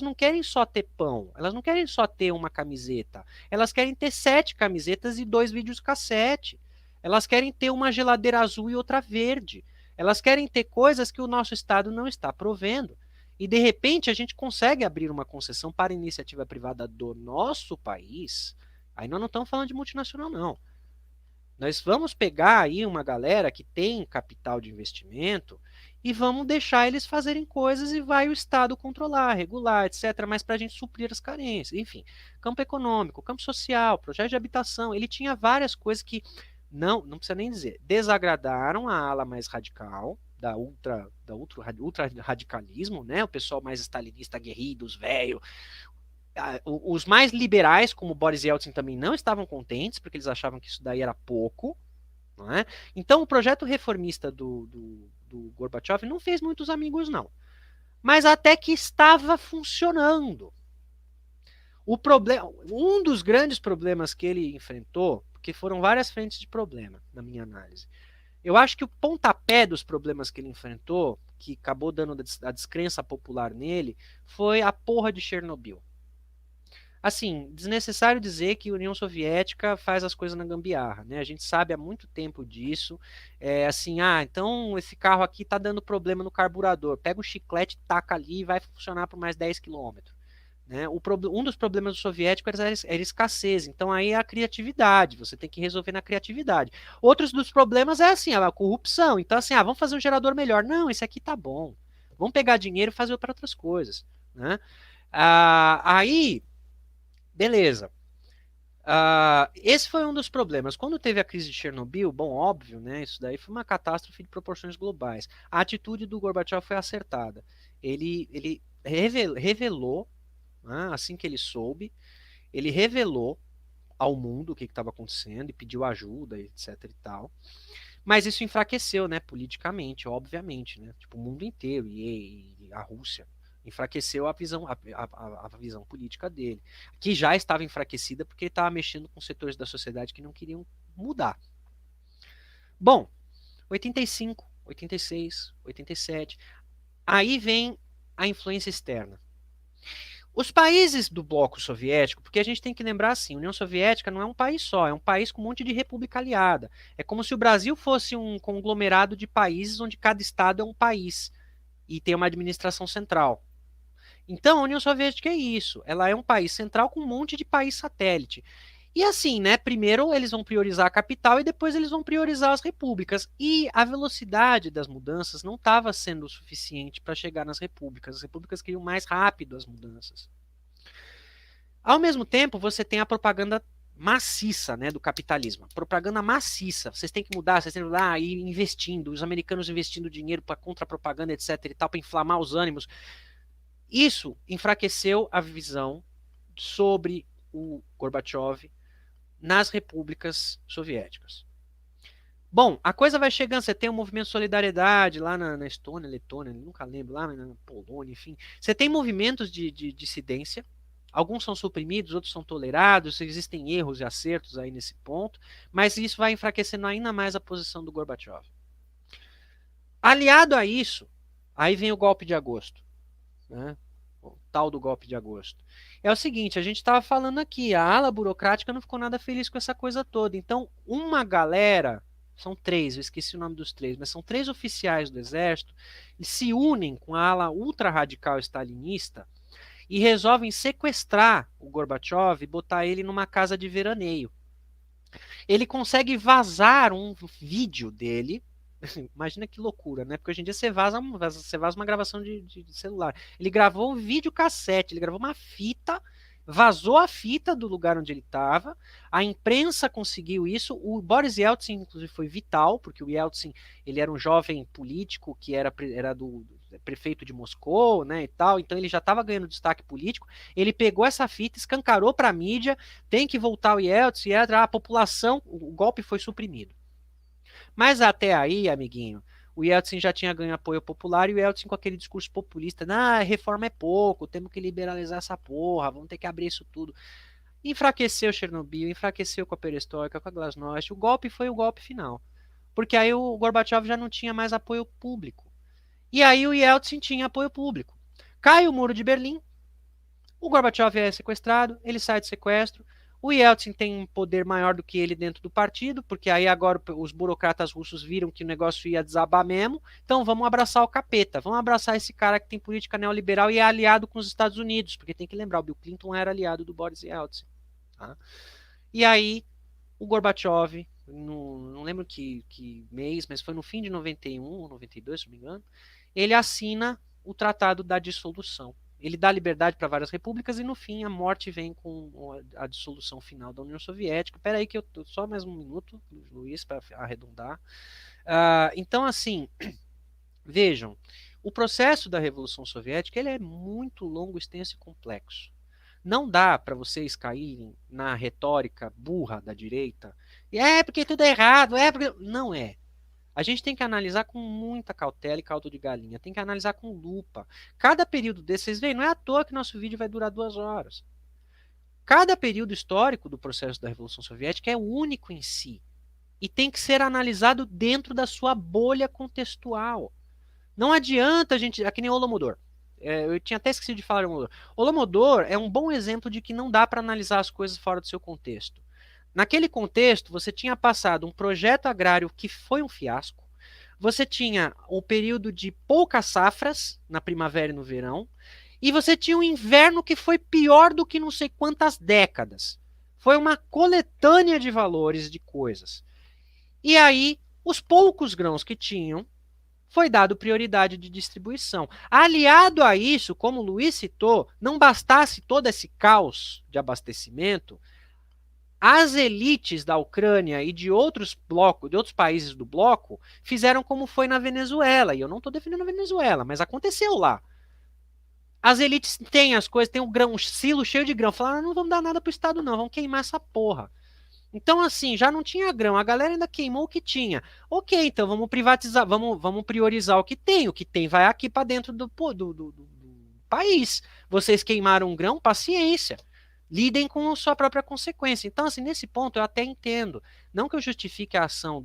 não querem só ter pão, elas não querem só ter uma camiseta, elas querem ter 7 camisetas e 2 videocassete. Elas querem ter uma geladeira azul e outra verde. Elas querem ter coisas que o nosso Estado não está provendo. E, de repente, a gente consegue abrir uma concessão para a iniciativa privada do nosso país. Aí nós não estamos falando de multinacional, não. Nós vamos pegar aí uma galera que tem capital de investimento e vamos deixar eles fazerem coisas e vai o Estado controlar, regular, etc. Mas para a gente suprir as carências. Enfim, campo econômico, campo social, projeto de habitação. Ele tinha várias coisas que, não precisa nem dizer, desagradaram a ala mais radical, ultra radicalismo, né? O pessoal mais stalinista, guerrilhos, velho. Os mais liberais, como Boris Yeltsin, também não estavam contentes, porque eles achavam que isso daí era pouco. Não é? Então, o projeto reformista do Gorbachev não fez muitos amigos, não. Mas até que estava funcionando. Um dos grandes problemas que ele enfrentou, porque foram várias frentes de problema, na minha análise, eu acho que o pontapé dos problemas que ele enfrentou, que acabou dando a descrença popular nele, foi a porra de Chernobyl. Assim, desnecessário dizer que a União Soviética faz as coisas na gambiarra, né? A gente sabe há muito tempo disso. Assim, então esse carro aqui tá dando problema no carburador. Pega o chiclete, taca ali e vai funcionar por mais 10 quilômetros. né? Um dos problemas do soviético era a escassez, então aí é a criatividade, você tem que resolver na criatividade. Outros dos problemas é assim, a corrupção, então assim, vamos fazer um gerador melhor. Não, esse aqui tá bom, vamos pegar dinheiro e fazer para outras coisas, né? Aí, beleza. Esse foi um dos problemas. Quando teve a crise de Chernobyl, bom, óbvio, né? Isso daí foi uma catástrofe de proporções globais. A atitude do Gorbachev foi acertada. Ele revelou, né, assim que ele soube, ele revelou ao mundo o que estava acontecendo e pediu ajuda, etc e tal. Mas isso enfraqueceu, né, politicamente, obviamente, né? Tipo, o mundo inteiro e a Rússia enfraqueceu a visão política dele, que já estava enfraquecida porque ele estava mexendo com setores da sociedade que não queriam mudar. Bom, 85, 86, 87, aí vem a influência externa. Os países do bloco soviético, porque a gente tem que lembrar assim, a União Soviética não é um país só, é um país com um monte de república aliada. É como se o Brasil fosse um conglomerado de países onde cada estado é um país e tem uma administração central. Então, a União Soviética é isso. Ela é um país central com um monte de país satélite. E assim, né? Primeiro eles vão priorizar a capital e depois eles vão priorizar as repúblicas. E a velocidade das mudanças não estava sendo suficiente para chegar nas repúblicas. As repúblicas queriam mais rápido as mudanças. Ao mesmo tempo, você tem a propaganda maciça, né, do capitalismo. Propaganda maciça. Vocês têm que mudar, vocês têm que mudar, e investindo, os americanos investindo dinheiro para contra-propaganda, etc. e tal, para inflamar os ânimos. Isso enfraqueceu a visão sobre o Gorbachev nas repúblicas soviéticas. Bom, a coisa vai chegando, você tem o movimento Solidariedade lá na Estônia, Letônia, nunca lembro, lá na Polônia, enfim. Você tem movimentos de dissidência, alguns são suprimidos, outros são tolerados, existem erros e acertos aí nesse ponto, mas isso vai enfraquecendo ainda mais a posição do Gorbachev. Aliado a isso, aí vem o golpe de agosto, né? O tal do golpe de agosto. É o seguinte, a gente estava falando aqui, a ala burocrática não ficou nada feliz com essa coisa toda. Então, uma galera, são três, eu esqueci o nome dos três, mas são três oficiais do exército, eles se unem com a ala ultra-radical stalinista e resolvem sequestrar o Gorbachev e botar ele numa casa de veraneio. Ele consegue vazar um vídeo dele. Imagina que loucura, né? Porque hoje em dia você vaza uma gravação de celular. Ele gravou um videocassete, ele gravou uma fita, vazou a fita do lugar onde ele estava, a imprensa conseguiu isso, o Boris Yeltsin, inclusive, foi vital, porque o Yeltsin, ele era um jovem político que era do prefeito de Moscou, né, e tal, então ele já estava ganhando destaque político, ele pegou essa fita, escancarou para a mídia, tem que voltar o Yeltsin, a população, o golpe foi suprimido. Mas até aí, amiguinho, o Yeltsin já tinha ganho apoio popular e o Yeltsin com aquele discurso populista, reforma é pouco, temos que liberalizar essa porra, vamos ter que abrir isso tudo. Enfraqueceu Chernobyl, enfraqueceu com a perestroika, com a glasnost, o golpe foi o golpe final. Porque aí o Gorbachev já não tinha mais apoio público. E aí o Yeltsin tinha apoio público. Cai o muro de Berlim, o Gorbachev é sequestrado, ele sai de sequestro, o Yeltsin tem um poder maior do que ele dentro do partido, porque aí agora os burocratas russos viram que o negócio ia desabar mesmo, então vamos abraçar o capeta, vamos abraçar esse cara que tem política neoliberal e é aliado com os Estados Unidos, porque tem que lembrar, o Bill Clinton era aliado do Boris Yeltsin. Tá? E aí o Gorbachev, não lembro que mês, mas foi no fim de 91 ou 92, se não me engano, ele assina o Tratado da Dissolução. Ele dá liberdade para várias repúblicas e no fim a morte vem com a dissolução final da União Soviética. Espera aí que eu tô só mais um minuto, Luiz, para arredondar. Então, assim, vejam, o processo da Revolução Soviética ele é muito longo, extenso e complexo. Não dá para vocês caírem na retórica burra da direita. É porque tudo é errado, é porque... Não é. A gente tem que analisar com muita cautela e caldo de galinha. Tem que analisar com lupa. Cada período desses, vocês veem, não é à toa que nosso vídeo vai durar 2 horas. Cada período histórico do processo da Revolução Soviética é único em si. E tem que ser analisado dentro da sua bolha contextual. Não adianta a gente... É que nem Holodomor. Eu tinha até esquecido de falar de Holodomor. Holodomor é um bom exemplo de que não dá para analisar as coisas fora do seu contexto. Naquele contexto, você tinha passado um projeto agrário que foi um fiasco, você tinha um período de poucas safras na primavera e no verão, E você tinha um inverno que foi pior do que não sei quantas décadas. Foi uma coletânea de valores, de coisas. E aí, os poucos grãos que tinham, foi dado prioridade de distribuição. Aliado a isso, como o Luiz citou, não bastasse todo esse caos de abastecimento, as elites da Ucrânia e de outros blocos, de outros países do bloco, fizeram como foi na Venezuela. E eu não estou defendendo a Venezuela, mas aconteceu lá. As elites têm as coisas, tem um grão, um silo cheio de grão. Falaram, não vamos dar nada pro Estado, não, vamos queimar essa porra. Então, assim, já não tinha grão, a galera ainda queimou o que tinha. Ok, então vamos privatizar, vamos priorizar o que tem vai aqui para dentro do país. Vocês queimaram um grão, paciência. Lidem com a sua própria consequência. Então, assim, nesse ponto eu até entendo. Não que eu justifique a ação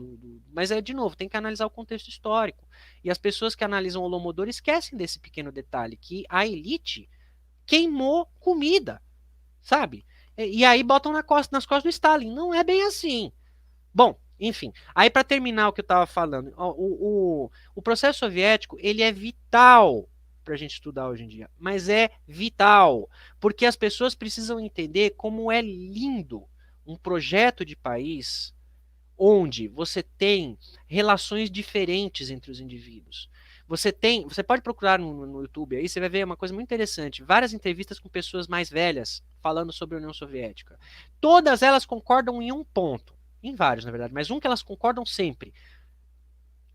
mas de novo, tem que analisar o contexto histórico. E as pessoas que analisam o Holodomor esquecem desse pequeno detalhe, que a elite queimou comida, sabe? E aí botam nas costas do Stalin. Não é bem assim. Bom, enfim. Aí para terminar o que eu estava falando, o processo soviético ele é vital para a gente estudar hoje em dia, mas é vital porque as pessoas precisam entender como é lindo um projeto de país onde você tem relações diferentes entre os indivíduos. Você pode procurar no YouTube aí, você vai ver uma coisa muito interessante. Várias entrevistas com pessoas mais velhas falando sobre a União Soviética. Todas elas concordam em um ponto. Em vários, na verdade, mas um que elas concordam sempre.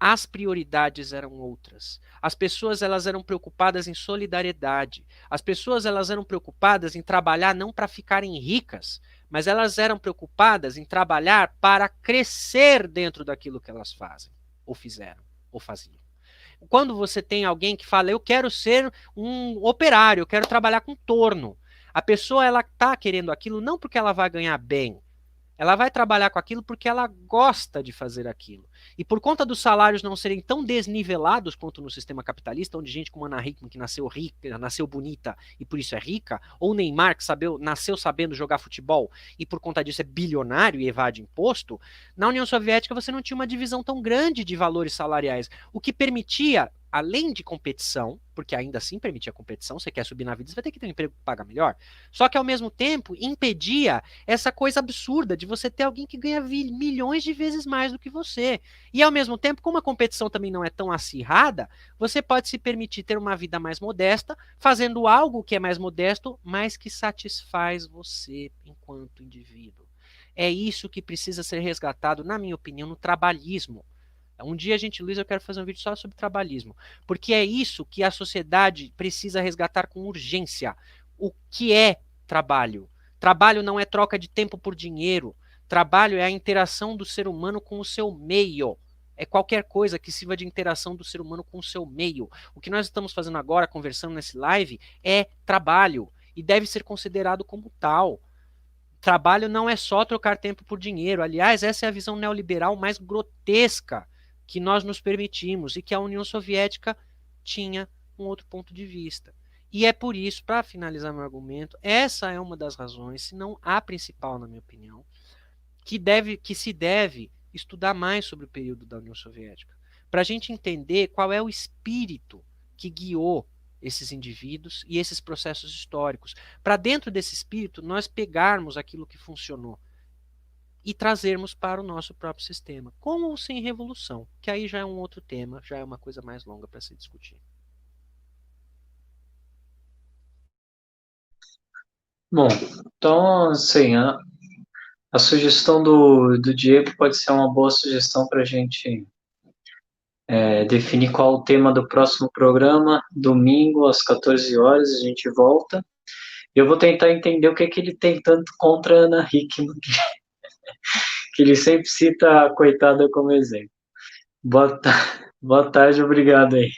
As prioridades eram outras. As pessoas elas eram preocupadas em solidariedade. As pessoas elas eram preocupadas em trabalhar não para ficarem ricas, mas elas eram preocupadas em trabalhar para crescer dentro daquilo que elas fazem, ou fizeram, ou faziam. Quando você tem alguém que fala, eu quero ser um operário, eu quero trabalhar com torno, a pessoa ela está querendo aquilo não porque ela vai ganhar bem, ela vai trabalhar com aquilo porque ela gosta de fazer aquilo. E por conta dos salários não serem tão desnivelados quanto no sistema capitalista, onde gente como Ana Hickman, que nasceu rica, nasceu bonita e por isso é rica, ou Neymar, que nasceu sabendo jogar futebol e por conta disso é bilionário e evade imposto, na União Soviética você não tinha uma divisão tão grande de valores salariais, o que permitia, além de competição, porque ainda assim permitia competição, você quer subir na vida, você vai ter que ter um emprego que paga melhor, só que ao mesmo tempo impedia essa coisa absurda de você ter alguém que ganha milhões de vezes mais do que você. E ao mesmo tempo, como a competição também não é tão acirrada, você pode se permitir ter uma vida mais modesta, fazendo algo que é mais modesto, mas que satisfaz você enquanto indivíduo. É isso que precisa ser resgatado, na minha opinião, no trabalhismo. Um dia, gente, Luiz, eu quero fazer um vídeo só sobre trabalhismo, porque é isso que a sociedade precisa resgatar com urgência. O que é trabalho? Trabalho não é troca de tempo por dinheiro. Trabalho é a interação do ser humano com o seu meio. É qualquer coisa que sirva de interação do ser humano com o seu meio. O que nós estamos fazendo agora, conversando nesse live, é trabalho e deve ser considerado como tal. Trabalho não é só trocar tempo por dinheiro. Aliás, essa é a visão neoliberal mais grotesca que nós nos permitimos e que a União Soviética tinha um outro ponto de vista. E é por isso, para finalizar meu argumento, essa é uma das razões, se não a principal, na minha opinião, que se deve estudar mais sobre o período da União Soviética, para a gente entender qual é o espírito que guiou esses indivíduos e esses processos históricos, para dentro desse espírito nós pegarmos aquilo que funcionou e trazermos para o nosso próprio sistema, com ou sem revolução, que aí já é um outro tema, já é uma coisa mais longa para se discutir. Bom, então, assim, a sugestão do Diego pode ser uma boa sugestão para a gente definir qual o tema do próximo programa. Domingo, às 14 horas, a gente volta. Eu vou tentar entender o que é que ele tem tanto contra a Ana Hickman, que ele sempre cita a coitada como exemplo. Boa tarde, obrigado aí.